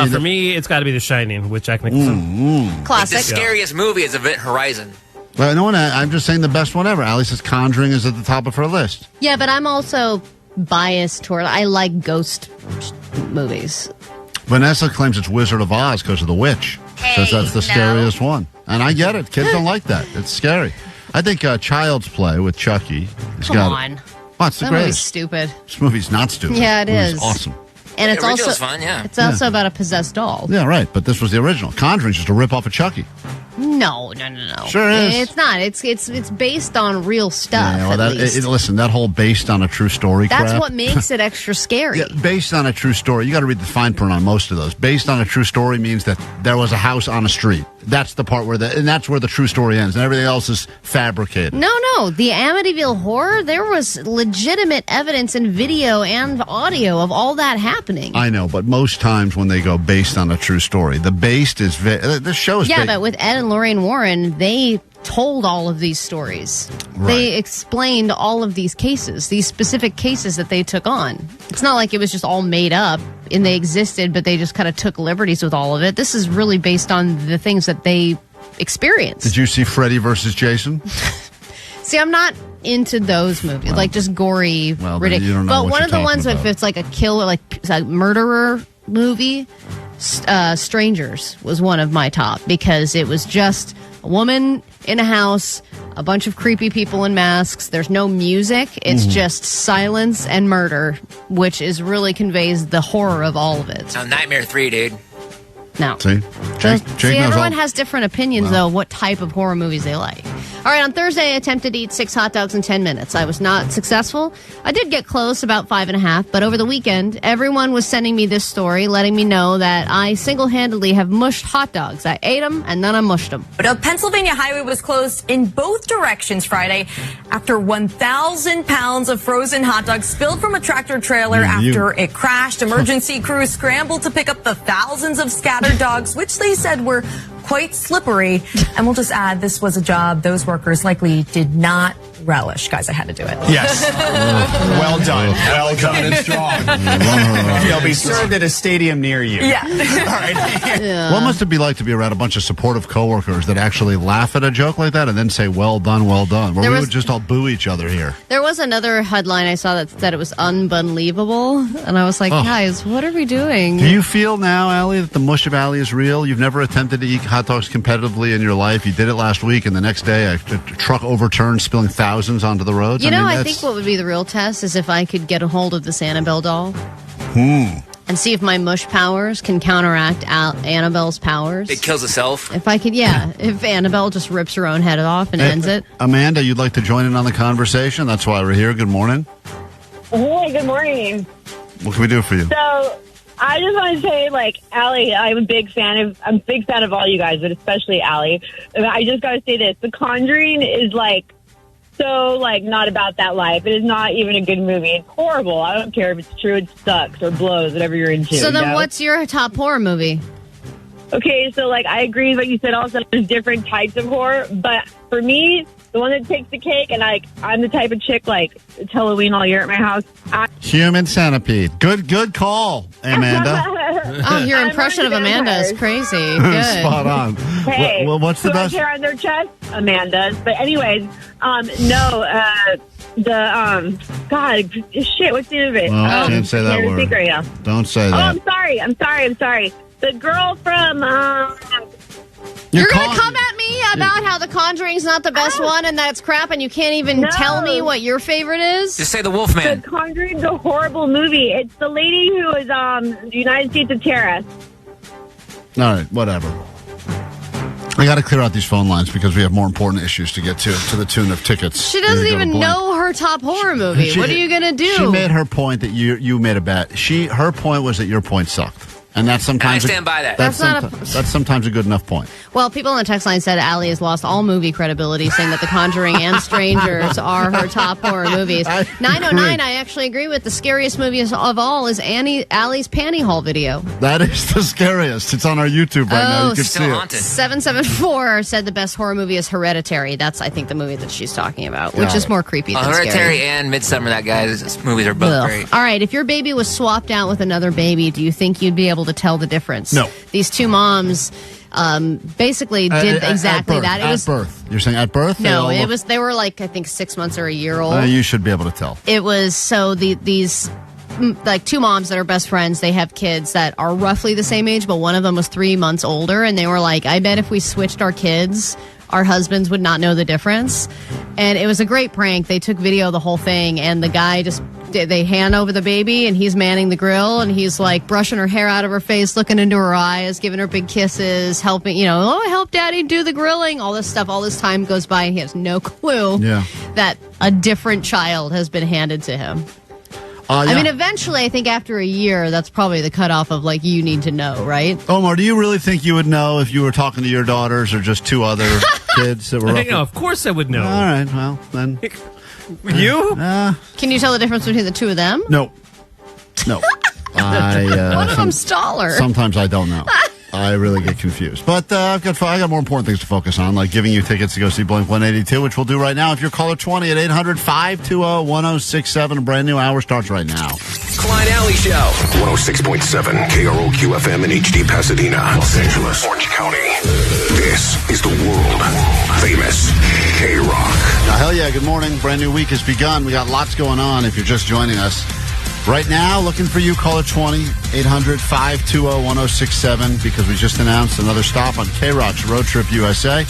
For me, it's got to be The Shining, which I think is classic. The scariest movie is Event Horizon. Well, no one. I'm just saying the best one ever. Ali says Conjuring is at the top of her list. Yeah, but I'm also biased toward. I like ghost movies. Vanessa claims it's Wizard of Oz because of the witch. Says that's the scariest one. And I get it. Kids don't like that. It's scary. I think Child's Play with Chucky. Come on. What's the that greatest? movie's stupid. This movie's not stupid. Yeah, it is. It's awesome. And it's also fun, yeah. It's also about a possessed doll. Yeah, right. But this was the original. Conjuring's just a rip off of Chucky. No. Sure is. It's not. It's based on real stuff. Yeah, well, listen, that whole based on a true story crap. That's what makes it extra scary. Yeah, based on a true story. You got to read the fine print on most of those. Based on a true story means that there was a house on a street. That's the part and that's where the true story ends, and everything else is fabricated. No. The Amityville Horror, there was legitimate evidence in video and audio of all that happening. I know, but most times when they go based on a true story, the based is this show is. Yeah, but with Ed and Lorraine Warren, they told all of these stories. Right. They explained all of these cases, these specific cases that they took on. It's not like it was just all made up and they existed, but they just kind of took liberties with all of it. This is really based on the things that they experienced. Did you see Freddy versus Jason? See, I'm not into those movies, like just gory, ridiculous. But one of the ones if it's like a killer, like a murderer movie, Strangers was one of my top because it was just a woman in a house, a bunch of creepy people in masks. There's no music. It's just silence and murder, which is really conveys the horror of all of it. Nightmare 3, dude. No. See, Jake everyone has different opinions, though, what type of horror movies they like. All right, on Thursday, I attempted to eat 6 hot dogs in 10 minutes. I was not successful. I did get close, about 5.5, but over the weekend, everyone was sending me this story, letting me know that I single-handedly have mushed hot dogs. I ate them, and then I mushed them. A Pennsylvania highway was closed in both directions Friday after 1,000 pounds of frozen hot dogs spilled from a tractor trailer after it crashed. Emergency crews scrambled to pick up the thousands of scattered dogs, which they said were quite slippery. And we'll just add, this was a job those workers likely did not relish. Guys, I had to do it. Yes. Well done. Well done and strong. They'll be served at a stadium near you. Yeah. All right. What must it be like to be around a bunch of supportive coworkers that actually laugh at a joke like that and then say, well done, well done? Where we would just all boo each other here. There was another headline I saw that said it was unbelievable. And I was like, guys, what are we doing? Do you feel now, Allie, that the mush of Allie is real? You've never attempted to eat hot dogs competitively in your life. You did it last week, and the next day a truck overturned, spilling thousands onto the roads. I think what would be the real test is if I could get a hold of this Annabelle doll. And see if my mush powers can counteract Annabelle's powers. It kills itself. If I could, if Annabelle just rips her own head off and ends it. Amanda, you'd like to join in on the conversation? That's why we're here. Good morning. Hey, good morning. What can we do for you? So, I just want to say, Allie, I'm a big fan of all you guys, but especially Allie. I just got to say this: The Conjuring is so not about that life. It is not even a good movie. It's horrible. I don't care if it's true. It sucks or blows, whatever you're into. So then, what's your top horror movie? Okay, so like I agree with what you said. Also, there's different types of horror, but for me, the one that takes the cake, and I'm the type of chick like it's Halloween all year at my house. Human Centipede. Good call, Amanda. Oh, your impression of Amanda is crazy. Good. Spot on. Hey, What's the best? Hair on their chest, Amanda's. But anyways, God, shit. What's the name of it? Well, can't say that word. Right now. Don't say Oh, that. I'm sorry. The girl from. You're going to come at me about how The Conjuring's not the best one and that's crap and you can't even tell me what your favorite is? Just say The Wolfman. The Conjuring's a horrible movie. It's the lady who is the United States of Terror. All right, whatever. I got to clear out these phone lines because we have more important issues to get to the tune of tickets. She doesn't even know her top horror movie. What are you going to do? She made her point that you made a bet. Her point was that your point sucked. And that's sometimes. I stand by that. That's sometimes a good enough point. Well, people on the text line said Allie has lost all movie credibility, saying that The Conjuring and Strangers are her top horror movies. 909, I actually agree with. The scariest movie of all is Allie's panty haul video. That is the scariest. It's on our YouTube right now. You can see it. 774 said the best horror movie is Hereditary. That's, I think, the movie that she's talking about, which is more creepy than Hereditary scary. and Midsummer, that guy's movies are both great. All right, if your baby was swapped out with another baby, do you think you'd be able to tell the difference? No. These two moms basically did exactly that. It was at birth. You're saying at birth? No, it was. They were like I think 6 months or a year old. You should be able to tell. It was so these like two moms that are best friends. They have kids that are roughly the same age, but one of them was 3 months older, and they were like, I bet if we switched our kids, our husbands would not know the difference. And it was a great prank. They took video of the whole thing, and the guy they hand over the baby, and he's manning the grill, and he's like brushing her hair out of her face, looking into her eyes, giving her big kisses, helping, help daddy do the grilling, all this stuff. All this time goes by, and he has no clue that a different child has been handed to him. I mean, eventually, I think after a year, that's probably the cutoff of, like, you need to know, right? Omar, do you really think you would know if you were talking to your daughters or just two other kids that were of course I would know. All right, well, then. You? Can you tell the difference between the two of them? No. One of them's taller. Sometimes I don't know. I really get confused. But I got more important things to focus on, like giving you tickets to go see Blink 182, which we'll do right now. If you're caller 20 at 800-520-1067, a brand new hour starts right now. Klein Alley Show. 106.7 KROQ FM in HD Pasadena, Los Angeles, Orange County. This is the world famous KROQ. Now, hell yeah, good morning. Brand new week has begun. We got lots going on if you're just joining us. Right now, looking for you, caller 20, 800-520-1067, because we just announced another stop on KROQ's Road Trip USA.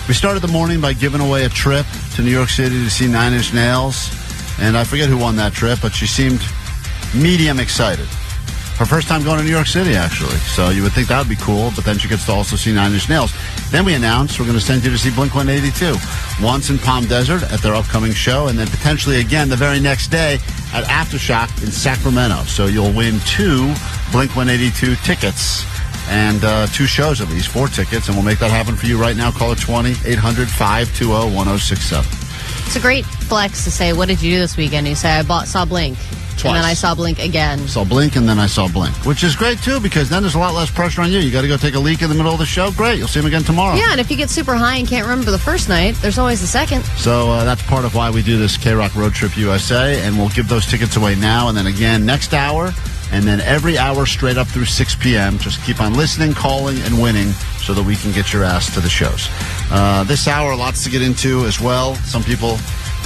We started the morning by giving away a trip to New York City to see Nine Inch Nails, and I forget who won that trip, but she seemed medium excited. Her first time going to New York City, actually, so you would think that would be cool, but then she gets to also see Nine Inch Nails. Then we announced we're going to send you to see Blink 182, once in Palm Desert at their upcoming show, and then potentially again the very next day at Aftershock in Sacramento. So you'll win 2 Blink 182 tickets and 2 shows at least, 4 tickets, and we'll make that happen for you right now. Call it 20-800-520-1067. It's a great flex to say, what did you do this weekend? You say, saw Blink. Twice. And then I saw Blink again. Saw Blink, and then I saw Blink, which is great, too, because then there's a lot less pressure on you. You got to go take a leak in the middle of the show. Great. You'll see them again tomorrow. Yeah, and if you get super high and can't remember the first night, there's always the second. So that's part of why we do this KROQ Road Trip USA, and we'll give those tickets away now and then again next hour, and then every hour straight up through 6 p.m. Just keep on listening, calling, and winning so that we can get your ass to the shows. This hour, lots to get into as well. Some people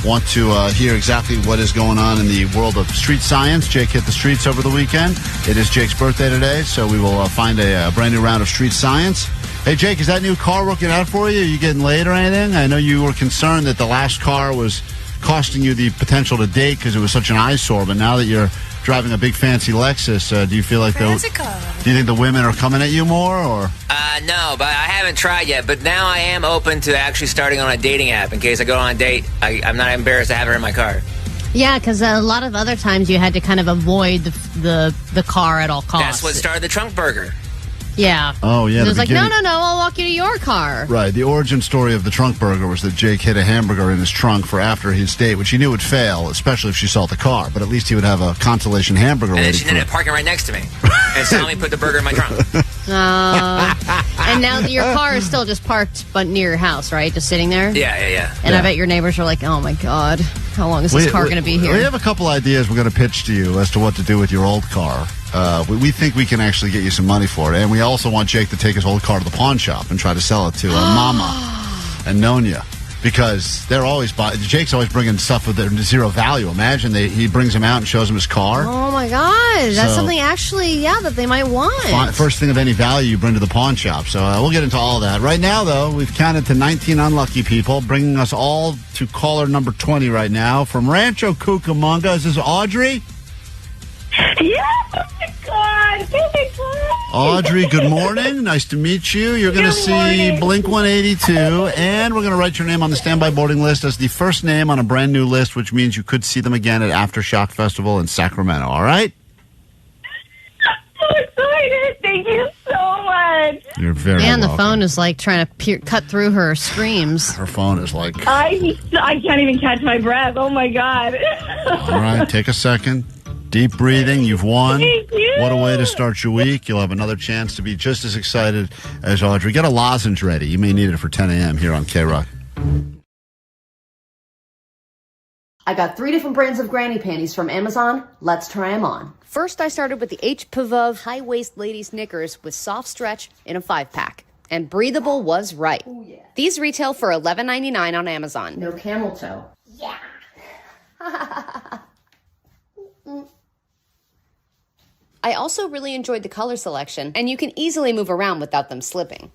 want to hear exactly what is going on in the world of street science. Jake hit the streets over the weekend. It is Jake's birthday today, so we will find a brand new round of street science. Hey, Jake, is that new car working out for you? Are you getting late or anything? I know you were concerned that the last car was costing you the potential to date because it was such an eyesore, but now that you're driving a big fancy Lexus, do you feel like do you think the women are coming at you more, or? No, but I haven't tried yet. But now I am open to actually starting on a dating app in case I go on a date. I'm not embarrassed to have her in my car. Yeah, because a lot of other times you had to kind of avoid the car at all costs. That's what started the trunk burger. Yeah. Oh, yeah. It the was like, beginning- no, I'll walk you to your car. Right. The origin story of the trunk burger was that Jake hid a hamburger in his trunk for after his date, which he knew would fail, especially if she saw the car. But at least he would have a consolation hamburger And then waiting she for ended him. up parking right next to me and saw me put the burger in my trunk. And now your car is still just parked but near your house, right? Just sitting there? Yeah. And I bet your neighbors are like, oh, my God, how long is this car going to be here? We have a couple ideas we're going to pitch to you as to what to do with your old car. We think we can actually get you some money for it. And we also want Jake to take his old car to the pawn shop and try to sell it to Mama and Nonya. Because they're always Jake's always bringing stuff with zero value. Imagine he brings them out and shows them his car. Oh, my God. That's something actually, that they might want. First thing of any value you bring to the pawn shop. So we'll get into all that. Right now, though, we've counted to 19 unlucky people, bringing us all to caller number 20 right now. From Rancho Cucamonga, is this Audrey? Yeah. Oh, my God. Oh, my God. Audrey, good morning. Nice to meet you. You're going to see Blink 182, and we're going to write your name on the standby boarding list as the first name on a brand new list, which means you could see them again at Aftershock Festival in Sacramento. All right? I'm so excited. Thank you so much. You're very Man, the welcome. phone is like trying to cut through her screams. Her phone is like... I can't even catch my breath. Oh, my God. All right, take a second. Deep breathing. You've won. Thank you. What a way to start your week. You'll have another chance to be just as excited as Audrey. Get a lozenge ready. You may need it for 10 a.m. here on KROQ. I got 3 different brands of granny panties from Amazon. Let's try them on. First, I started with the HPVov high-waist ladies knickers with soft stretch in a 5-pack. And breathable was right. Ooh, yeah. These retail for $11.99 on Amazon. No camel toe. Yeah. I also really enjoyed the color selection, and you can easily move around without them slipping.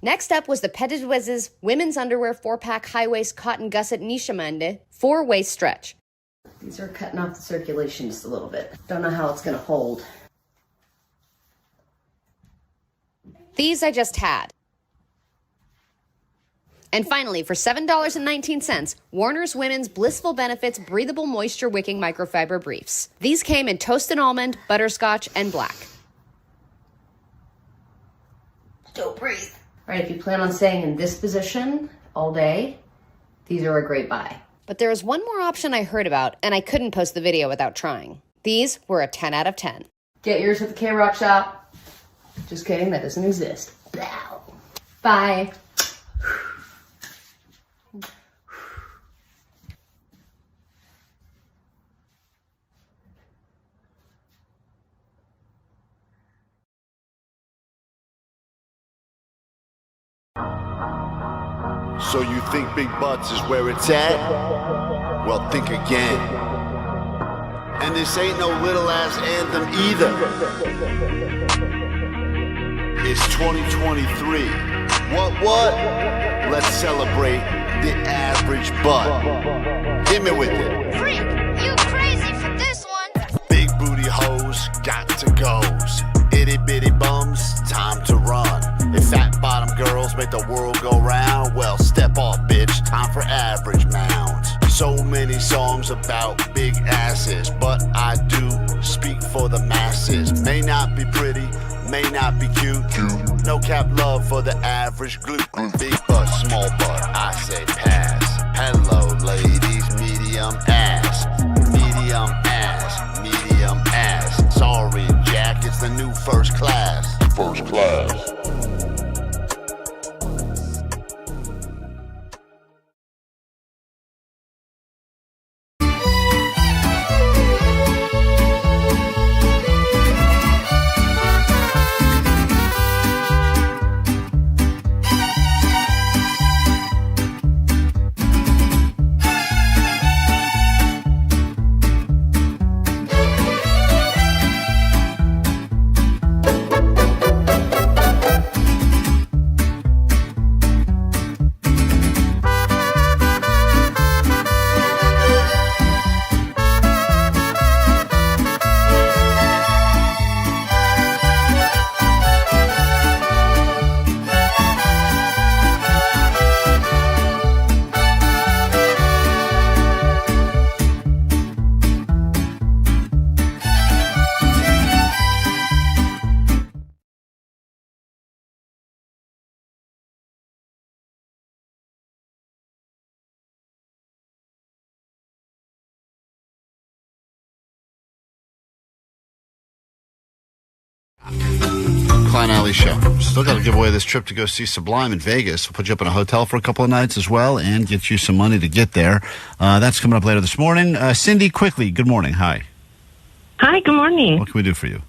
Next up was the Petitwez's women's underwear 4-pack high-waist cotton gusset nishamande 4-waist stretch. These are cutting off the circulation just a little bit. Don't know how it's going to hold. These I just had. And finally, for $7.19, Warner's Women's Blissful Benefits Breathable Moisture Wicking Microfiber Briefs. These came in toasted almond, butterscotch, and black. Don't breathe. All right, if you plan on staying in this position all day, these are a great buy. But there was one more option I heard about, and I couldn't post the video without trying. These were a 10 out of 10. Get yours at the KROQ shop. Just kidding, that doesn't exist. Bye. So you think big butts is where it's at? Well, think again. And this ain't no little ass anthem either. It's 2023. What? Let's celebrate the average butt. Hit me with it. Freak, you crazy for this one. Big booty hoes, got to goes. Itty bitty bums, time to run. If fat bottom girls make the world go round, well, step off, bitch, time for average mounds. So many songs about big asses, but I do speak for the masses. May not be pretty, may not be cute. No cap love for the average glute. Big butt, small butt, I say pass. Hello, ladies, medium ass. Medium ass, medium ass. Sorry, Jack, it's the new first class. First class. Klein Alley Show. Still got to give away this trip to go see Sublime in Vegas. We'll put you up in a hotel for a couple of nights as well and get you some money to get there. That's coming up later this morning. Cindy, quickly, good morning. Hi. Hi, good morning. What can we do for you?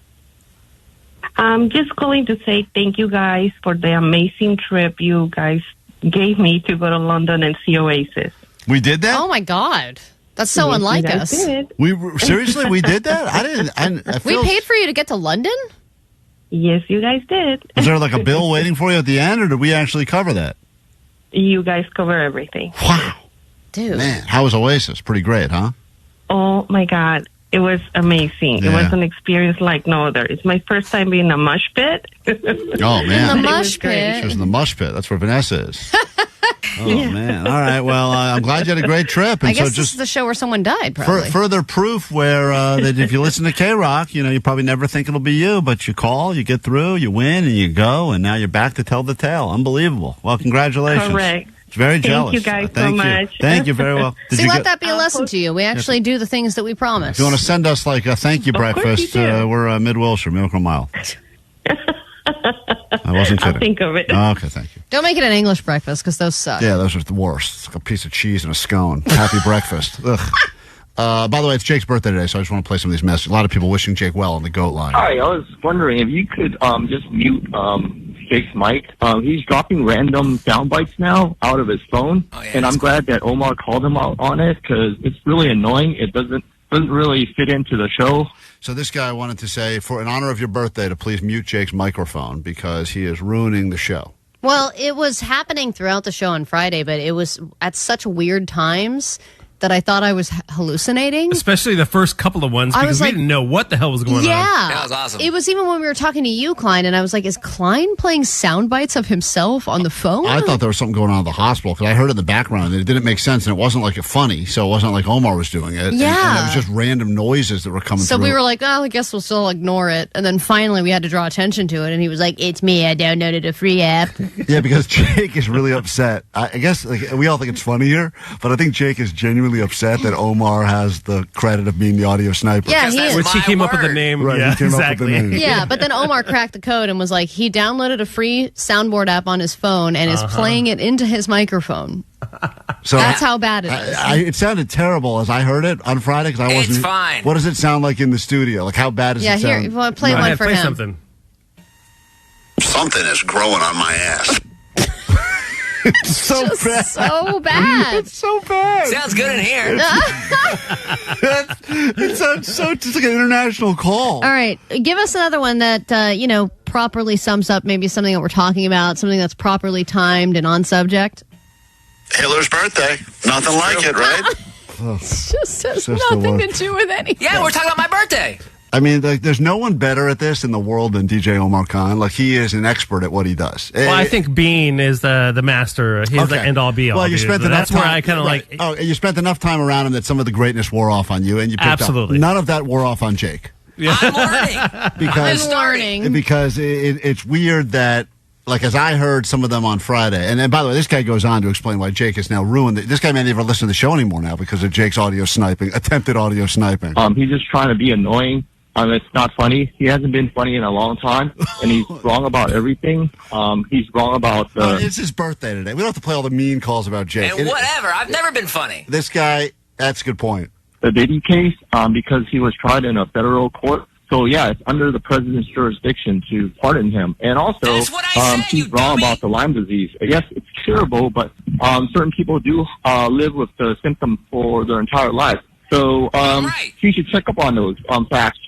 I'm just calling to say thank you guys for the amazing trip you guys gave me to go to London and see Oasis. We did that? Oh, my God. That's so Yes, unlike you guys us. did. Seriously, we did that? I didn't. I We paid for you to get to London? Yes, you guys did. Was there like a bill waiting for you at the end, or did we actually cover that? You guys cover everything. Wow. Dude. Man, how was Oasis? Pretty great, huh? Oh, my God. It was amazing. Yeah. It was an experience like no other. It's my first time being in a mosh pit. Oh, man. In the mosh pit. She was in the mush pit. That's where Vanessa is. Oh, man. All right. Well, I'm glad you had a great trip. And I guess so this just is the show where someone died, probably. further proof where that if you listen to KROQ, you probably never think it'll be you, but you call, you get through, you win, and you go, and now you're back to tell the tale. Unbelievable. Well, congratulations. Correct. Very jealous. Thank you guys Thank so you. much. Thank you very well. See, let that be a lesson to you. We actually do the things that we promise. If you want to send us like a thank you Of course breakfast, you do. we're Mid-Wilshire, Miracle Mile. I wasn't kidding. I'll think of it. Oh, okay, thank you. Don't make it an English breakfast because those suck. Yeah, those are the worst. It's like a piece of cheese and a scone. Happy breakfast. Ugh. By the way, it's Jake's birthday today, so I just want to play some of these messages. A lot of people wishing Jake well on the GOAT line. Hi, I was wondering if you could just mute Jake's mic. He's dropping random sound bites now out of his phone, and I'm glad that Omar called him out on it because it's really annoying. It doesn't really fit into the show. So this guy wanted to say, for in honor of your birthday, to please mute Jake's microphone because he is ruining the show. Well, it was happening throughout the show on Friday, but it was at such weird times that I thought I was hallucinating. Especially the first couple of ones, I because was we like- didn't know what the hell was going on. Yeah. That was awesome. It was even when we were talking to you, Klein, and I was like, is Klein playing sound bites of himself on the phone? I thought there was something going on at the hospital because I heard it in the background and it didn't make sense and it wasn't like funny, so it wasn't like Omar was doing it. And Yeah. it was just random noises that were coming So through. we were like, oh, I guess we'll still ignore it. And then finally we had to draw attention to it. And he was like, it's me. I downloaded a free app. Yeah, because Jake is really upset. I guess we all think it's funny here, but I think Jake is genuinely upset that Omar has the credit of being the audio sniper. Yeah, he is. Which he came up with the name. Right, Yeah, he came exactly. up with the name. Yeah, but then Omar cracked the code and was like, he downloaded a free soundboard app on his phone and is playing it into his microphone. So That's how bad it is. It sounded terrible as I heard it on Friday because I wasn't. It's fine. What does it sound like in the studio? Like how bad does Yeah, it here, sound? you want to play Go one ahead, for play him. something. Something is growing on my ass. It's so Just bad. so bad. It's so bad. Sounds good in here. It sounds so just like an international call. All right, give us another one that properly sums up maybe something that we're talking about, something that's properly timed and on subject. Hitler's birthday. Nothing like it, right? It just has Just the nothing worst. to do with anything. Yeah, we're talking about my birthday. I mean, like, there's no one better at this in the world than DJ Omar Khan. Like, he is an expert at what he does. Well, I think Bean is the master. He's the end all be all. Well, you dude. spent So enough that's time. where I kind of right. like. Oh, you spent enough time around him that some of the greatness wore off on you, and you picked Absolutely. up. None of that wore off on Jake. I'm learning. Because I'm learning. Because it's weird that, like, as I heard some of them on Friday, and then, by the way, this guy goes on to explain why Jake has now ruined it. This guy may never listen to the show anymore now because of Jake's audio sniping, attempted audio sniping. He's just trying to be annoying. It's not funny. He hasn't been funny in a long time, and he's wrong about everything. He's wrong about the... It's his birthday today. We don't have to play all the mean calls about Jake. And whatever. I've never been funny. This guy, that's a good point. the Diddy case because he was tried in a federal court. So, yeah, it's under the president's jurisdiction to pardon him. And also, he's wrong about the Lyme disease. Yes, it's curable, but certain people do live with the symptom for their entire life. So he should check up on those facts.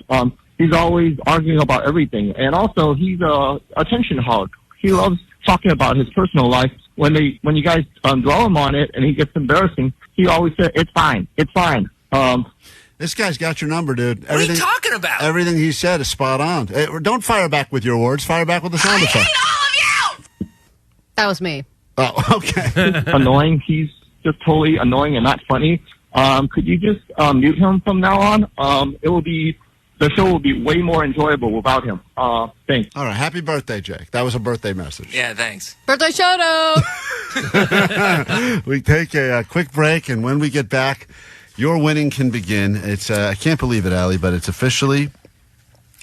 He's always arguing about everything. And also, he's a attention hog. He loves talking about his personal life. When you guys draw him on it and he gets embarrassing, he always says, it's fine. It's fine. This guy's got your number, dude. What are you talking about? Everything he said is spot on. Don't fire back with your words. Fire back with the sound effect. That was me. Oh, okay. Annoying. He's just totally annoying and not funny. Could you just mute him from now on? The show will be way more enjoyable without him. Thanks. All right. Happy birthday, Jake. That was a birthday message. Yeah, thanks. Birthday shout out. We take a quick break, and when we get back, your winning can begin. It's I can't believe it, Allie, but it's officially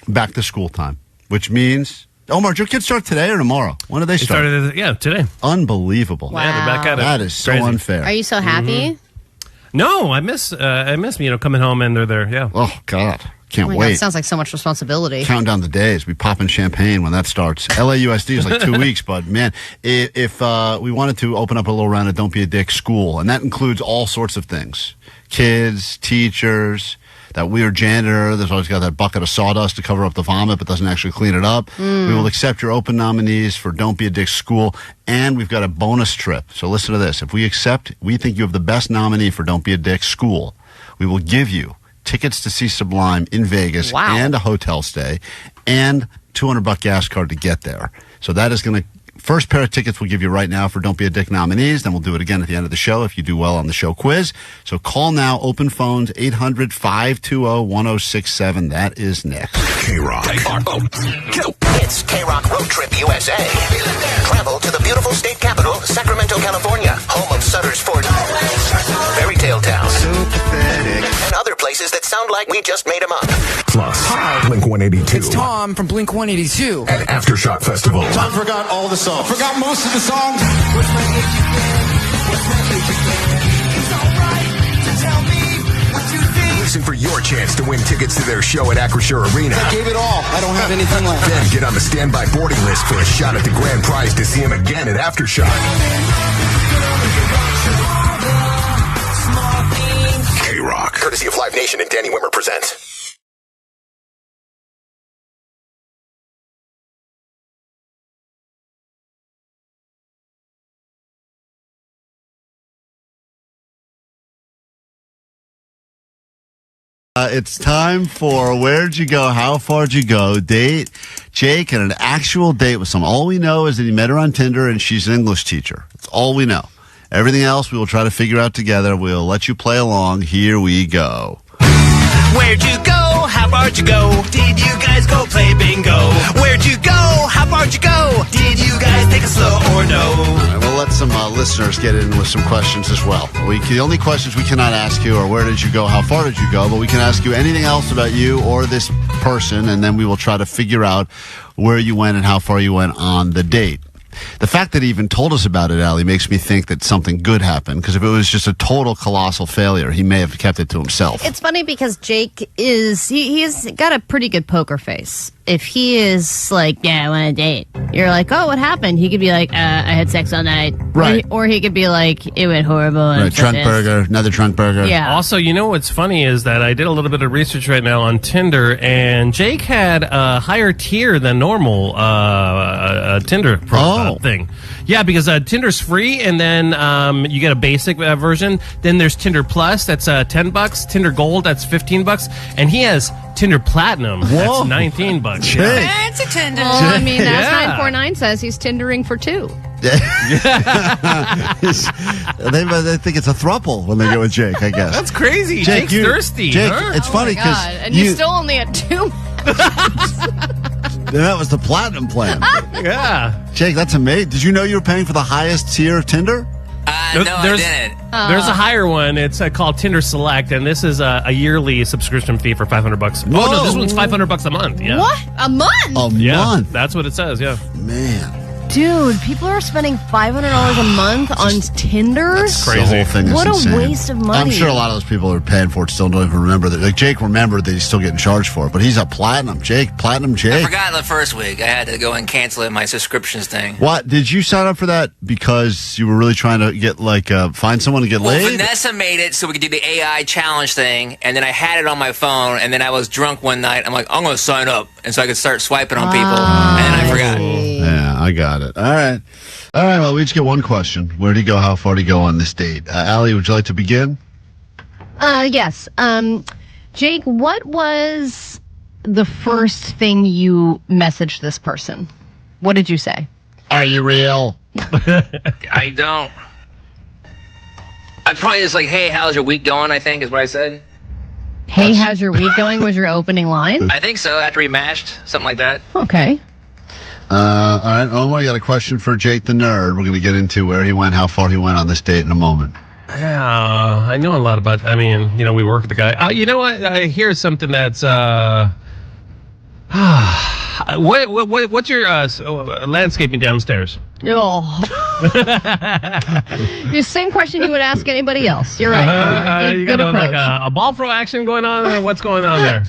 back to school time. which means, Omar, did your kids start today or tomorrow? When did they start? Today. Unbelievable. Wow. Yeah, they're back at it. That is so Crazy. unfair. Are you so happy? No, I miss coming home and they're there. Yeah. Oh God, can't Oh my wait. God, sounds like so much responsibility. Count down the days. We popping champagne when that starts. LAUSD is like 2 weeks, but man, if we wanted to open up a little round of Don't Be a Dick school, and that includes all sorts of things: kids, teachers, that weird janitor that's always got that bucket of sawdust to cover up the vomit but doesn't actually clean it up. We will accept your open nominees for Don't Be a Dick School, and we've got a bonus trip. So listen to this. If we think you have the best nominee for Don't Be a Dick School, we will give you tickets to see Sublime in Vegas and a hotel stay and $200 gas card to get there. So that is going to first pair of tickets we'll give you right now for Don't Be a Dick nominees. Then we'll do it again at the end of the show if you do well on the show quiz. So call now. Open phones 800-520-1067. That is next. KROQ. It's KROQ Road Trip USA. Travel to the beautiful state capital, Sacramento, California, home of Sutter's Fort, Fairy Tale Town, and other places that sound like we just made them up. Plus, Blink 182. It's Tom from Blink 182. And Aftershock Festival. Tom forgot all the songs. Forgot most of the songs. Listen for your chance to win tickets to their show at Acrisure Arena. I gave it all. I don't have anything left. Then get on the standby boarding list for a shot at the grand prize to see him again at Aftershock. KROQ. Courtesy of Live Nation and Danny Wimmer presents. It's time for Where'd You Go? How Far'd You Go? Date Jake and an actual date with someone. All we know is that he met her on Tinder and she's an English teacher. That's all we know. Everything else we will try to figure out together. We'll let you play along. Here we go. Where'd you go? How far'd you go? Did you guys go play bingo? Where'd you go? How far'd you go? Did you guys take it slow or no? All right, we'll let some listeners get in with some questions as well. The only questions we cannot ask you are where did you go? How far did you go? But we can ask you anything else about you or this person, and then we will try to figure out where you went and how far you went on the date. The fact that he even told us about it, Allie, makes me think that something good happened. Because if it was just a total colossal failure, he may have kept it to himself. It's funny because Jake he's got a pretty good poker face. If he is like, yeah, I want a date, you're like, oh, what happened? He could be like, I had sex all night. Right. Or he could be like, it went horrible. Right, trunk burger, another trunk burger. Yeah. Also, you know what's funny is that I did a little bit of research right now on Tinder, and Jake had a higher tier than normal Tinder thing. Yeah, because Tinder's free, and then you get a basic version. Then there's Tinder Plus, that's $10. Tinder Gold, that's $15, and he has Tinder Platinum. Whoa. That's $19. Jake. Fancy Tinder. Well, I mean, that's Yeah. 949 says he's Tindering for two. they think it's a throuple when they go with Jake, I guess. That's crazy. Jake, Jake's thirsty. Jake, huh? it's funny because And you still only at two. that was the platinum plan. Yeah. Jake, that's amazing. Did you know you were paying for the highest tier of Tinder? No, I didn't. There's a higher one. It's called Tinder Select, and this is a yearly subscription fee for $500. Whoa. Oh no, this one's $500 a month. Yeah. What? A month? A Yeah, month. that's what it says. Yeah. Man. Dude, people are spending $500 a month on Tinder? The whole thing is What insane. a waste of money. I'm sure a lot of those people are paying for it still don't even remember that. Like Jake remembered that he's still getting charged for it, but he's a platinum. Platinum I Jake. forgot the first week. I had to go and cancel my subscriptions thing. What? Did you sign up for that because you were really trying to get, find someone to get Well, laid? Vanessa made it so we could do the AI challenge thing, and then I had it on my phone, and then I was drunk one night. I'm like, I'm going to sign up, and so I could start swiping on people, and then I forgot. Yeah, I got it. All right. Well, we each get one question. Where did he go? How far did he go on this date? Allie, would you like to begin? Yes. Jake, what was the first thing you messaged this person? What did you say? Are you real? I don't. I probably just like, hey, how's your week going, I think is what I said. Hey, how's your week going was your opening line? I think so, after we matched, something like that. Okay. All right. Omar, you got a question for Jake the Nerd. We're going to get into where he went, how far he went on this date in a moment. Yeah, I know a lot about. I mean, we work with the guy. You know what? I hear something that's. What's your landscaping downstairs? Oh. The same question you would ask anybody else. You're right. You got like a ball throw action going on, or what's going on there?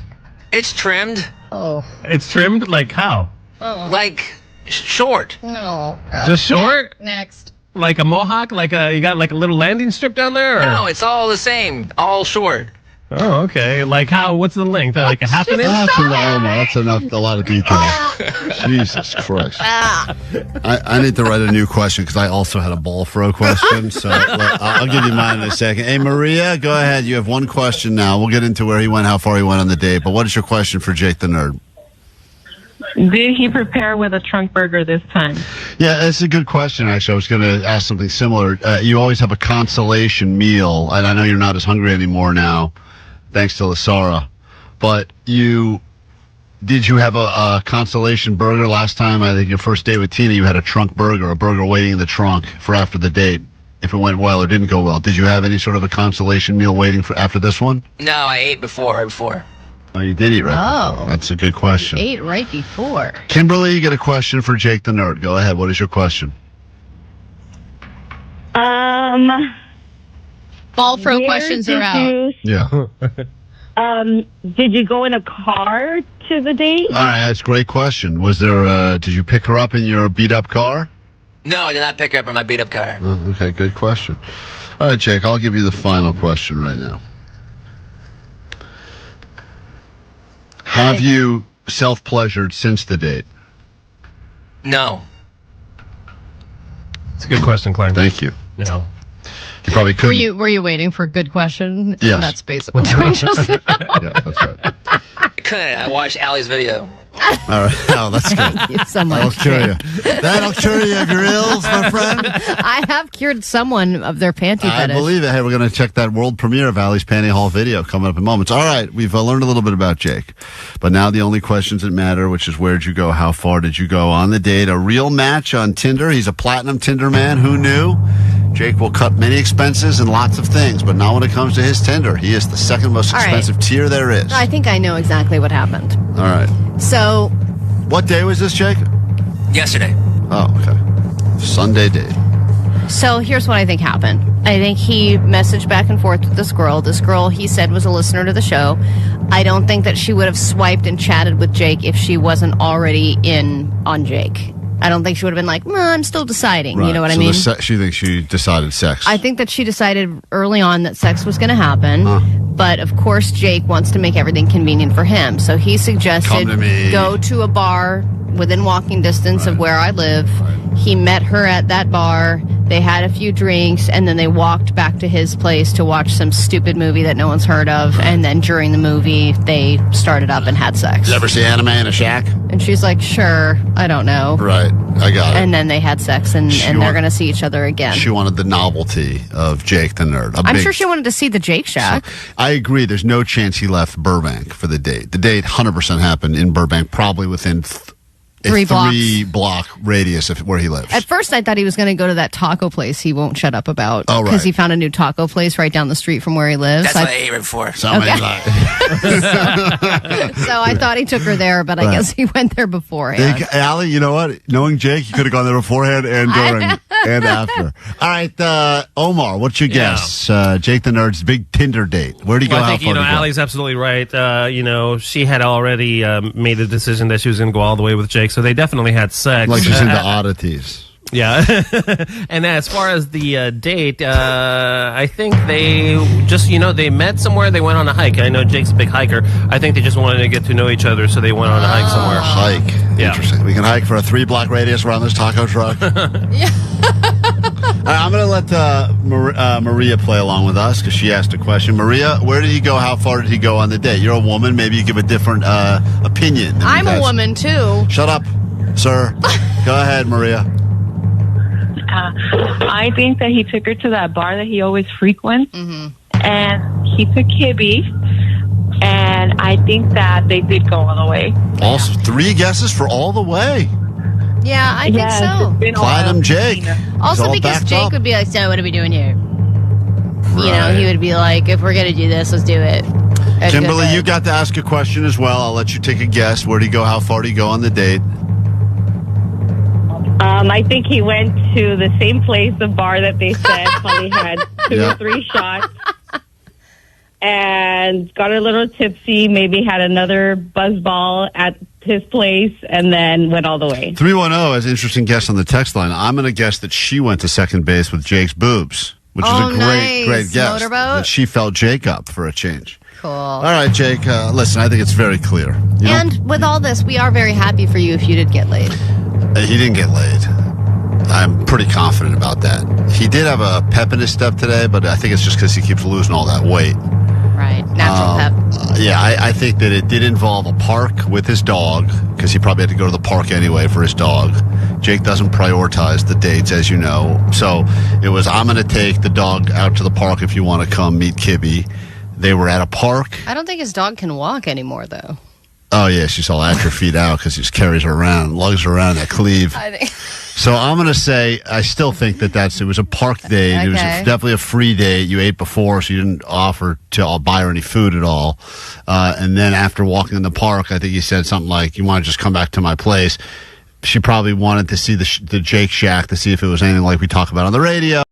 It's trimmed. Oh. It's trimmed? Like how? Oh. Like short. No. Just short? Next. Like a mohawk? Like you got like a little landing strip down there? Or? No, it's all the same. All short. Oh, okay. Like how? What's the length? Like a half an inch? That's enough. A lot of detail. Jesus Christ. I need to write a new question because I also had a ball throw question. So I'll give you mine in a second. Hey, Maria, go ahead. You have one question now. We'll get into where he went, how far he went on the date. But what is your question for Jake the Nerd? Did he prepare with a trunk burger this time? Yeah, that's a good question, actually. I was going to ask something similar. You always have a consolation meal, and I know you're not as hungry anymore now, thanks to Lasara. But did you have a consolation burger last time? I think your first date with Tina, you had a trunk burger, a burger waiting in the trunk for after the date, if it went well or didn't go well. Did you have any sort of a consolation meal waiting for after this one? No, I ate right before. Oh, you did eat right before. That's a good question. Ate right before. Kimberly, you get a question for Jake the Nerd. Go ahead. What is your question? Ball throw questions are out. Yeah. Did you go in a car to the date? All right, that's a great question. Was there? Did you pick her up in your beat-up car? No, I did not pick her up in my beat-up car. Oh, okay, good question. All right, Jake, I'll give you the final question right now. Have you self-pleasured since the date? No. It's a good question, Klein. Thank you. No. You probably couldn't. Were you waiting for a good question? Yes. That's basically what we just said. Yeah, that's right. I couldn't. I watched Allie's video. All right. Oh, that's good. Thank you so much. That'll cure you. That'll cure you of your ills, my friend. I have cured someone of their panty I fetish. believe it. Hey, we're going to check that world premiere of Allie's Panty Haul video coming up in moments. All right, we've learned a little bit about Jake. But now the only questions that matter, which is where'd you go, how far did you go on the date? A real match on Tinder. He's a platinum Tinder man. Who knew? Jake will cut many expenses and lots of things, but not when it comes to his Tinder. He is the second most expensive tier there is. I think I know exactly what happened. All right. So, what day was this, Jake? Yesterday. Oh, okay. Sunday date. So here's what I think happened. I think he messaged back and forth with this girl. This girl, he said, was a listener to the show. I don't think that she would have swiped and chatted with Jake if she wasn't already in on Jake. I don't think she would have been like, I'm still deciding. Right. You know what I So mean? she thinks she decided sex. I think that she decided early on that sex was going to happen. But, of course, Jake wants to make everything convenient for him. So he suggested Come to me. go to a bar within walking distance of where I live. He met her at that bar. They had a few drinks, and then they walked back to his place to watch some stupid movie that no one's heard of. And then during the movie, they started up and had sex. You ever see anime in a shack? And she's like, sure, I don't know. Right, I got it. And then they had sex, and they're going to see each other again. She wanted the novelty of Jake the Nerd. I'm sure she wanted to see the Jake Shack. I agree. There's no chance he left Burbank for the date. The date 100% happened in Burbank, probably within a 3-block radius of where he lives. At first, I thought he was going to go to that taco place he won't shut up about. Oh, right. Because he found a new taco place right down the street from where he lives. That's what I ate right before. So I thought he took her there, but I guess he went there beforehand. Allie, you know what? Knowing Jake, he could have gone there beforehand and during and after. All right, Omar, what's your guess? Jake the Nerd's big Tinder date. Where'd he go? Well, I How think, far did he go? Allie's absolutely right. She had already made a decision that she was going to go all the way with Jake, so they definitely had sex. Like she's into oddities. Yeah. And as far as the date, I think they just, they met somewhere. They went on a hike. I know Jake's a big hiker. I think they just wanted to get to know each other, so they went on a hike somewhere. Hike. Yeah. Interesting. We can hike for a 3-block radius around this taco truck. I'm going to let Maria play along with us because she asked a question. Maria, where did he go? How far did he go on the date? You're a woman. Maybe you give a different opinion. I'm a woman, too. Shut up, sir. Go ahead, Maria. I think that he took her to that bar that he always frequents, and he took Hibby, and I think that they did go all the way. Also, 3 guesses for all the way. Yeah, I think so. Platinum Jake. Also, because Jake would be like, so what are we doing here? He would be like, if we're going to do this, let's do it. Kimberly, you got to ask a question as well. I'll let you take a guess. Where'd he go? How far did he go on the date? I think he went to the same place, the bar that they said probably had 2 or 3 shots. And got a little tipsy, maybe had another buzzball at his place, and then went all the way. 310 has an interesting guess on the text line. I'm going to guess that she went to second base with Jake's boobs, which is a great guess. Motorboat? That she felt Jake up for a change. Cool. All right, Jake, listen, I think it's very clear. And with all this, we are very happy for you if you did get laid. He didn't get laid. I'm pretty confident about that. He did have a pep in his step today, but I think it's just because he keeps losing all that weight. Right, natural pep. Yeah, I think that it did involve a park with his dog, because he probably had to go to the park anyway for his dog. Jake doesn't prioritize the dates, as you know. So it was, I'm going to take the dog out to the park if you want to come meet Kibby. They were at a park. I don't think his dog can walk anymore, though. Oh, yeah, she's all atrophied out because he just carries her around, lugs her around that cleave. I think. So I'm going to say, I still think that it was a park date. Okay. It was definitely a free date. You ate before, so you didn't offer to buy her any food at all. And then after walking in the park, I think you said something like, you want to just come back to my place. She probably wanted to see the Jake Shack to see if it was anything like we talk about on the radio.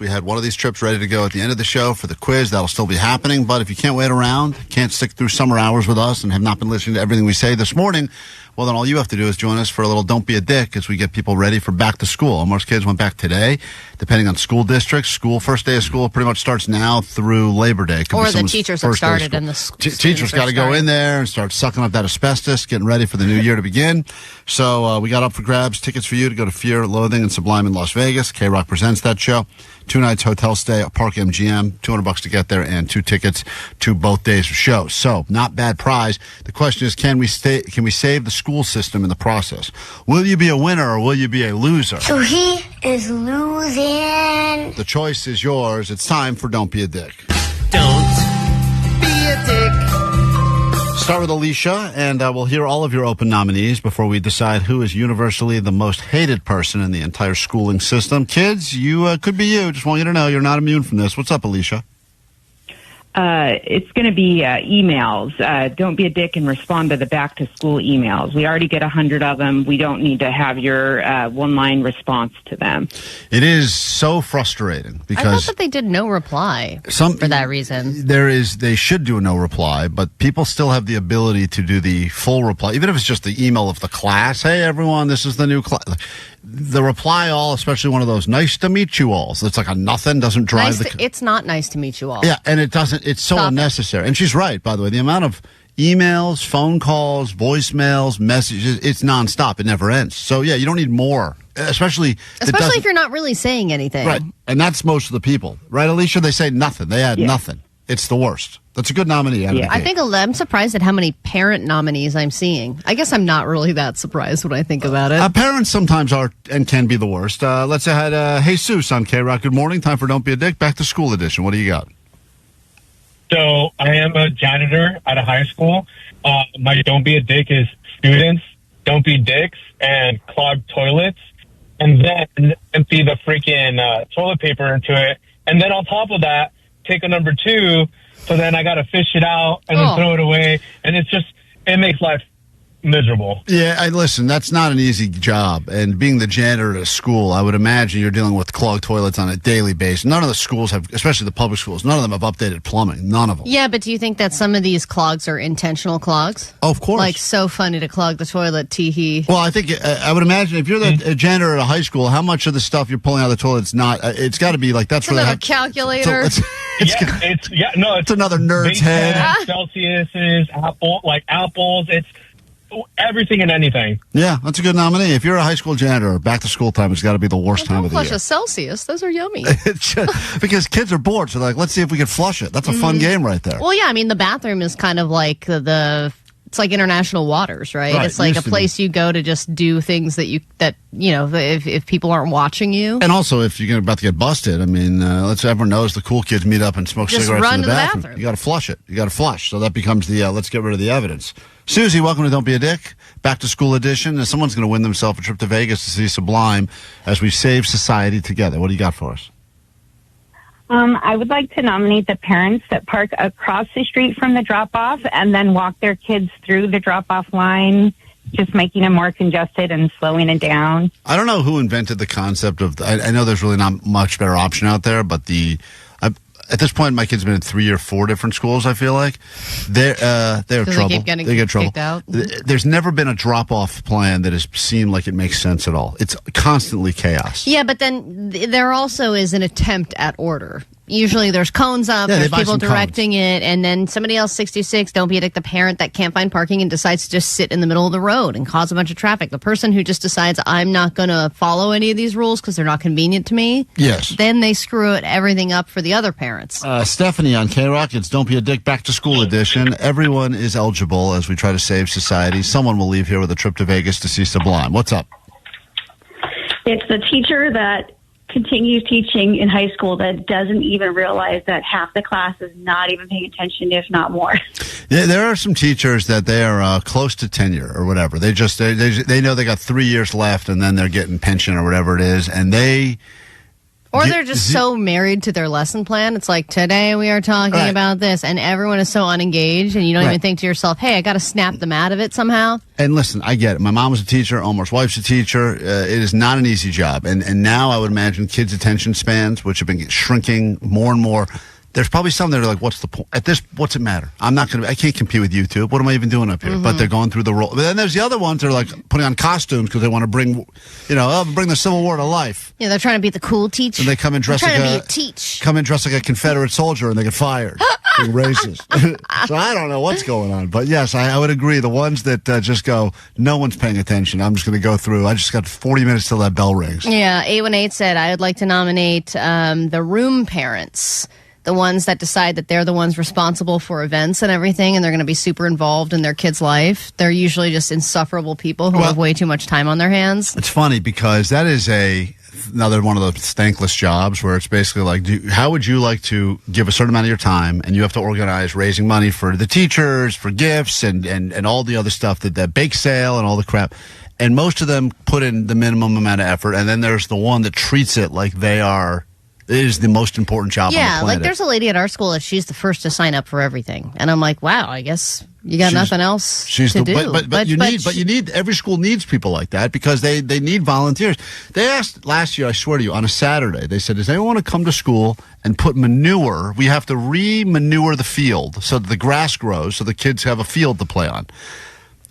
We had one of these trips ready to go at the end of the show for the quiz. That'll still be happening. But if you can't wait around, can't stick through summer hours with us and have not been listening to everything we say this morning, well, then all you have to do is join us for a little Don't Be a Dick as we get people ready for back to school. Most kids went back today, depending on school districts. First day of school pretty much starts now through Labor Day. Or the teachers have started and the teachers got to go in there and start sucking up that asbestos, getting ready for the new year to begin. So we got up for grabs, tickets for you to go to Fear, Loathing, and Sublime in Las Vegas. KROQ presents that show. 2 nights hotel stay at Park MGM, $200 to get there, and 2 tickets to both days of shows. So, not bad prize. The question is, can we save the school system in the process? Will you be a winner or will you be a loser? So he is losing. The choice is yours. It's time for Don't Be a Dick. Don't be a dick. Start with Alicia, and we'll hear all of your open nominees before we decide who is universally the most hated person in the entire schooling system. Kids, you could be you. Just want you to know you're not immune from this. What's up, Alicia? It's going to be emails. Don't be a dick and respond to the back to school emails. We already get 100 of them. We don't need to have your one-line response to them. It is so frustrating because I thought that they did no reply for that reason. They should do a no reply, but people still have the ability to do the full reply, even if it's just the email of the class. Hey, everyone, this is the new class. The reply all, especially one of those nice to meet you alls. It's like a nothing, doesn't drive It's not nice to meet you all. Yeah, and it doesn't. It's so unnecessary. And she's right, by the way. The amount of emails, phone calls, voicemails, messages, it's nonstop. It never ends. So, yeah, you don't need more, especially if you're not really saying anything. Right, and that's most of the people. Right, Alicia? They say nothing. They add nothing. It's the worst. That's a good nominee. I think I'm surprised at how many parent nominees I'm seeing. I guess I'm not really that surprised when I think about it. Parents sometimes are and can be the worst. Let's say I had Jesus on KROQ. Good morning. Time for Don't Be a Dick. Back to school edition. What do you got? So I am a janitor at a high school. My Don't Be a Dick is students don't be dicks and clog toilets, and then empty the freaking toilet paper into it. And then on top of that, take a number 2. So then I got to fish it out and then throw it away. And it makes life miserable. Yeah, listen, that's not an easy job. And being the janitor at a school, I would imagine you're dealing with clogged toilets on a daily basis. None of the schools have, especially the public schools, none of them have updated plumbing. None of them. Yeah, but do you think that some of these clogs are intentional clogs? Oh, of course. Like, so funny to clog the toilet, tee-hee. Well, I think, I would imagine if you're the janitor at a high school, how much of the stuff you're pulling out of the toilet is not, it's got to be like, that's it's another calculator. It's another nerd's head. Celsius, apples, it's everything and anything. Yeah, that's a good nominee. If you're a high school janitor, back to school time has got to be the worst time of the year. Flush a Celsius. Those are yummy. Because kids are bored, so they're like, let's see if we can flush it. That's a fun game right there. Well, yeah, I mean, the bathroom is kind of like the It's like international waters, right? Right, It's like a used to place you go to just do things that if people aren't watching you. And also, if you're about to get busted, I mean, everyone knows the cool kids meet up and smoke Just cigarettes run in the to the bathroom. bathroom. You got to flush it. You got to flush. So that becomes the let's get rid of the evidence. Susie, welcome to Don't Be a Dick, back to school edition. And someone's going to win themselves a trip to Vegas to see Sublime as we save society together. What do you got for us? I would like to nominate the parents that park across the street from the drop-off and then walk their kids through the drop-off line, just making it more congested and slowing it down. I don't know who invented the concept of. I know there's really not much better option out there, but at this point, my kids have been in 3 or 4 different schools. I feel like they're trouble. They get trouble. Kicked out? There's never been a drop-off plan that has seemed like it makes sense at all. It's constantly chaos. Yeah, but then there also is an attempt at order. Usually there's cones up, Yeah, they there's buy people some directing it, and then somebody else, 66, don't be a dick, the parent that can't find parking and decides to just sit in the middle of the road and cause a bunch of traffic. The person who just decides, I'm not going to follow any of these rules because they're not convenient to me. Yes. Then they screw everything up for the other parents. Stephanie on KROQ, it's Don't Be a Dick Back to School edition. Everyone is eligible as we try to save society. Someone will leave here with a trip to Vegas to see Sublime. What's up? It's the teacher that continues teaching in high school that doesn't even realize that half the class is not even paying attention, if not more. Yeah, there are some teachers that they are close to tenure or whatever. They know they got 3 years left, and then they're getting pension or whatever it is, and they. Or they're just so married to their lesson plan. It's like, today we are talking about this, and everyone is so unengaged, and you don't even think to yourself, hey, I got to snap them out of it somehow. And listen, I get it. My mom was a teacher. Omar's wife's a teacher. It is not an easy job. And now I would imagine kids' attention spans, which have been shrinking more and more. There's probably some that are like, what's the point? What's it matter? I can't compete with YouTube. What am I even doing up here? But they're going through the role. But then there's the other ones that are like putting on costumes because they want to bring the Civil War to life. Yeah, they're trying to be the cool teacher. And they come in dressed like a Confederate soldier and they get fired. Being racist. So I don't know what's going on. But yes, I would agree. The ones that just go, no one's paying attention. I'm just going to go through. I just got 40 minutes till that bell rings. Yeah, 818 said, I would like to nominate the room parents. The ones that decide that they're the ones responsible for events and everything, and they're going to be super involved in their kid's life. They're usually just insufferable people who have way too much time on their hands. It's funny because that is another one of those thankless jobs where it's basically like, how would you like to give a certain amount of your time, and you have to organize raising money for the teachers, for gifts, and all the other stuff, that bake sale and all the crap. And most of them put in the minimum amount of effort, and then there's the one that treats it like it is the most important job on the planet. Like there's a lady at our school that she's the first to sign up for everything. And I'm like, wow, I guess you got nothing else to do. But you need every school needs people like that because they need volunteers. They asked last year, I swear to you, on a Saturday, they said, does anyone want to come to school and put manure? We have to re-manure the field so that the grass grows so the kids have a field to play on.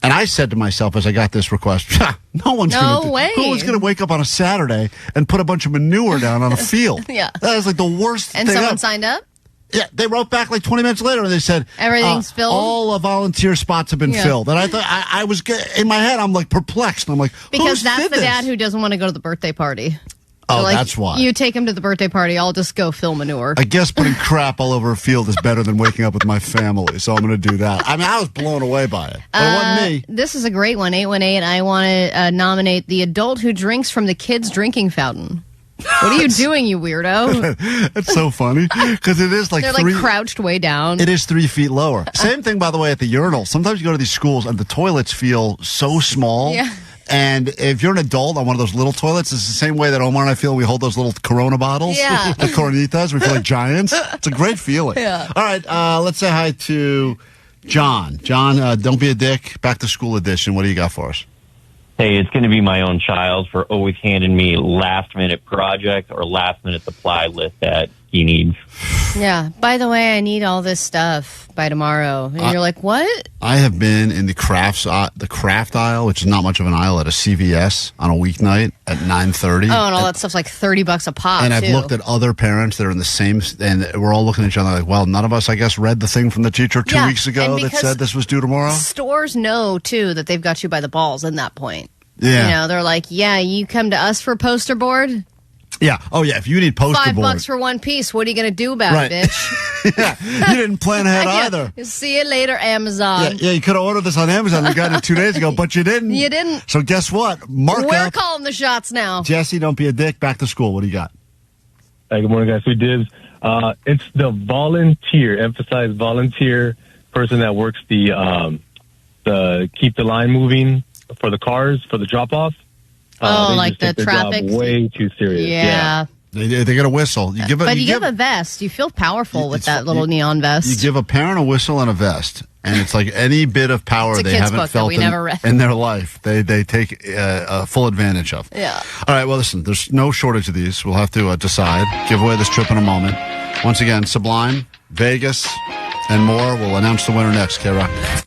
And I said to myself as I got this request, no one's going to wake up on a Saturday and put a bunch of manure down on a field. Yeah. That is like the worst and thing. And someone signed up? Yeah, they wrote back like 20 minutes later and they said, everything's filled. All volunteer spots have been filled. And I thought, I was, in my head, I'm like perplexed. I'm like, because that's the dad who doesn't want to go to the birthday party. Oh, that's why. You take him to the birthday party, I'll just go fill manure. I guess putting crap all over a field is better than waking up with my family, so I'm going to do that. I mean, I was blown away by it. But it wasn't me. This is a great one, 818. I want to nominate the adult who drinks from the kid's drinking fountain. What are you doing, you weirdo? That's so funny, because it is like they're like crouched way down. It is 3 feet lower. Same thing, by the way, at the urinal. Sometimes you go to these schools and the toilets feel so small. Yeah. And if you're an adult on one of those little toilets, it's the same way that Omar and I feel when we hold those little Corona bottles. Yeah. The Coronitas. We feel like giants. It's a great feeling. Yeah. All right. Let's say hi to John. John, Don't Be a Dick, Back to School edition. What do you got for us? Hey, it's going to be my own child for always handing me last-minute project or last-minute supply list that he needs. Yeah. By the way, I need all this stuff by tomorrow. And you're like, what? I have been in the craft aisle, which is not much of an aisle, at a CVS on a weeknight at 9:30. Oh, and all that stuff's like $30 a pop, And I've too. looked at other parents that are in the same, and we're all looking at each other like, well, none of us, I guess, read the thing from the teacher 2 weeks ago that said this was due tomorrow. Stores know, too, that they've got you by the balls at that point. Yeah. You know, they're like, yeah, you come to us for a poster board? Yeah. Oh, yeah. If you need poster board. $5 for one piece. What are you going to do about it, bitch? Yeah. You didn't plan ahead either. See you later, Amazon. Yeah, you could have ordered this on Amazon. You got it 2 days ago, but you didn't. You didn't. So guess what? Mark We're up. calling the shots now. Jesse, don't be a dick. Back to school. What do you got? Hey, good morning, guys. We did. It's the volunteer, emphasize volunteer person that works the keep the line moving for the cars, for the drop-off. Like the traffic? Way too serious. Yeah. They get a whistle. You give you give a vest. You feel powerful with that little neon vest. You give a parent a whistle and a vest, and it's like any bit of power they haven't felt in their life, they take full advantage of. Yeah. All right, well, listen, there's no shortage of these. We'll have to decide. Give away this trip in a moment. Once again, Sublime, Vegas, and more. We'll announce the winner next, KROQ.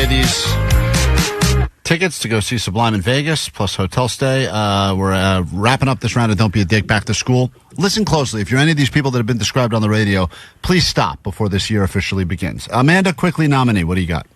These tickets to go see Sublime in Vegas, plus hotel stay. We're wrapping up this round of Don't Be a Dick Back to School. Listen closely. If you're any of these people that have been described on the radio, please stop before this year officially begins. Amanda, quickly nominee. What do you got?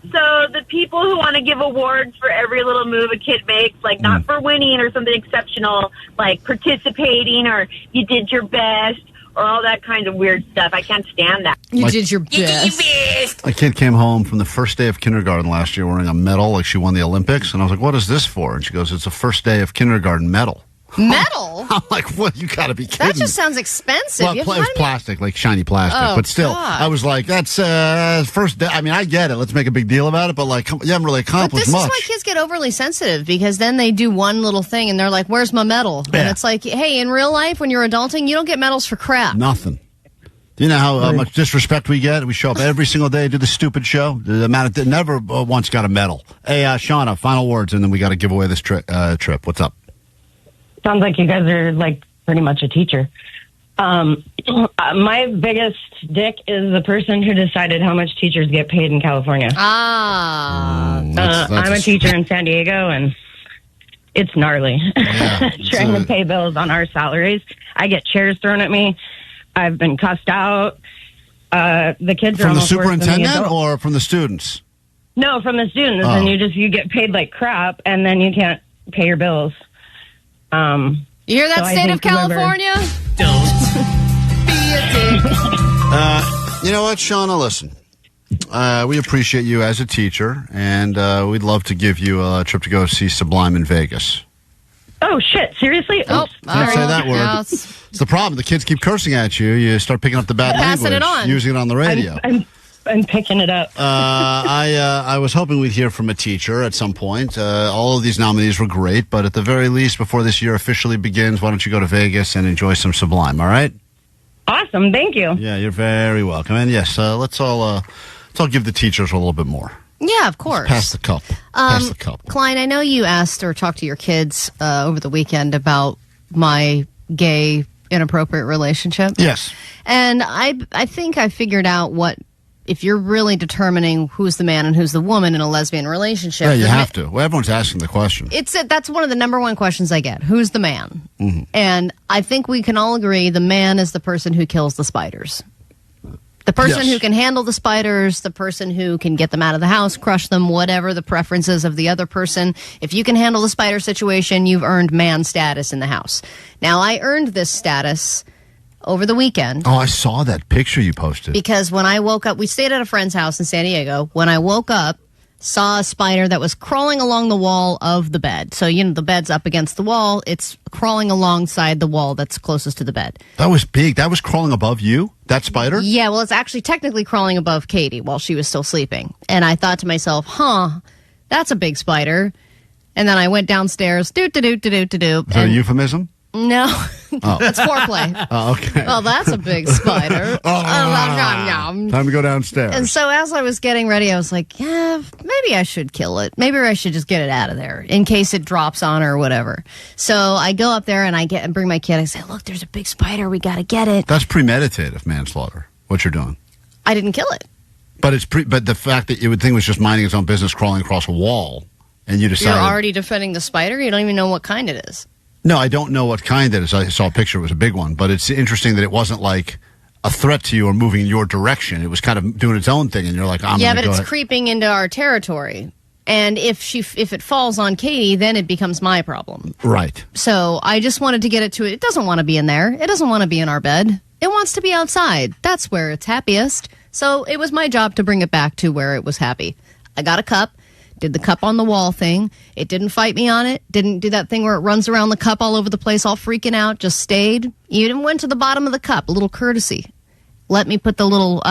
So the people who want to give awards for every little move a kid makes, like not for winning or something exceptional, like participating or you did your best, or all that kind of weird stuff. I can't stand that. You did your best. A kid came home from the first day of kindergarten last year wearing a medal like she won the Olympics. And I was like, what is this for? And she goes, it's the first day of kindergarten medal. Metal? I'm like, what? You got to be kidding. That just sounds expensive. Well, it was plastic, like shiny plastic. Oh, but still, God. I was like, that's first day. I mean, I get it. Let's make a big deal about it. But like, you haven't really accomplished much. But this is why kids get overly sensitive, because then they do one little thing and they're like, where's my medal? Yeah. And it's like, hey, in real life, when you're adulting, you don't get medals for crap. Nothing. Do you know how much disrespect we get? We show up every single day, do the stupid show. The amount of never once got a medal. Hey, Shauna, final words, and then we got to give away this trip. What's up? Sounds like you guys are like pretty much a teacher. My biggest dick is the person who decided how much teachers get paid in California. Ah. I'm a teacher in San Diego, and it's gnarly. Trying to pay bills on our salaries. I get chairs thrown at me. I've been cussed out. The kids are from the almost worse than the superintendent adults. or from the students? No, from the students, Oh. and you get paid like crap, and then you can't pay your bills. You hear that, so I state of think whoever- California? You know what, Shauna? Listen, we appreciate you as a teacher, and we'd love to give you a trip to go see Sublime in Vegas. Oh, shit. Seriously? Oh, Don't say that word. It's the problem. The kids keep cursing at you. You start picking up the bad Passing language, it on. using it on the radio. I'm picking it up. I was hoping we'd hear from a teacher at some point. All of these nominees were great, but at the very least, before this year officially begins, why don't you go to Vegas and enjoy some Sublime, all right? Awesome. Thank you. Yeah, you're very welcome. And yes, let's all give the teachers a little bit more. Yeah, of course. Pass the cup. Pass the cup. Klein, I know you asked or talked to your kids over the weekend about my gay inappropriate relationship. Yes. And I think I figured out what, if you're really determining who's the man and who's the woman in a lesbian relationship. Yeah, you have to. Well, everyone's asking the question. That's one of the number one questions I get. Who's the man? Mm-hmm. And I think we can all agree the man is the person who kills the spiders. The person Yes. who can handle the spiders, the person who can get them out of the house, crush them, whatever the preferences of the other person. If you can handle the spider situation, you've earned man status in the house. Now, I earned this status over the weekend. Oh, I saw that picture you posted. Because when I woke up, we stayed at a friend's house in San Diego. When I woke up, saw a spider that was crawling along the wall of the bed. So, the bed's up against the wall. It's crawling alongside the wall that's closest to the bed. That was big. That was crawling above you? That spider? Yeah, well, it's actually technically crawling above Katie while she was still sleeping. And I thought to myself, that's a big spider. And then I went downstairs, Is that a euphemism? No, Oh. it's foreplay. Oh, okay. Well, that's a big spider. Time to go downstairs. And so as I was getting ready, I was like, yeah, maybe I should kill it. Maybe I should just get it out of there in case it drops on her or whatever. So I go up there and I bring my kid. I say, look, there's a big spider. We got to get it. That's premeditative manslaughter, what you're doing. I didn't kill it. But but the fact that you would think it was just minding its own business, crawling across a wall, and you decided... You're already defending the spider? You don't even know what kind it is. No, I don't know what kind it is. I saw a picture. It was a big one. But it's interesting that it wasn't like a threat to you or moving in your direction. It was kind of doing its own thing, and you're like, I'm yeah, going to but go it's ahead. creeping into our territory. And if it falls on Katie, then it becomes my problem. Right. So I just wanted to get it to it. It doesn't want to be in there. It doesn't want to be in our bed. It wants to be outside. That's where it's happiest. So it was my job to bring it back to where it was happy. I got a cup. Did the cup on the wall thing. It didn't fight me on it. Didn't do that thing where it runs around the cup all over the place, all freaking out. Just stayed. Even went to the bottom of the cup. A little courtesy. Let me put the little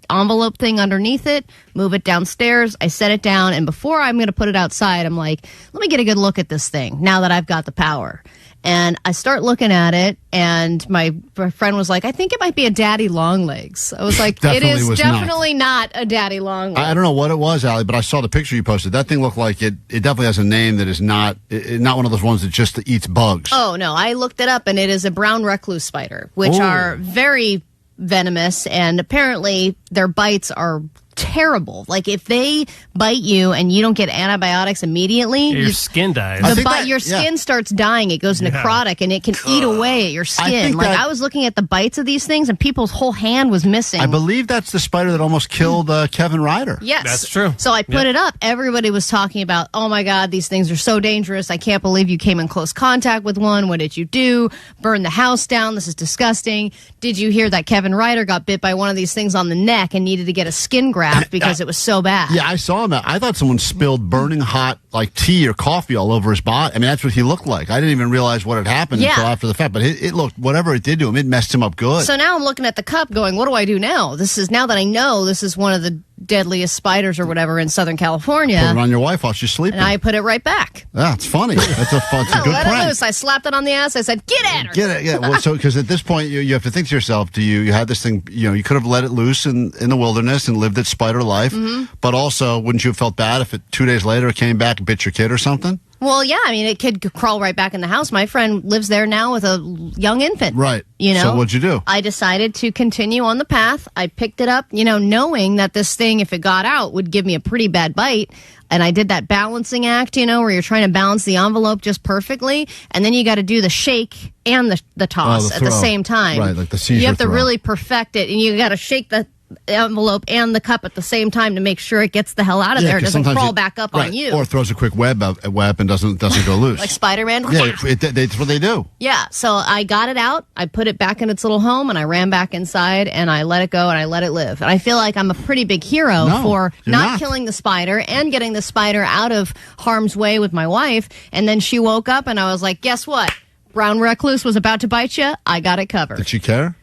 envelope thing underneath it, move it downstairs. I set it down, and before I'm going to put it outside, I'm like, let me get a good look at this thing now that I've got the power. And I start looking at it, and my friend was like, I think it might be a daddy long legs. I was like, it is definitely not a daddy long legs. I don't know what it was, Allie, but I saw the picture you posted. That thing looked like it definitely has a name that is not one of those ones that just eats bugs. Oh, no. I looked it up, and it is a brown recluse spider, which are very venomous, and apparently their bites are terrible. Like, if they bite you and you don't get antibiotics immediately, Your skin dies. Your skin starts dying. It goes necrotic, and it can eat away at your skin. I was looking at the bites of these things, and people's whole hand was missing. I believe that's the spider that almost killed Kevin Ryder. Yes. That's true. So I put it up. Everybody was talking about, oh my God, these things are so dangerous. I can't believe you came in close contact with one. What did you do? Burn the house down. This is disgusting. Did you hear that Kevin Ryder got bit by one of these things on the neck and needed to get a skin graft because it was so bad? Yeah, I saw him. I thought someone spilled burning hot tea or coffee all over his body. I mean, that's what he looked like. I didn't even realize what had happened until after the fact. But it looked, whatever it did to him, it messed him up good. So now I'm looking at the cup going, what do I do now? Now that I know this is one of the deadliest spiders or whatever in Southern California. Put it on your wife while she's sleeping. And I put it right back. Yeah, it's funny. It's a good Let prank. it loose. I slapped it on the ass. I said, get at her. Get it, yeah. Well, because at this point, you have to think to yourself, you had this thing, you could have let it loose in the wilderness and lived its spider life, but also, wouldn't you have felt bad if 2 days later it came back and bit your kid or something? Well, yeah, I mean, it could crawl right back in the house. My friend lives there now with a young infant. Right. You know? So what'd you do? I decided to continue on the path. I picked it up, knowing that this thing, if it got out, would give me a pretty bad bite. And I did that balancing act, where you're trying to balance the envelope just perfectly. And then you got to do the shake and the toss at the same time. Right, like the seizure You have to throw. really perfect it. And you got to shake the envelope and the cup at the same time to make sure it gets the hell out of there. It 'cause doesn't sometimes crawl back up on you. Or throws a quick web and doesn't go loose. Like Spider-Man. Yeah, that's what they do. Yeah, so I got it out, I put it back in its little home, and I ran back inside, and I let it go, and I let it live. And I feel like I'm a pretty big hero for not killing the spider and getting the spider out of harm's way with my wife. And then she woke up, and I was like, guess what? Brown recluse was about to bite you. I got it covered. Did she care?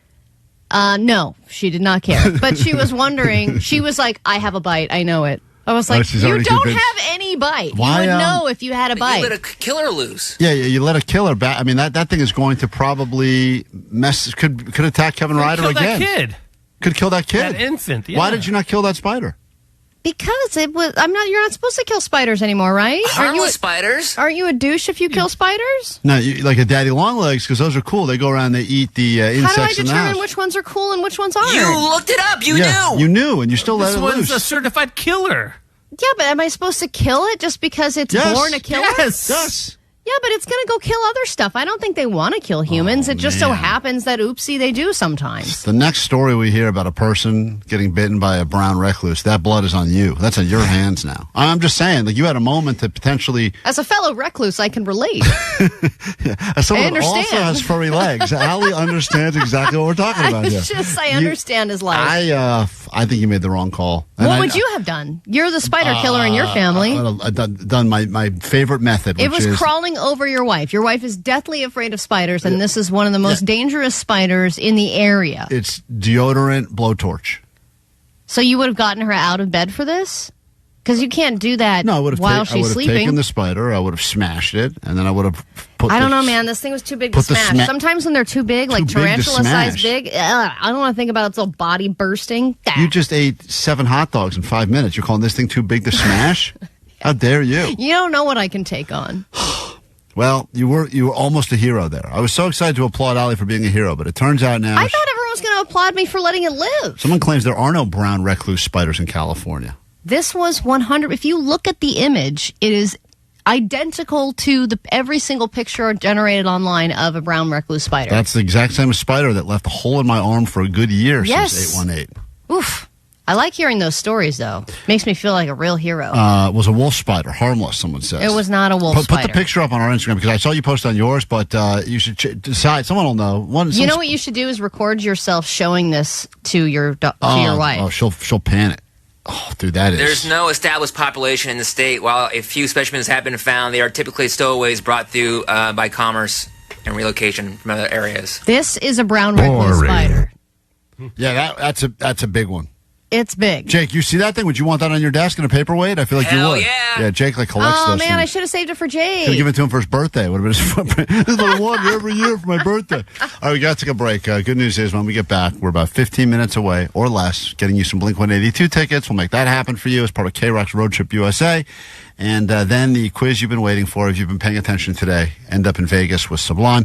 No, she did not care. But she was wondering, she was like, I have a bite, I know it. I was like, she's you already don't convinced. have any bite. Why, You would know if you had a bite. You let a killer loose. Yeah, you let a killer back. I mean, that thing is going to probably could attack Kevin Ryder kill again. that kid. Could kill that kid. That infant. Yeah. Why did you not kill that spider? Because it was. You're not supposed to kill spiders anymore, right? Harmless spiders. Aren't you a douche if you kill spiders? No, like a daddy long legs, because those are cool. They go around, they eat the insects How do I in the determine house. which ones are cool and which ones aren't? You looked it up. You knew. You knew, and you still let This it one's loose. a certified killer. Yeah, but am I supposed to kill it just because it's Yes. born a killer? Yes. Yeah, but it's going to go kill other stuff. I don't think they want to kill humans. It just so man. happens that, oopsie, they do sometimes. The next story we hear about a person getting bitten by a brown recluse, that blood is on you. That's on your hands now. I'm just saying, like, you had a moment to potentially... As a fellow recluse, I can relate. As someone I who also understand. has furry legs, Allie understands exactly what we're talking about here. I understand his life. I think you made the wrong call. And What would you have done? You're the spider killer in your family. I've done my favorite method, which It was is... crawling over your wife. Your wife is deathly afraid of spiders, and this is one of the most dangerous spiders in the area. It's deodorant blowtorch. So you would have gotten her out of bed for this? Because you can't do that No, I would have while she's sleeping. taken the spider, I would have smashed it, and then I would have put I don't the- know, man. This thing was too big to put the smash. Sometimes when they're too big, like Too big to tarantula size smash. big, I don't want to think about its little body bursting. You just ate 7 hot dogs in 5 minutes. You're calling this thing too big to smash? How dare you? You don't know what I can take on. Well, you were almost a hero there. I was so excited to applaud Allie for being a hero, but it turns out now I thought everyone was going to applaud me for letting it live. someone claims there are no brown recluse spiders in California. This was 100. If you look at the image, it is identical to every single picture generated online of a brown recluse spider. That's the exact same spider that left a hole in my arm for a good year Yes. since 818. Oof. I like hearing those stories, though. Makes me feel like a real hero. It was a wolf spider, harmless, someone says. It was not a wolf Put spider. the picture up on our Instagram, because I saw you post on yours, but you should decide. Someone will know. You know what you should do is record yourself showing this to your wife. Oh, she'll panic. Oh, dude, that is... There's no established population in the state. While a few specimens have been found, they are typically stowaways brought through by commerce and relocation from other areas. This is a brown recluse spider. Yeah, that's a big one. It's big. Jake, you see that thing? Would you want that on your desk in a paperweight? I feel like you Hell would. yeah. Yeah, Jake collects Oh, those man, I things. should have saved it for Jake. Should have given it to him for his birthday. Would have been his this is what I want every year for my birthday. All right, we got to take a break. Good news is when we get back, we're about 15 minutes away or less getting you some Blink-182 tickets. We'll make that happen for you as part of KROQ's Road Trip USA. And then the quiz you've been waiting for, if you've been paying attention today, end up in Vegas with Sublime.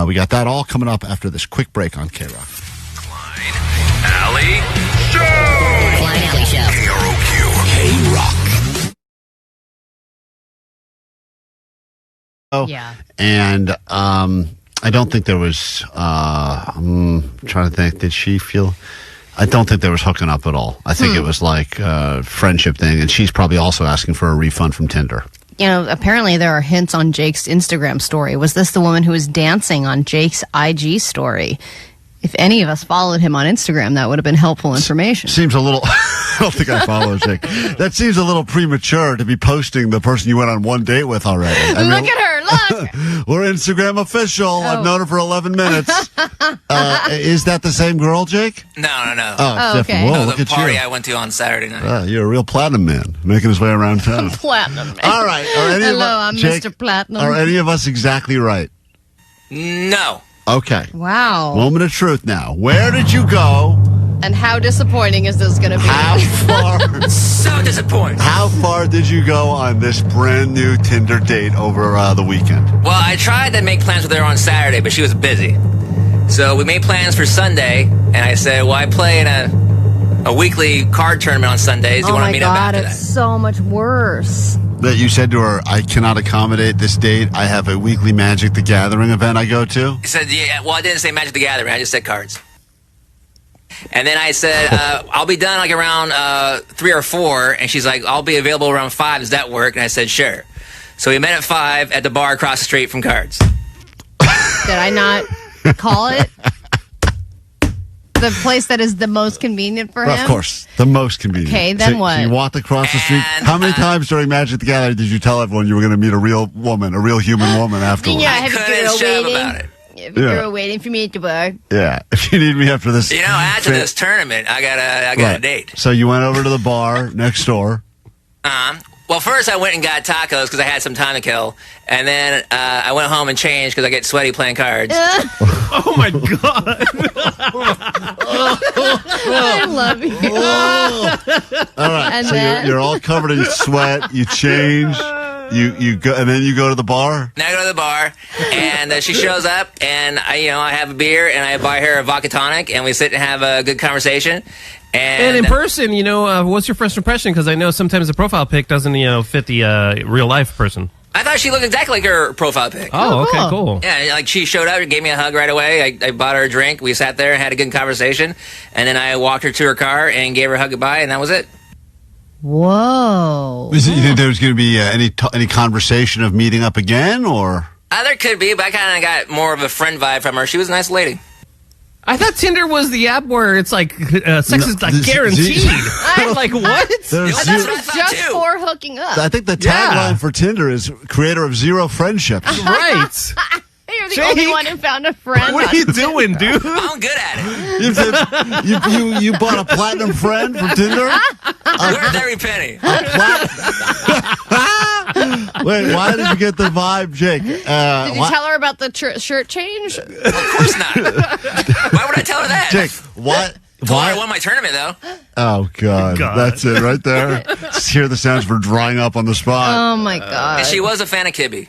We got that all coming up after this quick break on KROQ. Allie Show! Klein Alley Show. KROQ. KROQ. Yeah. And I don't think there was, I'm trying to think, did she feel... I don't think there was hooking up at all. I think it was like a friendship thing, and she's probably also asking for a refund from Tinder. You know, apparently there are hints on Jake's Instagram story. Was this the woman who was dancing on Jake's IG story? If any of us followed him on Instagram, that would have been helpful information. Seems a little... I don't think I follow Jake. That seems a little premature to be posting the person you went on one date with already. I mean, Look at her, look! we're Instagram official. I've known her for 11 minutes. Is that the same girl, Jake? No. Oh, it's different. Whoa, No, look the at party you. I went to on Saturday night. You're a real platinum man, making his way around town. Platinum. All right. Are any Hello, of I'm Jake, Mr. Platinum. Are any of us exactly right? No. Okay. Wow. Moment of truth now. Where did you go And how disappointing is this going to be? How far? So disappointed. How far did you go on this brand new Tinder date over the weekend? Well, I tried to make plans with her on Saturday, but she was busy. So we made plans for Sunday, and I said, well, I play in a weekly card tournament on Sundays. You want to meet up after it's that? so much worse. That you said to her, I cannot accommodate this date. I have a weekly Magic the Gathering event I go to. He said, yeah, well, I didn't say Magic the Gathering. I just said cards. And then I said, I'll be done like around 3 or 4. And she's like, I'll be available around 5. Does that work? And I said, sure. So we met at 5 at the bar across the street from cards. Did I not call it? The place that is the most convenient for him? Of course, the most convenient. Okay, then what? So you walked across the street. How many times during Magic the Gathering did you tell everyone you were going to meet a real woman, a real human woman afterwards? Yeah, I have a girl waiting. About it. If a girl waiting for me at the bar. Yeah, if you need me after this. You know, after this tournament, I got a date. So you went over to the bar next door. Well, first I went and got tacos because I had some time to kill, and then I went home and changed because I get sweaty playing cards. Oh my god! I love you. All right, And so then? you're all covered in sweat. You change. You go, and then you go to the bar. Now I go to the bar, and she shows up, and I have a beer, and I buy her a vodka tonic, and we sit and have a good conversation. And in person, what's your first impression? Because I know sometimes the profile pic doesn't, fit the real life person. I thought she looked exactly like her profile pic. Oh, okay, cool. Yeah, like she showed up and gave me a hug right away. I bought her a drink. We sat there and had a good conversation, and then I walked her to her car and gave her a hug goodbye, and that was it. Whoa. You think there was going to be any conversation of meeting up again, or? There could be, but I kind of got more of a friend vibe from her. She was a nice lady. I thought Tinder was the app where it's like sex is like guaranteed. I'm like, what? I thought it was just for hooking up. I think the tagline for Tinder is creator of zero friendships. Right. You're the only one who found a friend. What are you doing, dude? I'm good at it. You bought a platinum friend from Tinder? Worth every penny. Wait, why did you get the vibe, Jake? Did you tell her about the shirt change? Of course not. Why would I tell her that? Jake, what? I won my tournament, though. Oh, God. That's it right there. Just hear the sounds for drying up on the spot. Oh, my God. And she was a fan of Kibby.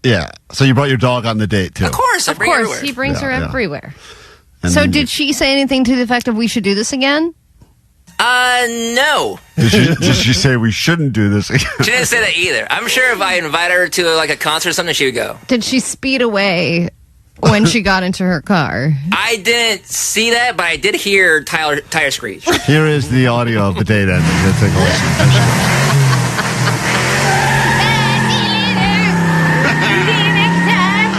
Yeah. So you brought your dog on the date, too. Of course. Of course. He brings her everywhere. And So then did she say anything to the effect of we should do this again? No. Did she say we shouldn't do this again? She didn't say that either. I'm sure if I invited her to like a concert or something, she would go. Did she speed away when she got into her car? I didn't see that, but I did hear tire screech. Here is the audio of the date ending. Let's take a listen.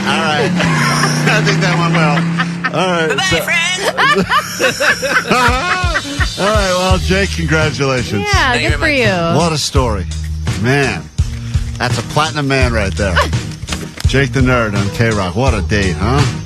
All right. I think that went well. All right. Bye-bye, friends. All right. Well, Jake, congratulations. Yeah, good for you. What a story. Man, that's a platinum man right there. Jake the Nerd on KROQ. What a date, huh?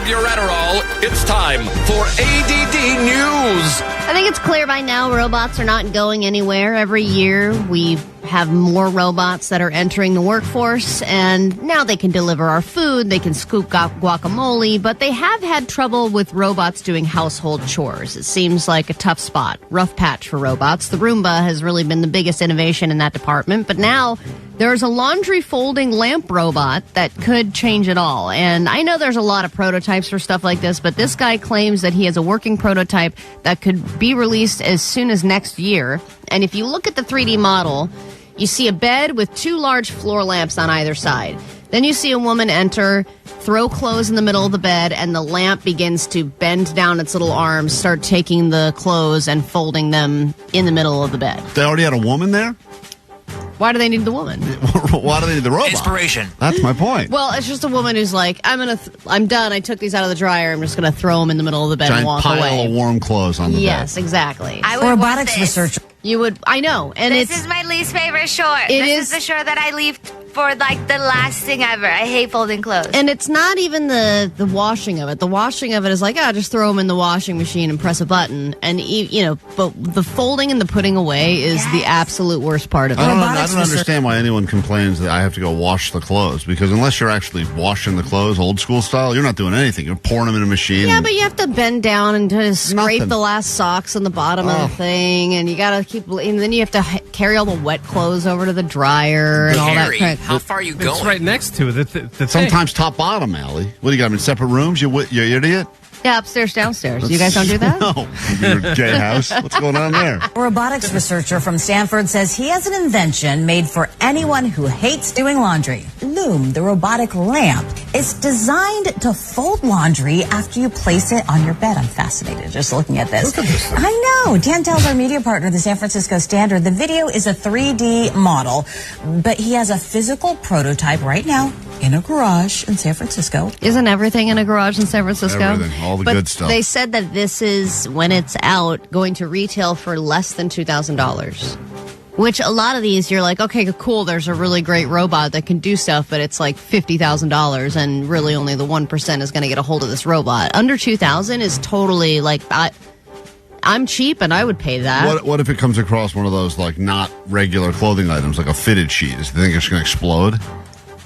grab your Adderall. It's time for ADD News. I think it's clear by now robots are not going anywhere. Every year we have more robots that are entering the workforce, and now they can deliver our food, they can scoop guacamole, but they have had trouble with robots doing household chores. It seems like a tough spot, rough patch for robots. The Roomba has really been the biggest innovation in that department, but now there's a laundry folding lamp robot that could change it all. And I know there's a lot of prototypes for stuff like this, but this guy claims that he has a working prototype that could be released as soon as next year. And if you look at the 3D model, you see a bed with 2 large floor lamps on either side. Then you see a woman enter, throw clothes in the middle of the bed, and the lamp begins to bend down its little arms, start taking the clothes and folding them in the middle of the bed. They already had a woman there? Why do they need the woman? Why do they need the robot? Inspiration. That's my point. Well, it's just a woman who's like, I'm done. I took these out of the dryer. I'm just going to throw them in the middle of the bed and walk pile away. of warm clothes on the bed. Yes, exactly. I would robotics researcher. You would. I know, and this is my least favorite chore. This is the chore that I leave for like the last thing ever. I hate folding clothes. And it's not even the washing of it. The washing of it is like, just throw them in the washing machine and press a button. And, but the folding and the putting away is the absolute worst part of it. I don't understand why anyone complains that I have to go wash the clothes, because unless you're actually washing the clothes old school style, you're not doing anything. You're pouring them in a machine. Yeah, but you have to bend down and to scrape the last socks on the bottom of the thing, and you got to and then you have to carry all the wet clothes over to the dryer and all that kind of. How far are you going? It's right next to it. The Sometimes top bottom, Allie. What do you got them in separate rooms? You idiot? Yeah, upstairs, downstairs. You guys don't do that? No. Your gay house. What's going on there? A robotics researcher from Stanford says he has an invention made for anyone who hates doing laundry. Loom, the robotic lamp, is designed to fold laundry after you place it on your bed. I'm fascinated just looking at this. Look at this thing. I know. Dan tells our media partner, the San Francisco Standard, the video is a 3D model, but he has a physical prototype right now in a garage in San Francisco. Isn't everything in a garage in San Francisco? Everything, all the good stuff. They said that this is, when it's out, going to retail for less than $2,000. Which a lot of these, you're like, okay, cool, there's a really great robot that can do stuff, but it's like $50,000, and really only the 1% is going to get a hold of this robot. Under $2,000 is totally like, I'm cheap and I would pay that. What if it comes across one of those, like, not regular clothing items, like a fitted sheet? Do you think it's going to explode?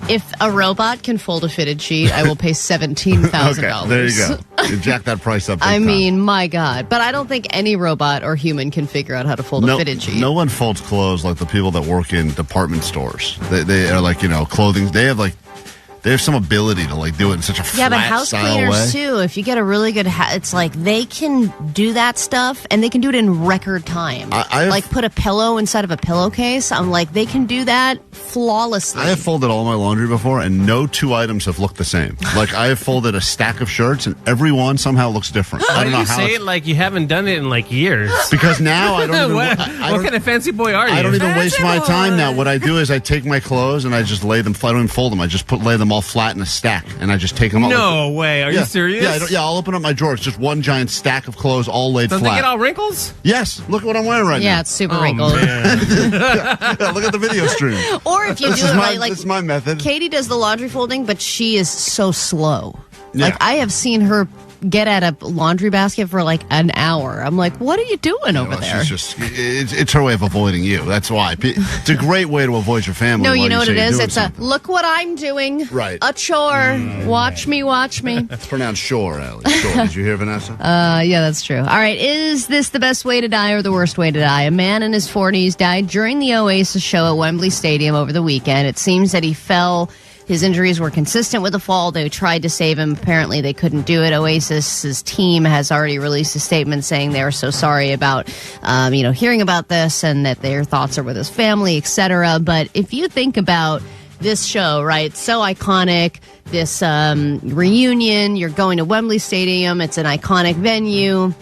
If a robot can fold a fitted sheet, I will pay $17,000. Okay, there you go. You jack that price up. I mean, my God. But I don't think any robot or human can figure out how to fold a fitted sheet. No one folds clothes like the people that work in department stores. They are like, clothing. They have some ability to like do it in such a flat but house style cleaners way. too. If you get a really good, it's like they can do that stuff and they can do it in record time. Like put a pillow inside of a pillowcase. I'm like, they can do that flawlessly. I have folded all my laundry before, and no 2 items have looked the same. Like I have folded a stack of shirts, and every one somehow looks different. I Why don't do know you how. say it like you haven't done it in like years? Because now I don't even. What kind of fancy boy are you? I don't even waste my time now. What I do is I take my clothes and I just lay them. I don't even fold them. I just lay them all flat in a stack, and I just take them all. No way. Are you serious? Yeah, I'll open up my drawer. It's just one giant stack of clothes all laid Don't flat. they get all wrinkles? Yes. Look what I'm wearing right now. Yeah, it's super wrinkled. Yeah, look at the video stream. Or if you This do is it my- right, like this is my method. Katie does the laundry folding, but she is so slow. Yeah. Like I have seen her get at a laundry basket for like an hour. I'm like, what are you doing over there? She's just, it's her way of avoiding you. That's why. It's a great way to avoid your family. No, while you know what say it you're is? doing It's something. a look what I'm doing. Right. A chore. Watch me, watch me. It's pronounced shore, Allie. Shore. Did you hear, Vanessa? Yeah, that's true. All right. Is this the best way to die or the worst way to die? A man in his 40s died during the Oasis show at Wembley Stadium over the weekend. It seems that he fell. His injuries were consistent with the fall. They tried to save him. Apparently, they couldn't do it. Oasis's team has already released a statement saying they are so sorry about, hearing about this and that their thoughts are with his family, etc. But if you think about this show, right, so iconic, this reunion, you're going to Wembley Stadium, it's an iconic venue,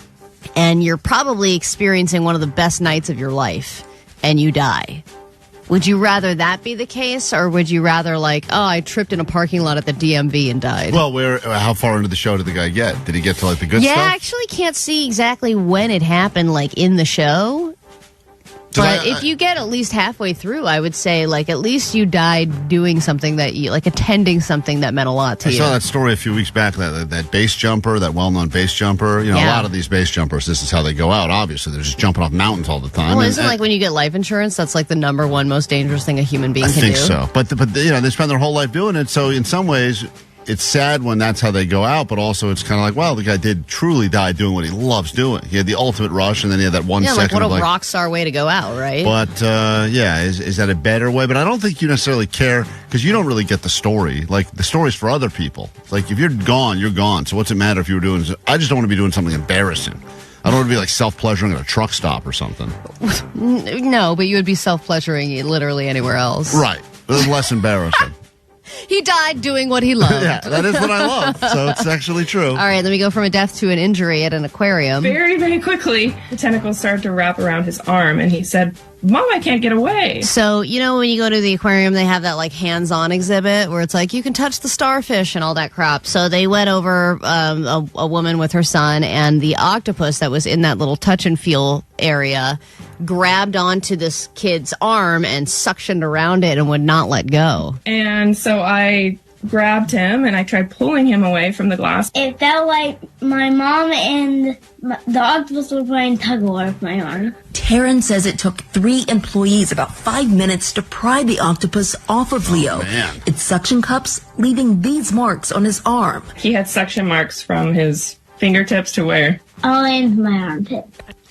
and you're probably experiencing one of the best nights of your life, and you die. Would you rather that be the case, or would you rather I tripped in a parking lot at the DMV and died? Well, how far into the show did the guy get? Did he get to the good yeah, stuff? I actually can't see exactly when it happened, in the show. But if you get at least halfway through, I would say, like, at least you died doing something that you, like, attending something that meant a lot to you. I saw that story a few weeks back, that base jumper, that well-known base jumper. You know, a lot of these base jumpers, this is how they go out, obviously. They're just jumping off mountains all the time. Well, isn't it like when you get life insurance, that's like the number one most dangerous thing a human being can do? I think so. But you know, they spend their whole life doing it, so in some ways, it's sad when that's how they go out, but also it's kind of like, well, the guy did truly die doing what he loves doing. He had the ultimate rush, and then he had that 1 second. Like what a of rock star way to go out, right? But is that a better way? But I don't think you necessarily care because you don't really get the story. Like the story's for other people. Like if you're gone, you're gone. So what's it matter if you were doing? I just don't want to be doing something embarrassing. I don't want to be like self-pleasuring at a truck stop or something. No, but you would be self-pleasuring literally anywhere else. Right. It was less embarrassing. He died doing what he loved. Yeah, that is what I love. So it's actually true. All right, let me go from a death to an injury at an aquarium. Very, very quickly, the tentacles started to wrap around his arm, and he said, Mom, I can't get away. So, you know, when you go to the aquarium, they have that, like, hands-on exhibit where it's like, you can touch the starfish and all that crap. So they went over a woman with her son, and the octopus that was in that little touch-and-feel area grabbed onto this kid's arm and suctioned around it and would not let go. And so I grabbed him, and I tried pulling him away from the glass. It felt like my mom and the octopus were playing tug-of-war with my arm. Taryn says it took 3 employees about 5 minutes to pry the octopus off of Leo. Man. Its suction cups leaving these marks on his arm. He had suction marks from his fingertips to where? All in my armpit.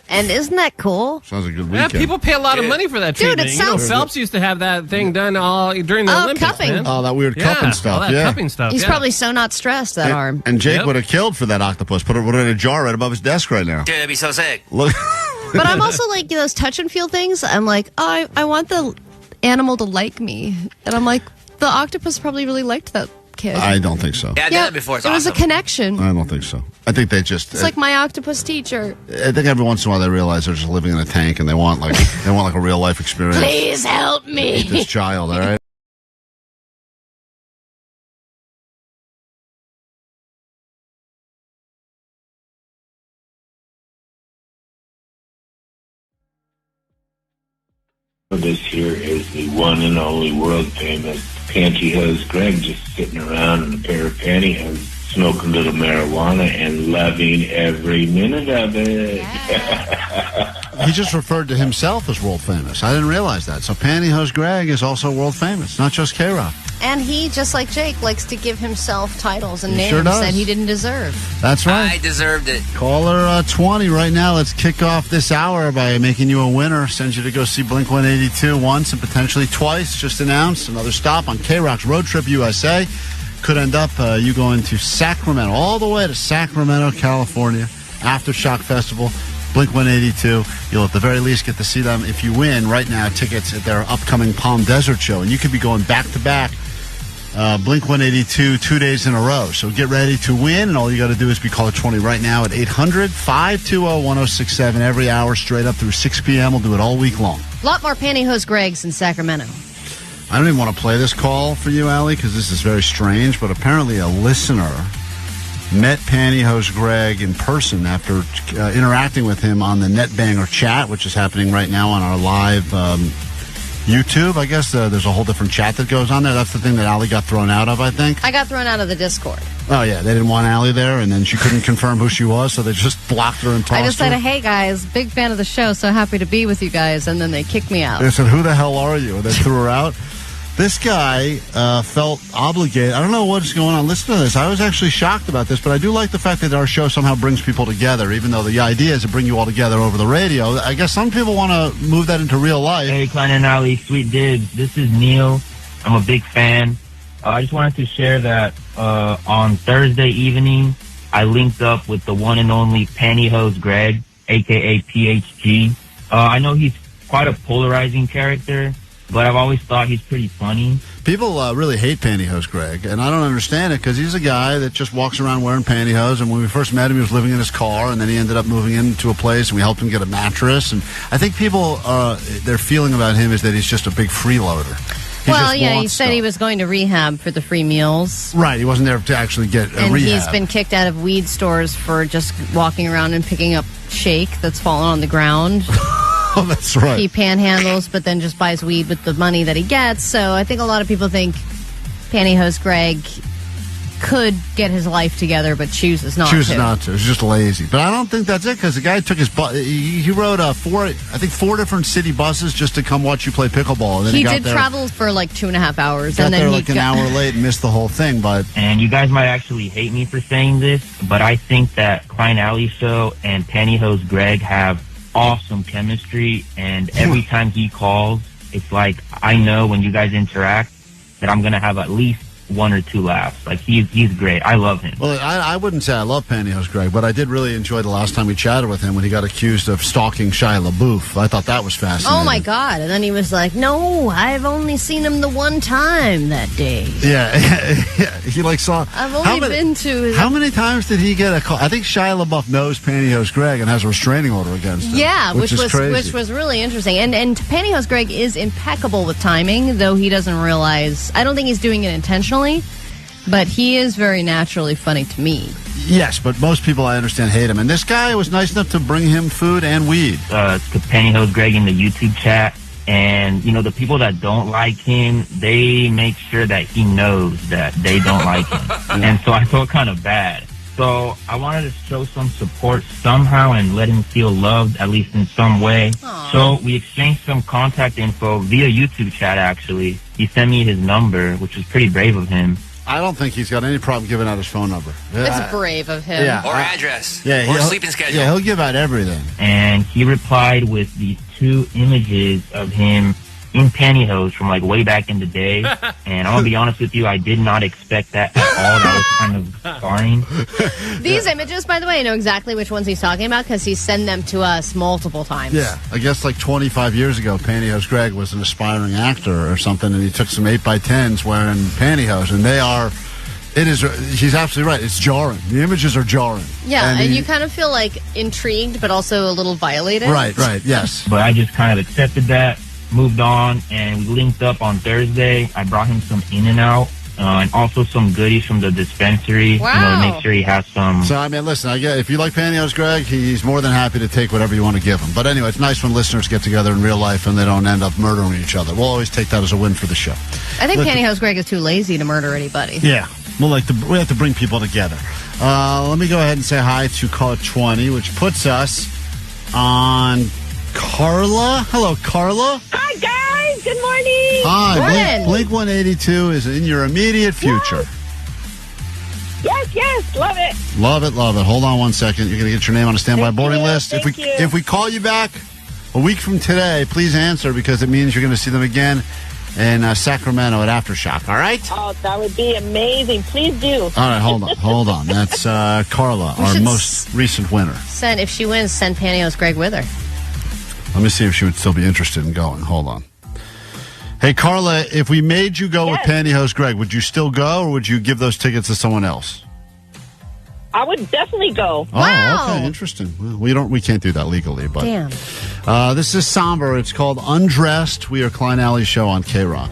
And isn't that cool? Sounds like a good Yeah, weekend. people pay a lot of money for that Dude, treatment. it sounds- You know, Phelps used to have that thing done all during the Olympics. cupping. Man. Oh, that weird cupping stuff. All that Yeah. cupping stuff. He's yeah. probably so not stressed, that arm. And Jake would have killed for that octopus. Put it in a jar right above his desk right now. Dude, that'd be so sick. Look. But I'm also like, those touch and feel things, I'm like, oh, I want the animal to like me. And I'm like, the octopus probably really liked that kid. I don't think so. Yeah, I did that before. It's it was a awesome. connection. I don't think so. I think they just. It's like my octopus teacher. I think every once in a while they realize they're just living in a tank and they want like a real life experience. Please help me. Meet this child, all right? This here is the one and only world famous Pantyhose Greg, just sitting around in a pair of pantyhose, smoking a little marijuana and loving every minute of it. He just referred to himself as world famous. I didn't realize that. So Pantyhose Greg is also world famous, not just KROQ. And he, just like Jake, likes to give himself titles and He names sure does. that he didn't deserve. That's right. I deserved it. Caller 20 right now. Let's kick off this hour by making you a winner. Send you to go see Blink-182 once and potentially twice. Just announced another stop on KROQ's Road Trip USA. Could end up you going to Sacramento, all the way to Sacramento, California, Aftershock Festival. Blink-182. You'll at the very least get to see them if you win right now tickets at their upcoming Palm Desert show. And you could be going back-to-back Blink-182 2 days in a row. So get ready to win, and all you got to do is be caller 20 right now at 800-520-1067 every hour straight up through 6 p.m. We'll do it all week long. A lot more Pantyhose Gregs in Sacramento. I don't even want to play this call for you, Allie, because this is very strange, but apparently a listener met Pantyhose Greg in person after interacting with him on the NetBanger chat, which is happening right now on our live YouTube. I guess there's a whole different chat that goes on there. That's the thing that Allie got thrown out of, I think. I got thrown out of the Discord. Oh, yeah. They didn't want Allie there, and then she couldn't confirm who she was, so they just blocked her and tossed her. I just said, hey, guys, big fan of the show, so happy to be with you guys, and then they kicked me out. They said, who the hell are you? And they threw her out. This guy felt obligated. I don't know what's going on. Listen to this. I was actually shocked about this, but I do like the fact that our show somehow brings people together, even though the idea is to bring you all together over the radio. I guess some people want to move that into real life. Hey, Klein and Ali, sweet dudes. This is Neil. I'm a big fan. I just wanted to share that on Thursday evening, I linked up with the one and only Pantyhose Greg, a.k.a. PHG. I know he's quite a polarizing character, but I've always thought he's pretty funny. People really hate Pantyhose Greg, and I don't understand it because he's a guy that just walks around wearing pantyhose, and when we first met him, he was living in his car, and then he ended up moving into a place, and we helped him get a mattress, and I think people, their feeling about him is that he's just a big freeloader. He said he was going to rehab for the free meals. Right, he wasn't there to actually get a and rehab. He's been kicked out of weed stores for just walking around and picking up shake that's fallen on the ground. Oh, that's right. He panhandles, but then just buys weed with the money that he gets. So I think a lot of people think Pantyhose Greg could get his life together, but chooses not to. He's just lazy. But I don't think that's it, because the guy took his bus. He rode four different city buses just to come watch you play pickleball. And then he did travel for like 2.5 hours. Got there like an hour late and missed the whole thing. And you guys might actually hate me for saying this, but I think that Klein Alley Show and Pantyhose Greg have awesome chemistry. And every time he calls, it's like I know when you guys interact that I'm going to have at least 1 or 2 laughs. Like, he's great. I love him. Well, I wouldn't say I love Pantyhose Greg, but I did really enjoy the last time we chatted with him when he got accused of stalking Shia LaBeouf. I thought that was fascinating. Oh, my God. And then he was like, no, I've only seen him the one time that day. Yeah. He saw... I've only been to his... How many times did he get a call? I think Shia LaBeouf knows Pantyhose Greg and has a restraining order against him. Yeah, which was crazy. Which was really interesting. And Pantyhose Greg is impeccable with timing, though he doesn't realize... I don't think he's doing it intentionally. But he is very naturally funny to me. Yes, but most people, I understand, hate him. And this guy was nice enough to bring him food and weed. To Pantyhose Greg in the YouTube chat. And, the people that don't like him, they make sure that he knows that they don't like him. Yeah. And so I felt kind of bad. So I wanted to show some support somehow and let him feel loved, at least in some way. Aww. So we exchanged some contact info via YouTube chat, actually. He sent me his number, which was pretty brave of him. I don't think he's got any problem giving out his phone number. It's brave of him. Or address. Yeah, or sleeping schedule. Yeah, he'll give out everything. And he replied with these 2 images of him in pantyhose from way back in the day. And I'm going to be honest with you, I did not expect that at all. That was kind of scarring. These images, by the way, I know exactly which ones he's talking about because he sent them to us multiple times. Yeah, I guess 25 years ago, Pantyhose Greg was an aspiring actor or something, and he took some 8x10s wearing pantyhose, and they are... He's absolutely right. It's jarring. The images are jarring. Yeah, and you kind of feel intrigued, but also a little violated. Right, yes. But I just kind of accepted that. Moved on, and we linked up on Thursday. I brought him some In-N-Out and also some goodies from the dispensary. Wow. To make sure he has some. So, listen, if you like Pantyhose Greg, he's more than happy to take whatever you want to give him. But anyway, it's nice when listeners get together in real life and they don't end up murdering each other. We'll always take that as a win for the show. I think Pantyhose Greg is too lazy to murder anybody. Yeah. We have to bring people together. Let me go ahead and say hi to caller 20, which puts us on Carla. Hello, Carla. Hi, guys. Good morning. Hi. Blink 182 is in your immediate future. Yes. Love it. Love it. Hold on one second. You're going to get your name on a standby boarding list. If we call you back a week from today, please answer, because it means you're going to see them again in Sacramento at Aftershock. All right? Oh, that would be amazing. Please do. All right, hold on. That's Carla, our most recent winner. If she wins, send Pantyhose Greg with her. Let me see if she would still be interested in going. Hold on. Hey, Carla, if we made you go with Pantyhose Greg, would you still go, or would you give those tickets to someone else? I would definitely go. Oh, wow. Okay, interesting. Well, we can't do that legally, but damn. This is somber. It's called Undressed. We are Klein Alley Show on KROQ.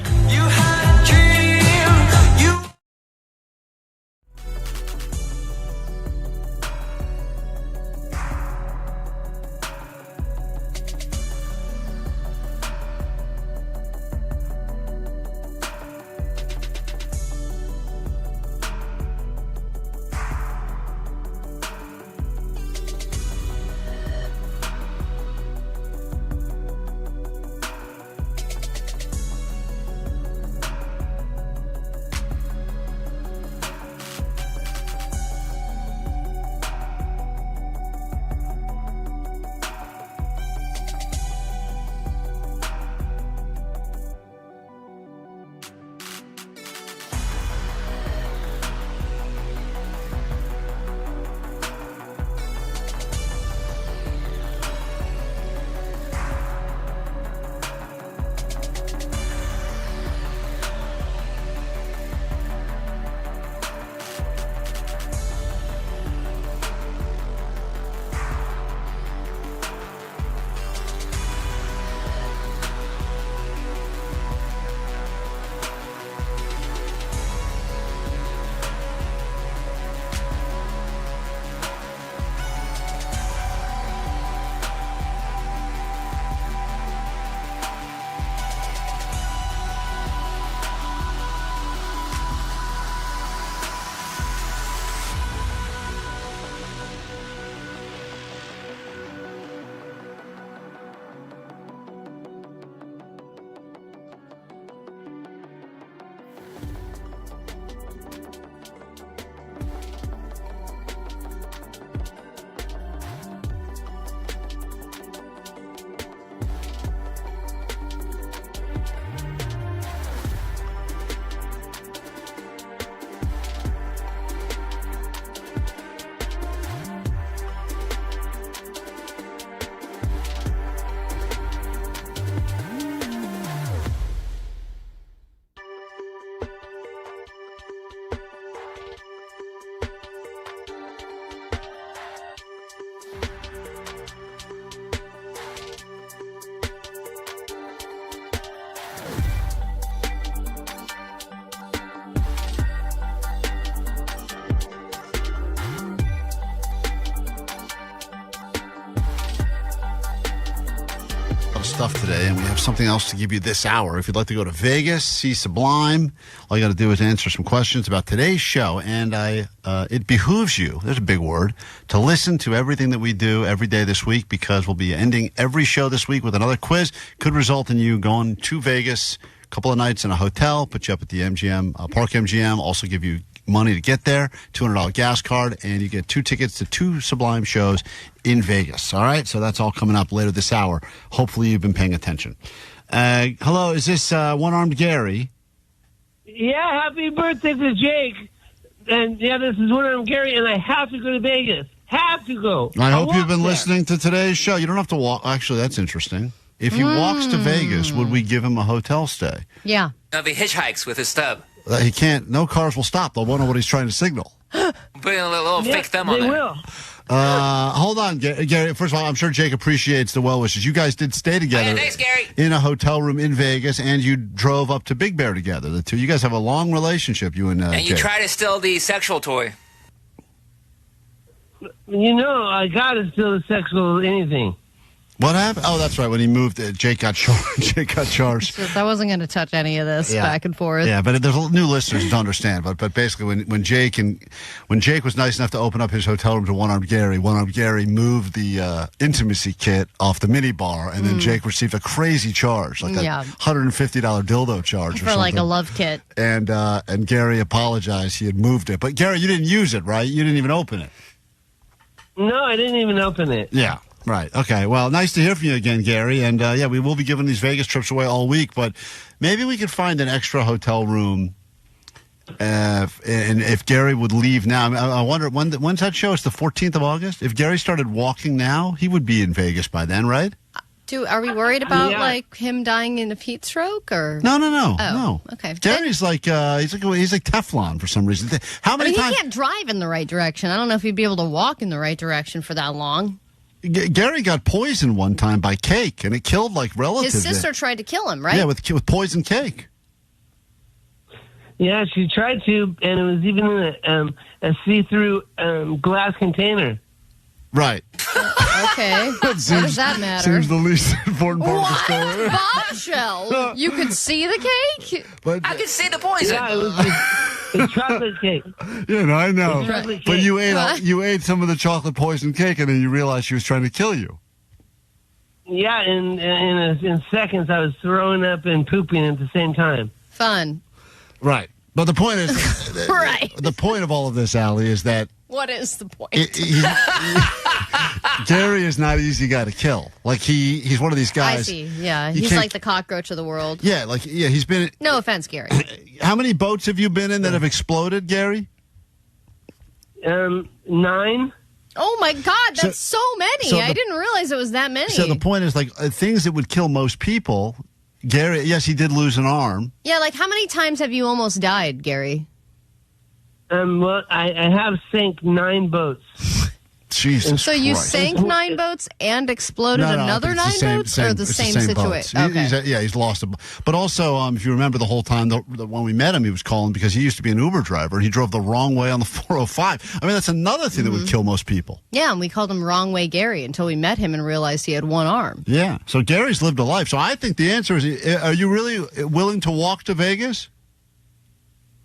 stuff today, and we have something else to give you this hour. If you'd like to go to Vegas, see Sublime, all you got to do is answer some questions about today's show. And it behooves you, there's a big word, to listen to everything that we do every day this week, because we'll be ending every show this week with another quiz. Could result in you going to Vegas, a couple of nights in a hotel, put you up at the MGM, Park MGM, also give you money to get there, $200 gas card, and you get 2 tickets to 2 Sublime shows in Vegas. All right, so that's all coming up later this hour. Hopefully you've been paying attention. Hello, is this One-Armed Gary? Yeah, happy birthday to Jake. And yeah, this is One-Armed Gary, and I have to go to Vegas. Have to go. I hope you've been listening to today's show. You don't have to walk. Actually, that's interesting. If he walks to Vegas, would we give him a hotel stay? Yeah. If he hitchhikes with his stub. He can't. No cars will stop. They'll wonder what he's trying to signal. Put a little fake thumb on there. They will. Hold on, Gary. First of all, I'm sure Jake appreciates the well wishes. You guys did stay together Thanks, Gary. in a hotel room in Vegas, and you drove up to Big Bear together. The two. You guys have a long relationship, you and And you Jake. try to steal the sexual toy. You know, I gotta steal the sexual anything. What happened? Oh, that's right. When he moved, Jake got charged. Jake got charged. I wasn't going to touch any of this back and forth. Yeah, but there's new listeners who don't understand. But basically, when Jake was nice enough to open up his hotel room to One-Armed Gary moved the intimacy kit off the mini bar, and then Jake received a crazy charge, like a $150 dildo charge for like a love kit. And Gary apologized. He had moved it, but Gary, you didn't use it, right? You didn't even open it. No, I didn't even open it. Yeah. Right. Okay. Well, nice to hear from you again, Gary. And yeah, we will be giving these Vegas trips away all week, but maybe we could find an extra hotel room. And if Gary would leave now, I wonder when's that show? It's the 14th of August. If Gary started walking now, he would be in Vegas by then, right? Are we worried about like him dying in a heat stroke or no? Oh, No. Okay. Gary's like he's like Teflon for some reason. How many times? He can't drive in the right direction. I don't know if he'd be able to walk in the right direction for that long. Gary got poisoned one time by cake, and it killed like relatives. His sister tried to kill him, right? Yeah, with poison cake. Yeah, she tried to, and it was even in a see-through glass container. Right. Okay. What does that matter? Seems the least important part of the story. Bombshell! You could see the cake? But I could see the poison. Yeah, it was a chocolate cake. Yeah, I know. Chocolate But cake. you ate some of the chocolate poison cake, and then you realized she was trying to kill you. Yeah, in seconds I was throwing up and pooping at the same time. Fun. Right. But the point is, Right. The point of all of this, Allie, is that What is the point? Gary is not an easy guy to kill. Like he's one of these guys. I see. Yeah, he's like the cockroach of the world. Yeah, he's been. No offense, Gary. How many boats have you been in that have exploded, Gary? 9. Oh my God, that's so many. I didn't realize it was that many. So the point is, like things that would kill most people. Gary, yes, he did lose an arm. Yeah, like how many times have you almost died, Gary? Well, I have sank 9 boats. Jesus So you Christ. sank 9 boats and exploded another 9 boats, or the same situation? Okay. He's lost a. But also, if you remember the whole time when we met him, he was calling because he used to be an Uber driver and he drove the wrong way on the 405. I mean, that's another thing that would kill most people. Yeah, and we called him Wrong Way Gary until we met him and realized he had one arm. Yeah. So Gary's lived a life. So I think the answer is: are you really willing to walk to Vegas?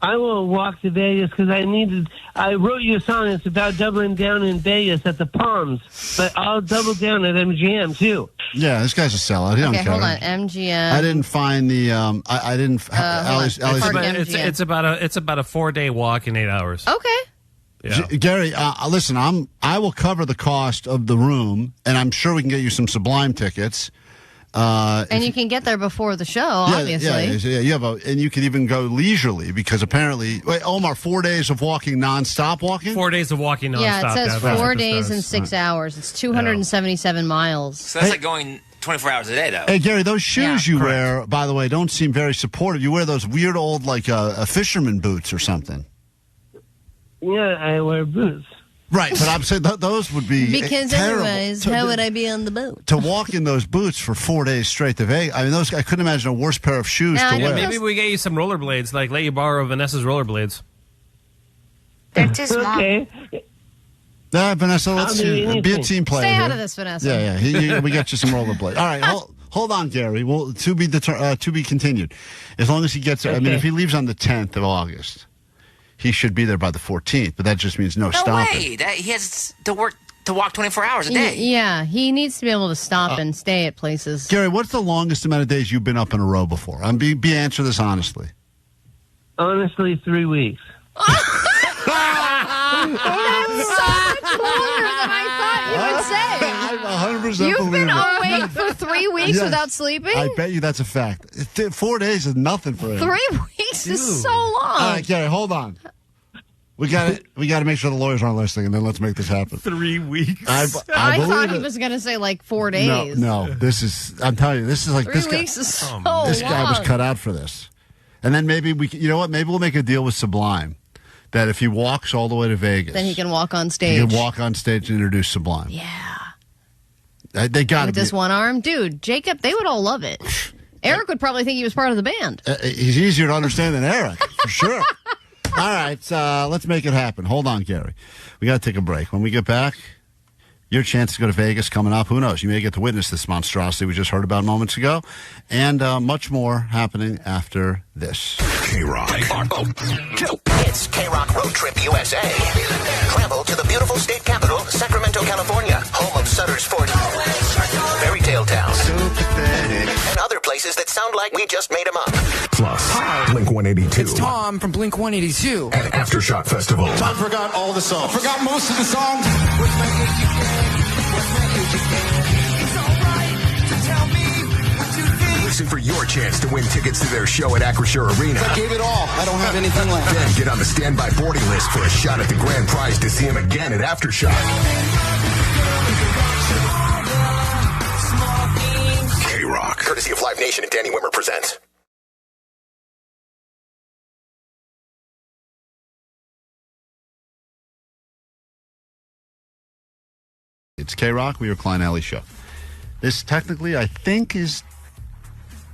I will walk to Vegas because I wrote you a song that's about doubling down in Vegas at the Palms, but I'll double down at MGM too. Yeah, this guy's a sellout. He don't care. Hold on, MGM. I didn't find the. I didn't. It's about a 4-day walk in 8 hours. Okay. Yeah. Gary, listen. I will cover the cost of the room, and I'm sure we can get you some Sublime tickets. And you can get there before the show, obviously. Yeah, you have and you can even go leisurely because apparently, wait, Omar, 4 days of walking nonstop walking. 4 days of walking nonstop. Yeah, it says 4 days and 6 hours. It's 277 miles. So that's like going 24 hours a day, though. Hey, Gary, those shoes you wear, by the way, don't seem very supportive. You wear those weird old like fisherman boots or something. Yeah, I wear boots. Right, but I'm saying those would be because terrible. Otherwise, how would I be on the boat? To walk in those boots for 4 days straight to Vegas. I mean, I couldn't imagine a worse pair of shoes to wear. Maybe we get you some rollerblades, like let you borrow Vanessa's rollerblades. They're too small. Okay. Vanessa, let's be a team player. Stay out here. of this, Vanessa. Yeah. We got you some rollerblades. All right, Hold on, Gary. Well, to be continued. As long as he gets there. I mean, if he leaves on the 10th of August, he should be there by the 14th. But that just means no stopping. No way. He has to walk 24 hours a day. Yeah, he needs to be able to stop and stay at places. Gary, what's the longest amount of days you've been up in a row before? Answer this honestly. Honestly, 3 weeks. That's so much longer than I thought you would say. I 100% You've believe been it. awake for 3 weeks Yes. without sleeping? I bet you that's a fact. 4 days is nothing for him. 3 weeks is so long. All right, Gary, hold on. We got to make sure the lawyers aren't listening, and then let's make this happen. 3 weeks. I thought he was going to say like 4 days. No. I'm telling you, this is like 3 this guy. weeks is so long. This guy was cut out for this. And then maybe you know what? Maybe we'll make a deal with Sublime that if he walks all the way to Vegas, Then he can walk on stage. he can walk on stage and introduce Sublime. Yeah. They got to With be. this one arm. Dude, Jacob, they would all love it. Eric would probably think he was part of the band. He's easier to understand than Eric, for sure. All right, let's make it happen. Hold on, Gary. We got to take a break. When we get back, your chance to go to Vegas coming up. Who knows? You may get to witness this monstrosity we just heard about moments ago. And much more happening after this. KROQ. It's KROQ Road Trip USA. Travel to the beautiful state capital, Sacramento, California, home of Sutter's Fort, Fairy Tale Town, and other places that sound like we just made them up. Plus, Blink 182. It's Tom from Blink 182. And Aftershock Festival. Tom forgot all the songs. I forgot most of the songs. Listen for your chance to win tickets to their show at Acrisure Arena. I gave it all. I don't have anything left. Then get on the standby boarding list for a shot at the grand prize to see him again at Aftershock. KROQ. Courtesy of Live Nation and Danny Wimmer presents. It's KROQ. We are Klein Alley Show. This technically, I think, is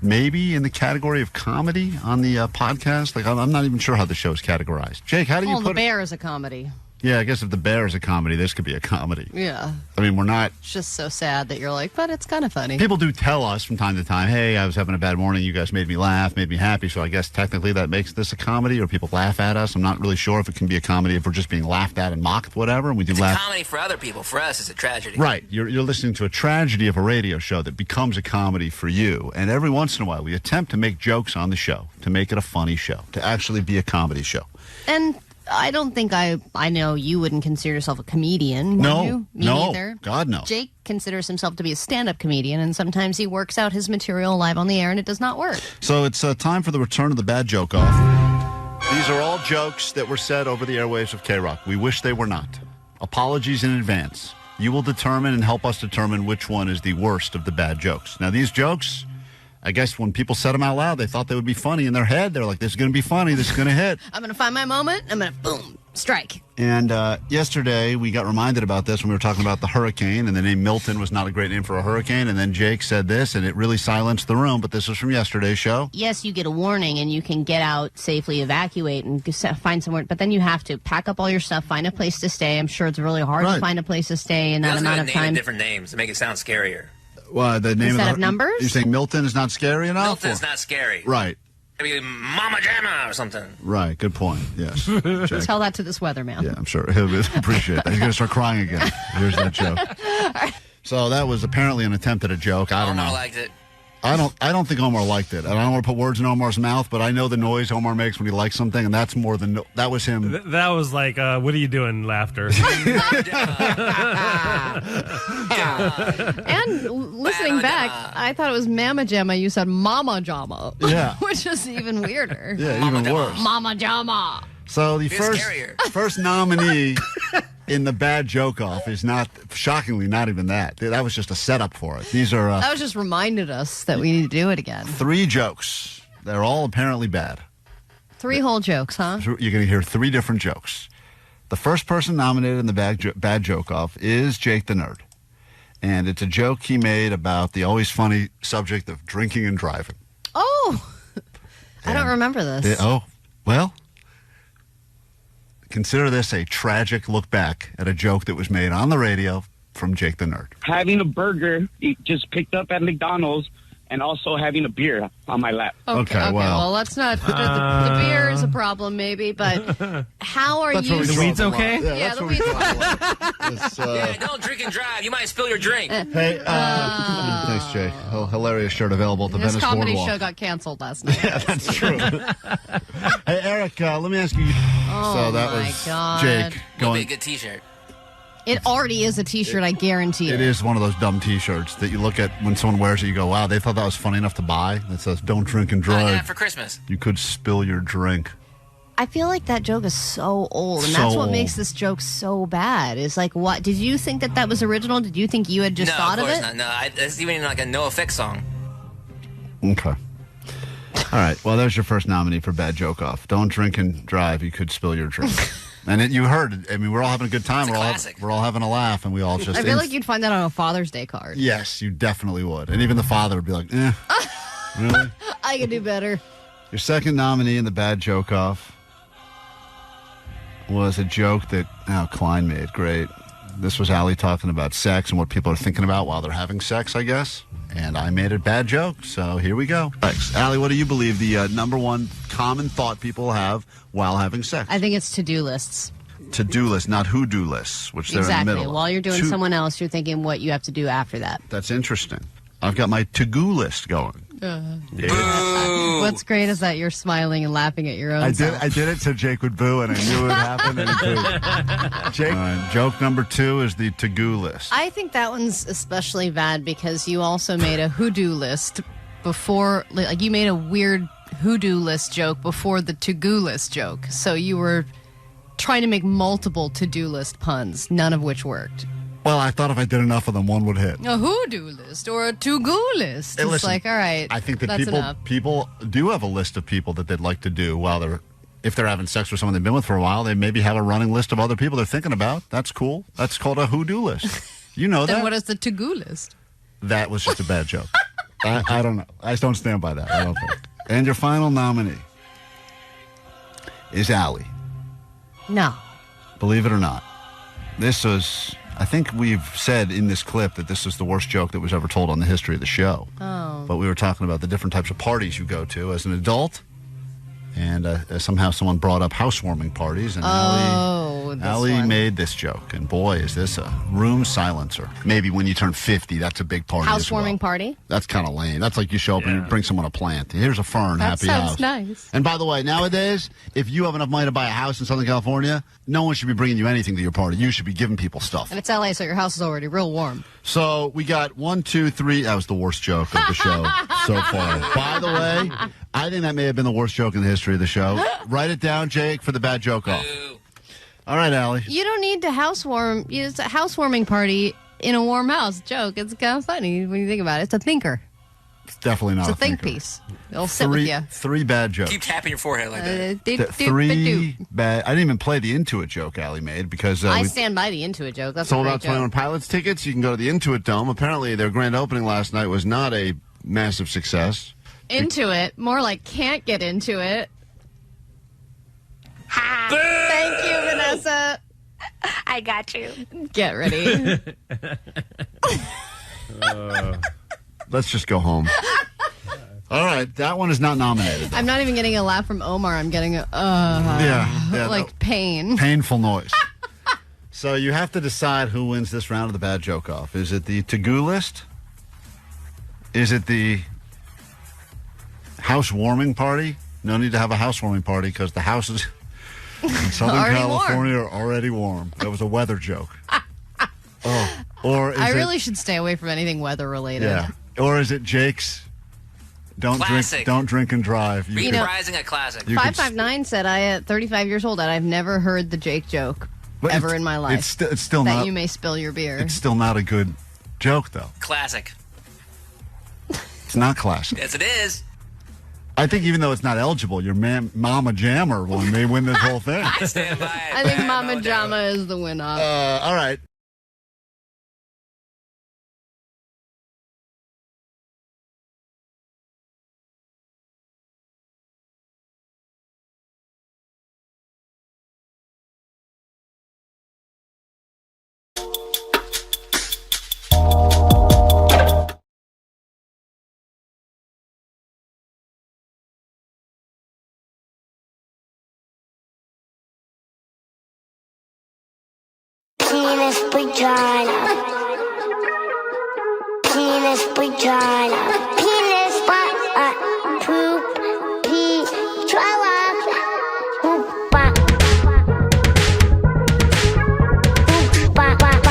maybe in the category of comedy on the podcast. Like, I'm not even sure how the show is categorized. Jake, how do you put The Bear is a comedy. Yeah, I guess if The Bear is a comedy, this could be a comedy. Yeah. I mean, we're not... It's just so sad that you're like, but it's kind of funny. People do tell us from time to time, hey, I was having a bad morning, you guys made me laugh, made me happy, so I guess technically that makes this a comedy, or people laugh at us. I'm not really sure if it can be a comedy if we're just being laughed at and mocked, whatever, and we do It's laugh. a comedy for other people. For us, it's a tragedy. Right. You're listening to a tragedy of a radio show that becomes a comedy for you, and every once in a while we attempt to make jokes on the show, to make it a funny show, to actually be a comedy show. And I don't think I know you wouldn't consider yourself a comedian, would No, you? Me no. neither. God, no. Jake considers himself to be a stand-up comedian, and sometimes he works out his material live on the air, and it does not work. So it's time for the return of the bad joke off. These are all jokes that were said over the airwaves of KROQ. We wish they were not. Apologies in advance. You will determine and help us determine which one is the worst of the bad jokes. Now, these jokes, I guess when people said them out loud, they thought they would be funny in their head. They're like, this is going to be funny. This is going to hit. I'm going to find my moment. I'm going to, boom, strike. And yesterday, we got reminded about this when we were talking about the hurricane, and the name Milton was not a great name for a hurricane. And then Jake said this, and it really silenced the room. But this was from yesterday's show. Yes, you get a warning, and you can get out, safely evacuate, and find somewhere. But then you have to pack up all your stuff, find a place to stay. I'm sure it's really hard to find a place to stay in that amount of Name time. it different names to make it sound scarier. Well, the name Instead of of numbers? You're saying Milton is not scary enough? Milton's not scary. Right. Maybe Mama Jamma or something. Right. Good point. Yes. Jake. Tell that to this weatherman. Yeah, I'm sure he'll appreciate that. He's going to start crying again. Here's that joke. So that was apparently an attempt at a joke. I don't know. I liked it. I don't think Omar liked it. I don't want to put words in Omar's mouth, but I know the noise Omar makes when he likes something, and that's more than that was him. That was like, what are you doing? Laughter. And listening back, I thought it was Mama Jamma. You said Mama Jamma. Yeah. Which is even weirder. Yeah, even worse. Mama Jamma. So the first nominee in the bad joke off is not, shockingly, not even that. That was just a setup for it. These are That was just reminded us that we need to do it again. 3 jokes. They're all apparently bad. 3 whole jokes, huh? You're going to hear 3 different jokes. The first person nominated in the bad joke off is Jake the Nerd. And it's a joke he made about the always funny subject of drinking and driving. Oh! I don't remember this. Well, consider this a tragic look back at a joke that was made on the radio from Jake the Nerd. Having a burger you just picked up at McDonald's and also having a beer on my lap. Okay, well, let's not. The beer is a problem, maybe, but how are you? The weed's okay? Yeah, the weed's okay. Yeah, don't drink and drive. You might spill your drink. Hey, thanks, Jay. Oh, hilarious shirt available at the This Venice comedy Boardwalk. show got canceled last night. Yeah, that's true. Hey, Eric, let me ask you. Oh, so that my was God. Jake It'll be a going. good T-shirt. It already is a T-shirt, I guarantee It is one of those dumb T-shirts that you look at when someone wears it. You go, "Wow, they thought that was funny enough to buy." That says, "Don't drink and I got drive." it for Christmas. You could spill your drink. I feel like that joke is so old, and So that's what old. makes this joke so bad. Is like, what? Did you think that was original? Did you think you had just No, thought of of course it? not. No, it's even like a No Effects song. Okay. All right. Well, there's your first nominee for Bad Joke Off. Don't drink and drive. You could spill your drink. And you heard it. I mean, we're all having a good time. We're all having a laugh, and we all just. I feel like you'd find that on a Father's Day card. Yes, you definitely would. And even the father would be like, "Eh, really?" I could do better. Your second nominee in the Bad Joke Off was a joke that Klein made. Great. This was Allie talking about sex and what people are thinking about while they're having sex, I guess. And I made a bad joke, so here we go. Thanks. Allie, what do you believe the number one common thought people have while having sex? I think it's to-do lists. To-do lists, not who-do lists, which they're in the Exactly. middle of. While you're doing someone else, you're thinking what you have to do after that. That's interesting. I've got my to-go list going. What's great is that you're smiling and laughing at your own self. I did it so Jake would boo, and I knew it would happen, and he booed. Jake, joke number 2 is the to-go list. I think that one's especially bad because you also made a who-do list before, like you made a weird who-do list joke before the to-go list joke. So you were trying to make multiple to-do list puns, none of which worked. Well, I thought if I did enough of them, one would hit. A who-do list or a to-go list. Hey, It's listen, like, all right, I think that that's enough. people do have a list of people that they'd like to do while if they're having sex with someone they've been with for a while, they maybe have a running list of other people they're thinking about. That's cool. That's called a who-do list. You know Then that? what is the to-go list? That was just a bad joke. I don't know. I just don't stand by that. I don't think. And your final nominee is Allie. No. Believe it or not. This was, I think we've said in this clip that this is the worst joke that was ever told on the history of the show. Oh. But we were talking about the different types of parties you go to as an adult. And somehow someone brought up housewarming parties. And Allie made this joke. And boy, is this a room silencer. Maybe when you turn 50, that's a big party. Housewarming party? That's kind of lame. That's like you show up and you bring someone a plant. Here's a fern, That happy sounds house. nice. And by the way, nowadays, if you have enough money to buy a house in Southern California, no one should be bringing you anything to your party. You should be giving people stuff. And it's LA, so your house is already real warm. So we got 1, 2, 3. That was the worst joke of the show so far. By the way, I think that may have been the worst joke in the history of the show. Write it down, Jake, for the bad joke off. All right, Allie. You don't need to housewarm. It's a housewarming party in a warm house. Joke. It's kind of funny when you think about it. It's a thinker. It's definitely not It's a think thinker. piece. It'll sit with you. 3 bad jokes. Keep tapping your forehead like that. 3 bad. I didn't even play the Intuit joke Allie made because I we stand by the Intuit joke. That's sold a out great 21 joke. Pilots tickets. You can go to the Intuit Dome. Apparently, their grand opening last night was not a massive success. Into it. More like can't get into it. Thank you, Vanessa. I got you. Get ready. Let's just go home. All right, that one is not nominated. I'm not even getting a laugh from Omar. I'm getting a Yeah, like pain. Painful noise. So you have to decide who wins this round of the bad joke off. Is it the to-go list? Is it the housewarming party? No need to have a housewarming party because the houses in Southern Already California are already warm. That was a weather joke. Or is I it, really should stay away from anything weather related. yeah. Or is it Jake's? Classic. Don't drink and drive. You could- Reprising a classic. You could- 559 said, at 35 years old, I've never heard the Jake joke But ever it's- in my life. it's still that not. you may spill your beer. It's still not a good joke, though. Classic. It's not classic. Yes, it is. I think even though it's not eligible, your Mama Jammer one may win this whole thing. I stand by it. I think Mama Jama is the winner. All right. Penis vagina. Penis vagina. Penis butt poop pee trailer. Poop butt. Poop butt.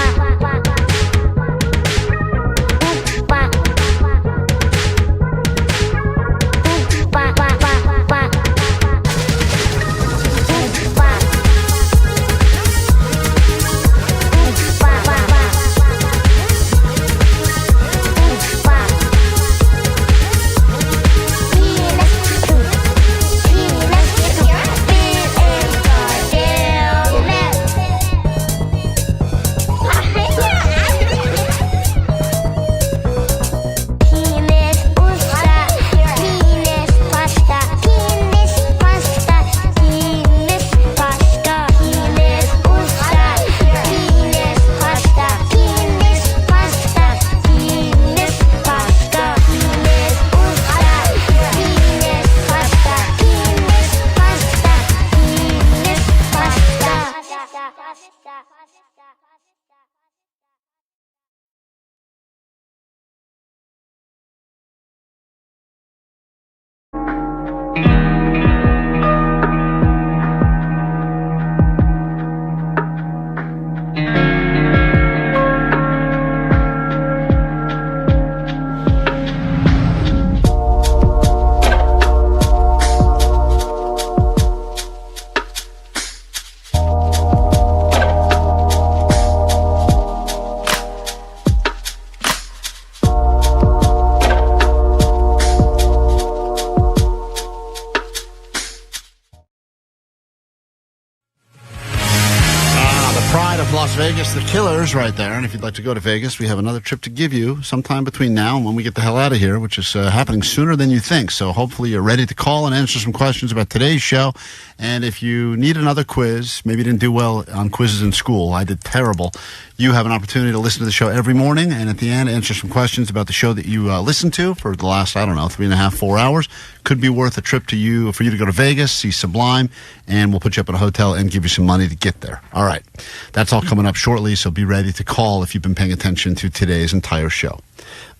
Las Vegas, the Killers right there. And if you'd like to go to Vegas, we have another trip to give you sometime between now and when we get the hell out of here, which is happening sooner than you think. So hopefully you're ready to call and answer some questions about today's show. And if you need another quiz, maybe you didn't do well on quizzes in school, I did terrible, you have an opportunity to listen to the show every morning and at the end answer some questions about the show that you listened to for the last, 3.5, 4 hours. Could be worth a trip for you to go to Vegas, see Sublime, and we'll put you up in a hotel and give you some money to get there. All right. That's all coming up shortly, so be ready to call if you've been paying attention to today's entire show.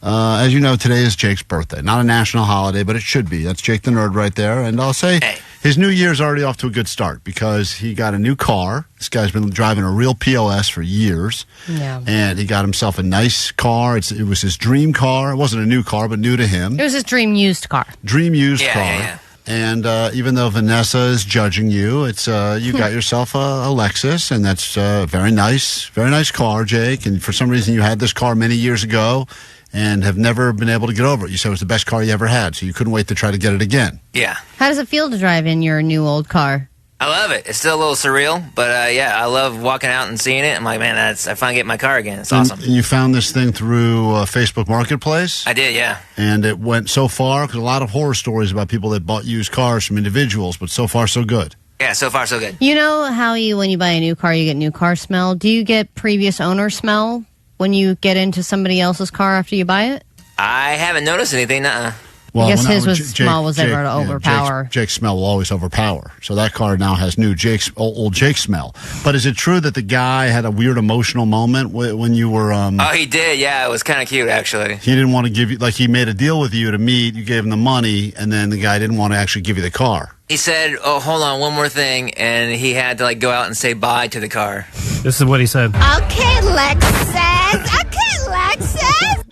As you know, today is Jake's birthday. Not a national holiday, but it should be. That's Jake the Nerd right there. And I'll say his new year's already off to a good start because he got a new car. This guy's been driving a real POS for years. Yeah. And he got himself a nice car. It was his dream car. It wasn't a new car, but new to him. It was his dream used car. Dream used car. Yeah. And even though Vanessa is judging you, it's you got yourself a Lexus, and that's very nice car, Jake. And for some reason, you had this car many years ago and have never been able to get over it. You said it was the best car you ever had, so you couldn't wait to try to get it again. Yeah. How does it feel to drive in your new old car? I love it. It's still a little surreal, but yeah, I love walking out and seeing it. I'm like, man, I finally get my car again. It's awesome. And you found this thing through Facebook Marketplace? I did, yeah. And it went so far, because a lot of horror stories about people that bought used cars from individuals, but so far so good. Yeah, so far so good. You know how when you buy a new car, you get new car smell? Do you get previous owner smell when you get into somebody else's car after you buy it? I haven't noticed anything, nuh-uh. Well, I guess his smell was ever to overpower. Jake's smell will always overpower. So that car now has new old Jake's smell. But is it true that the guy had a weird emotional moment when you were... Oh, he did. Yeah, it was kind of cute, actually. He didn't want to give you... Like, he made a deal with you to meet. You gave him the money, and then the guy didn't want to actually give you the car. He said, oh, hold on, one more thing. And he had to, go out and say bye to the car. This is what he said. Okay, Lexus. Okay, Lexus.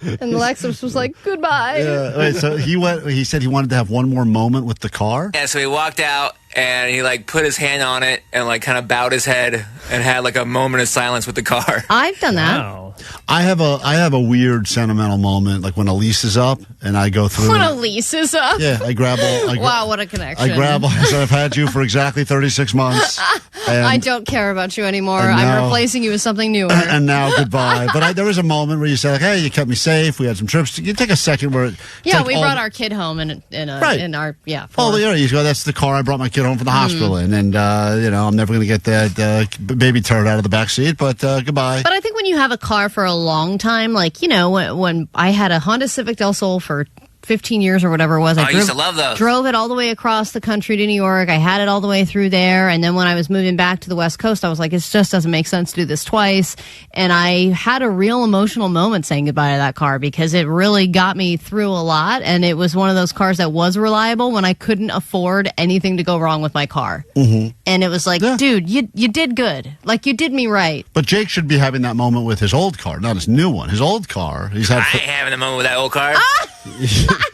And Lexus was like, goodbye. Yeah. Wait, so he said he wanted to have one more moment with the car? Yeah, so he walked out and he put his hand on it and kind of bowed his head and had a moment of silence with the car. I've done that. Wow. I have a weird sentimental moment, like when a lease is up and I go through. When a lease is up? Yeah, I grab wow, what a connection. I've had you for exactly 36 months. I don't care about you anymore. I'm replacing you with something newer. And now goodbye. But there was a moment where you said, hey, you kept me safe. We had some trips. You take a second where... Yeah, we brought our kid home in our... Yeah. Oh, there you go. That's the car I brought my kid home from the hospital in. And, I'm never going to get that baby turd out of the back seat, but goodbye. But I think when you have a car for a long time, when I had a Honda Civic Del Sol for 15 years or whatever it was. I used to love those. Drove it all the way across the country to New York. I had it all the way through there. And then when I was moving back to the West Coast, I was like, it just doesn't make sense to do this twice. And I had a real emotional moment saying goodbye to that car because it really got me through a lot. And it was one of those cars that was reliable when I couldn't afford anything to go wrong with my car. Mm-hmm. And it was like, dude, you did good. Like, you did me right. But Jake should be having that moment with his old car, not his new one. His old car, he's had. I ain't having a moment with that old car.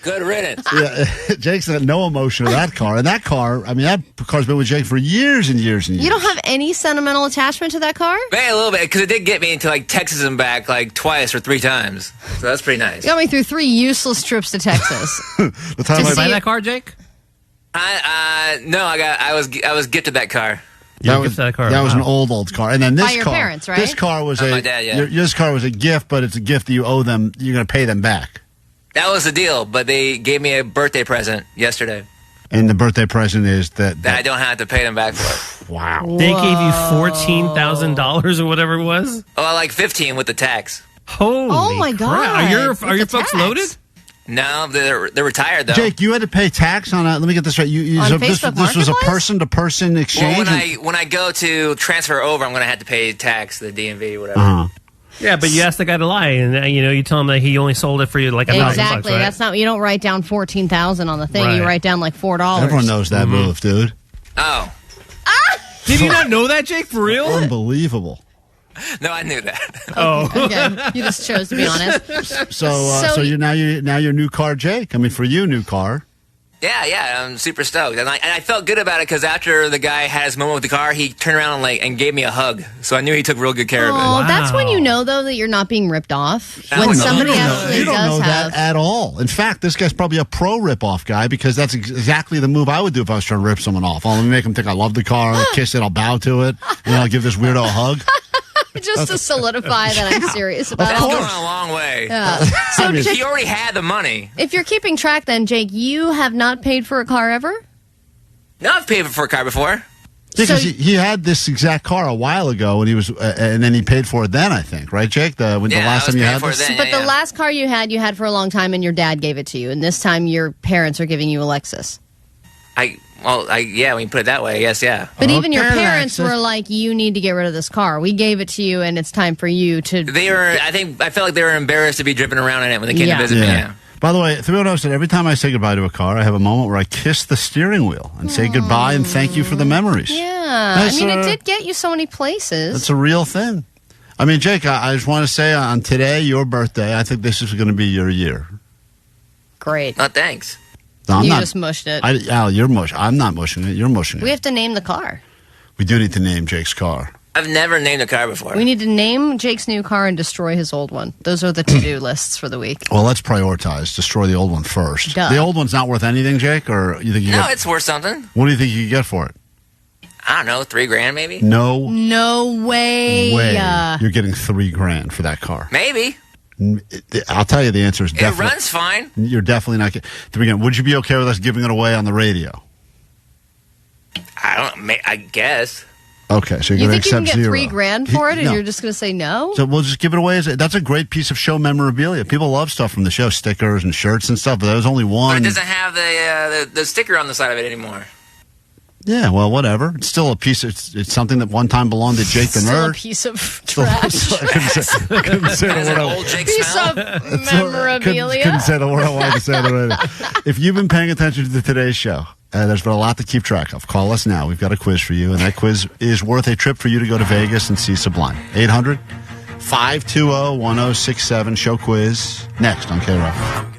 Good riddance. Yeah, Jake's got no emotion with that car. And that car, I mean, that car's been with Jake for years and years and years. You don't have any sentimental attachment to that car? Man, a little bit, because it did get me into like Texas and back like twice or 3 times. So that's pretty nice. You got me through 3 useless trips to Texas. The time Did you buy that car, Jake? No, I was gifted that car. That was an old car, and then this By your car, parents, right? This car was my dad, yeah. This car was a gift, but it's a gift that you owe them. You're going to pay them back. That was the deal, but they gave me a birthday present yesterday. And the birthday present is that I don't have to pay them back for it. Wow. They gave you $14,000 or whatever it was? Oh, like 15 with the tax. Holy Oh, my crap. God. Are your folks loaded? No, they're retired though. Jake, you had to pay tax on that. Let me get this right. This was a person-to-person exchange. Well, when I go to transfer over, I'm going to have to pay tax, the DMV, or whatever. Uh-huh. Yeah, but you asked the guy to lie, and you tell him that he only sold it for you like $1,000. Exactly. Right? That's not. You don't write down $14,000 on the thing. Right. You write down like $4. Everyone knows that move, dude. Oh. Did you not know that, Jake? For real? Unbelievable. No, I knew that. Oh, okay. You just chose to be honest. So you're now your new car, Jake. I mean, for you, new car. Yeah, I'm super stoked, and I felt good about it because after the guy had his moment with the car, he turned around and gave me a hug. So I knew he took real good care of it. Oh, that's when you know though that you're not being ripped off. No, When no, somebody you don't actually You don't does know have. that at all. In fact, this guy's probably a pro rip-off guy because that's exactly the move I would do if I was trying to rip someone off. Let me make them think I love the car, I'll kiss it, I'll bow to it, and I'll give this weirdo a hug. Just to solidify that I'm serious about That's it. going a long way. Yeah. So He already had the money. if you're keeping track, then Jake, you have not paid for a car ever. No, I've paid for a car before. Because he had this exact car a while ago, and he was, and then he paid for it then. I think, right, Jake? The last time you had this. But the last car you had for a long time, and your dad gave it to you, and this time your parents are giving you a Lexus. Yeah, when you put it that way, I guess, yeah. But even your parents were like, "You need to get rid of this car. We gave it to you, and it's time for you to." I felt like they were embarrassed to be dripping around in it when they came to visit me. Yeah. By the way, 310 said every time I say goodbye to a car, I have a moment where I kiss the steering wheel and say goodbye and thank you for the memories. Yeah, it did get you so many places. That's a real thing. I mean, Jake, I just want to say on today, your birthday, I think this is going to be your year. Great. Thanks. No, you just mushed it. Al, you're mush. I'm not mushing it. You're mushing it. We have to name the car. We do need to name Jake's car. I've never named a car before. We need to name Jake's new car and destroy his old one. Those are the to-do lists for the week. Well, let's prioritize. Destroy the old one first. Duh. The old one's not worth anything, Jake, or you think you No, it's worth something. What do you think you could get for it? I don't know, $3,000 maybe? No way. You're getting $3,000 for that car. Maybe. I'll tell you the answer is definitely. It runs fine. You're definitely not getting $3,000. Would you be okay with us giving it away on the radio? I guess. Okay, so you're You going to think you accept can get zero. $3,000 for it, and No. you're just going to say no? So we'll just give it away. That's a great piece of show memorabilia. People love stuff from the show, stickers and shirts and stuff. But there was only But one. it doesn't have the sticker on the side of it anymore. Yeah, well, whatever. It's still a piece. It's something that one time belonged to Jake the Still a Nerd. piece of trash. I couldn't say the word. Old Jake Piece smell? of memorabilia. Couldn't say the word I wanted to say. If you've been paying attention to today's show, there's been a lot to keep track of. Call us now. We've got a quiz for you, and that quiz is worth a trip for you to go to Vegas and see Sublime. 800-520-1067. Show quiz next on KROQ.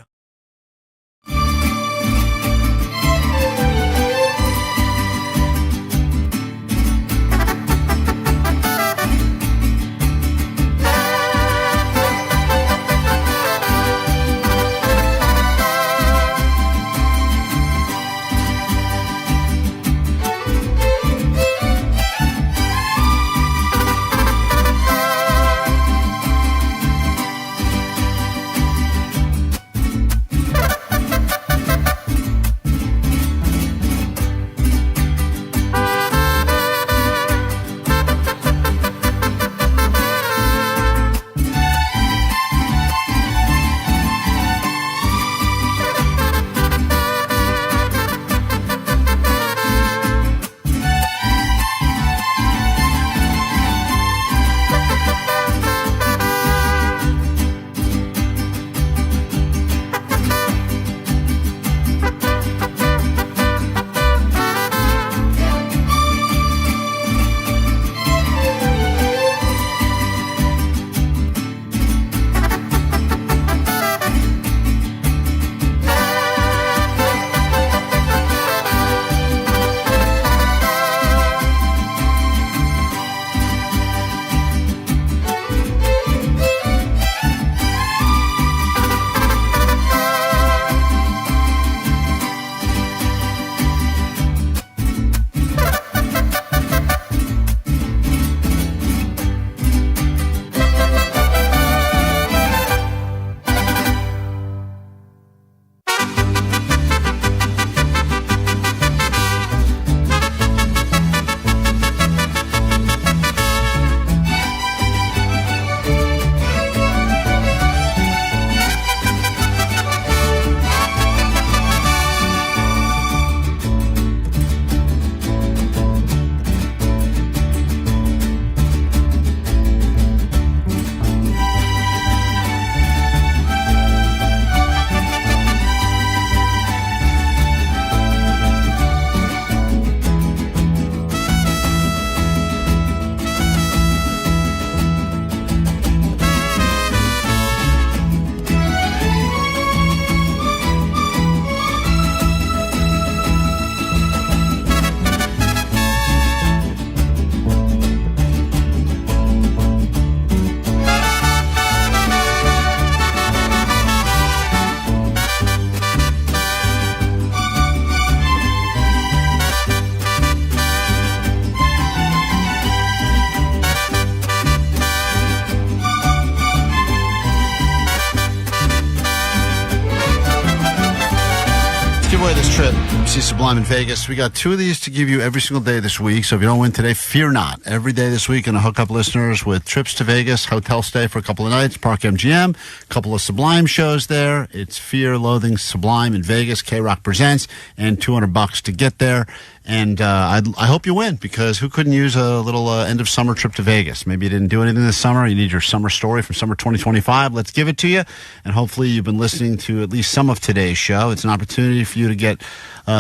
see Sublime in Vegas. We got 2 of these to give you every single day this week. So if you don't win today, fear not. Every day this week, going to hook up listeners with trips to Vegas, hotel stay for a couple of nights, Park MGM, a couple of Sublime shows there. It's Fear, Loathing, Sublime in Vegas. KROQ presents, and $200 to get there. And I hope you win, because who couldn't use a little end of summer trip to Vegas? Maybe you didn't do anything this summer. You need your summer story from summer 2025. Let's give it to you. And hopefully you've been listening to at least some of today's show. It's an opportunity for you to get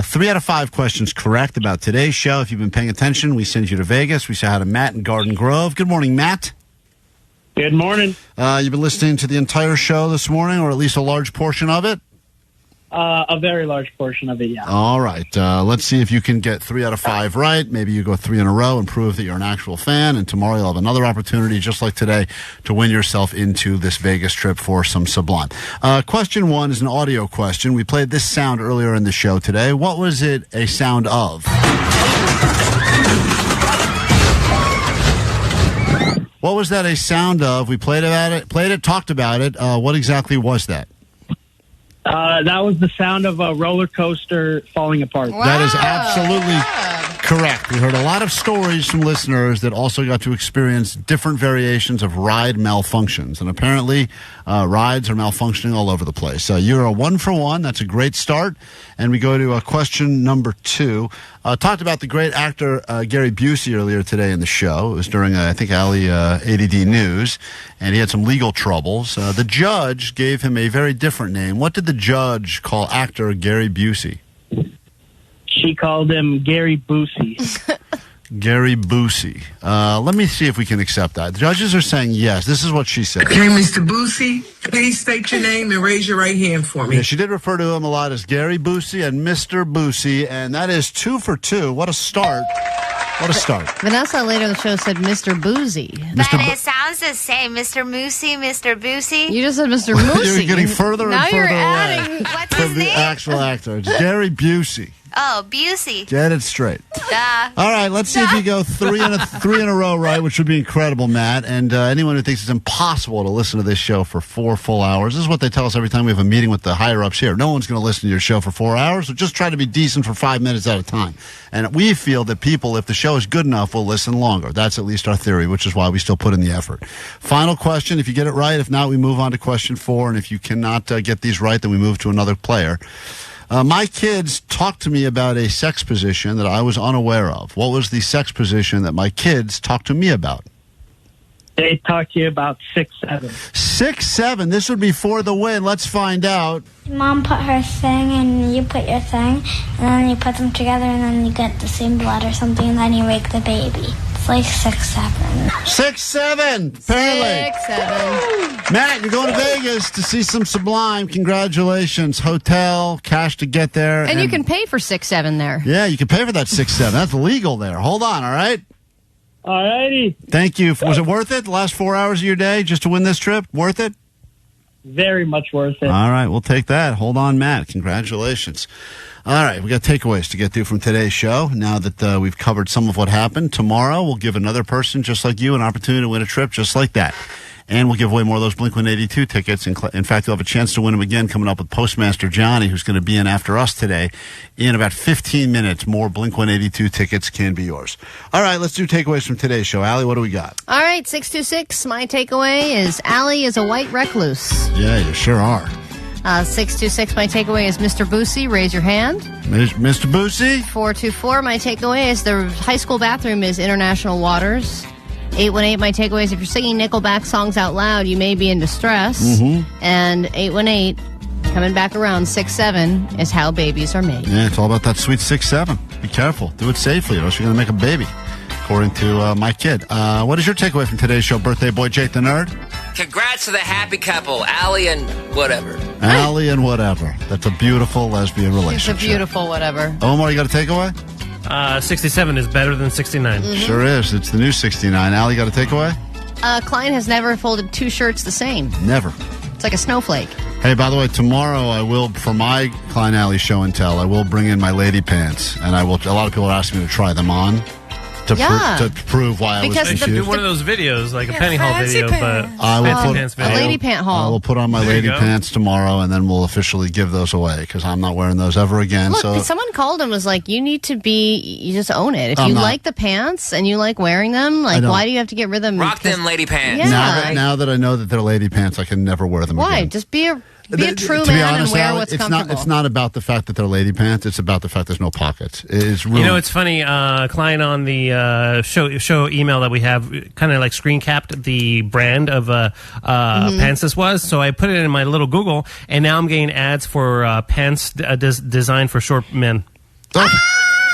3 out of 5 questions correct about today's show. If you've been paying attention, we send you to Vegas. We say hi to Matt in Garden Grove. Good morning, Matt. Good morning. You've been listening to the entire show this morning, or at least a large portion of it? A very large portion of it, yeah. All right. Let's see if you can get 3 out of 5 right. Maybe you go 3 in a row and prove that you're an actual fan. And tomorrow you'll have another opportunity, just like today, to win yourself into this Vegas trip for some Sublime. Question 1 is an audio question. We played this sound earlier in the show today. What was it a sound of? What was that a sound of? We played it, talked about it. What exactly was that? That was the sound of a roller coaster falling apart. Wow. That is absolutely correct. We heard a lot of stories from listeners that also got to experience different variations of ride malfunctions. And apparently, rides are malfunctioning all over the place. You're a 1 for 1. That's a great start. And we go to question number 2. Talked about the great actor Gary Busey earlier today in the show. It was during, I think, Allie ADD News, and he had some legal troubles. The judge gave him a very different name. What did the judge call actor Gary Busey? She called him Gary Busey. Gary Busey. Let me see if we can accept that. The judges are saying yes. This is what she said. Okay, Mr. Busey, please state your name and raise your right hand for me. Yeah, she did refer to him a lot as Gary Busey and Mr. Busey, and that is 2 for 2. What a start. What a start. Vanessa later in the show said Mr. Boozy. But it sounds the same. Mr. Moosey, Mr. Boozy. You just said Mr. Moosey. You're getting further and further away. Now you're adding. What's from his the name? actual actor. It's Gary Busey. Oh, Busey. Get it straight. Duh. All right, let's see if you go 3 in a row right, which would be incredible, Matt. And anyone who thinks it's impossible to listen to this show for 4 full hours, this is what they tell us every time we have a meeting with the higher-ups here. No one's going to listen to your show for 4 hours, so just try to be decent for 5 minutes at a time. And we feel that people, if the show is good enough, will listen longer. That's at least our theory, which is why we still put in the effort. Final question, if you get it right. If not, we move on to question 4. And if you cannot get these right, then we move to another player. My kids talked to me about a sex position that I was unaware of. What was the sex position that my kids talked to me about? They talked to you about 6'7". 6'7". This would be for the win. Let's find out. Mom put her thing and you put your thing, and then you put them together, and then you get the same blood or something, and then you make the baby. It's like 6'7". 6'7", apparently. 6'7". Matt, you're going to Vegas to see some Sublime. Congratulations. Hotel, cash to get there. And you can pay for 6'7" there. Yeah, you can pay for that 6'7". That's legal there. Hold on, all right? All righty. Thank you. Was it worth it, the last 4 hours of your day, just to win this trip? Worth it? Very much worth it. All right, we'll take that. Hold on, Matt. Congratulations. All right, we got takeaways to get through from today's show. Now that we've covered some of what happened, tomorrow we'll give another person just like you an opportunity to win a trip just like that. And we'll give away more of those Blink-182 tickets. In fact, you'll have a chance to win them again coming up with Postmaster Johnny, who's going to be in after us today. In about 15 minutes, more Blink-182 tickets can be yours. All right, let's do takeaways from today's show. Allie, what do we got? All right, 626. My takeaway is Allie is a white recluse. Yeah, you sure are. 626. My takeaway is Mr. Boosie. Raise your hand. Mr. Boosie. 424. My takeaway is the high school bathroom is international waters. 818, my takeaway is if you're singing Nickelback songs out loud, you may be in distress. Mm-hmm. And 818, coming back around, 6'7" is how babies are made. Yeah, it's all about that sweet 6'7". Be careful. Do it safely, or else you're going to make a baby, according to my kid. What is your takeaway from today's show, birthday boy Jake the Nerd? Congrats to the happy couple, Allie and whatever. Allie and whatever. That's a beautiful lesbian relationship. It's a beautiful whatever. Omar, you got a takeaway? 67 is better than 69. Mm-hmm. Sure is. It's the new 69. Allie, got a takeaway? Klein has never folded 2 shirts the same. Never. It's like a snowflake. Hey, by the way, tomorrow I will, for my Klein Alley show and tell, I will bring in my lady pants, and I will. A lot of people are asking me to try them on. to prove why Because I was I should do confused. one of those videos, like a panty haul video, but I will fancy put pants a video. lady pant haul. I will put on my There you lady go. pants tomorrow, and then we'll officially give those away because I'm not wearing those ever again. Look, so someone called and was like, you need to you just own it. If I'm you not. like the pants and you like wearing them, like, don't. why do you have to get rid of them? Rock them lady pants. Yeah. now that I know that they're lady pants, I can never wear them Why? again. Just be a true To be man honest, and wear Allie, what's it's comfortable. not. It's not about the fact that they're lady pants. It's about the fact there's no pockets. It's ruined. You know, it's funny. Klein on the show email that we have kind of like screen capped the brand of pants this was. So I put it in my little Google, and now I'm getting ads for pants designed for short men.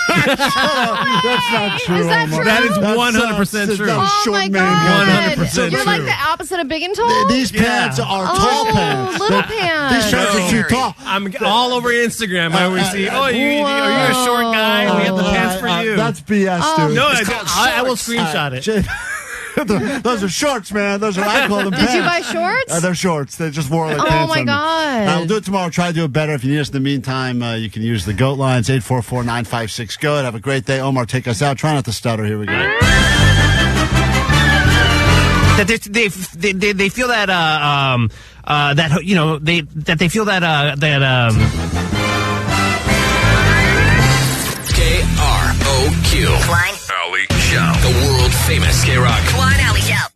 That's not true. Is that Omar. true? That is 100% true. Oh my man. God. 100% You're like true. the opposite of big and tall? These pants are tall pants. Little pants. These pants are too tall. I'm all over Instagram. I always see, are you a short guy? We have the pants for you. That's BS, dude. No, I will screenshot it. Those are shorts, man. I call them pants. Did you buy shorts? They're shorts. They just wore like Oh, pants my on them. God. I'll do it tomorrow. Try to do it better. If you need us in the meantime, you can use the GOAT lines, 844-956-GOAT. Have a great day. Omar, take us out. Try not to stutter. Here we go. That they feel that that you know they feel that KROQ. Klein. Alley Show. The world famous KROQ. Klein Alley Show.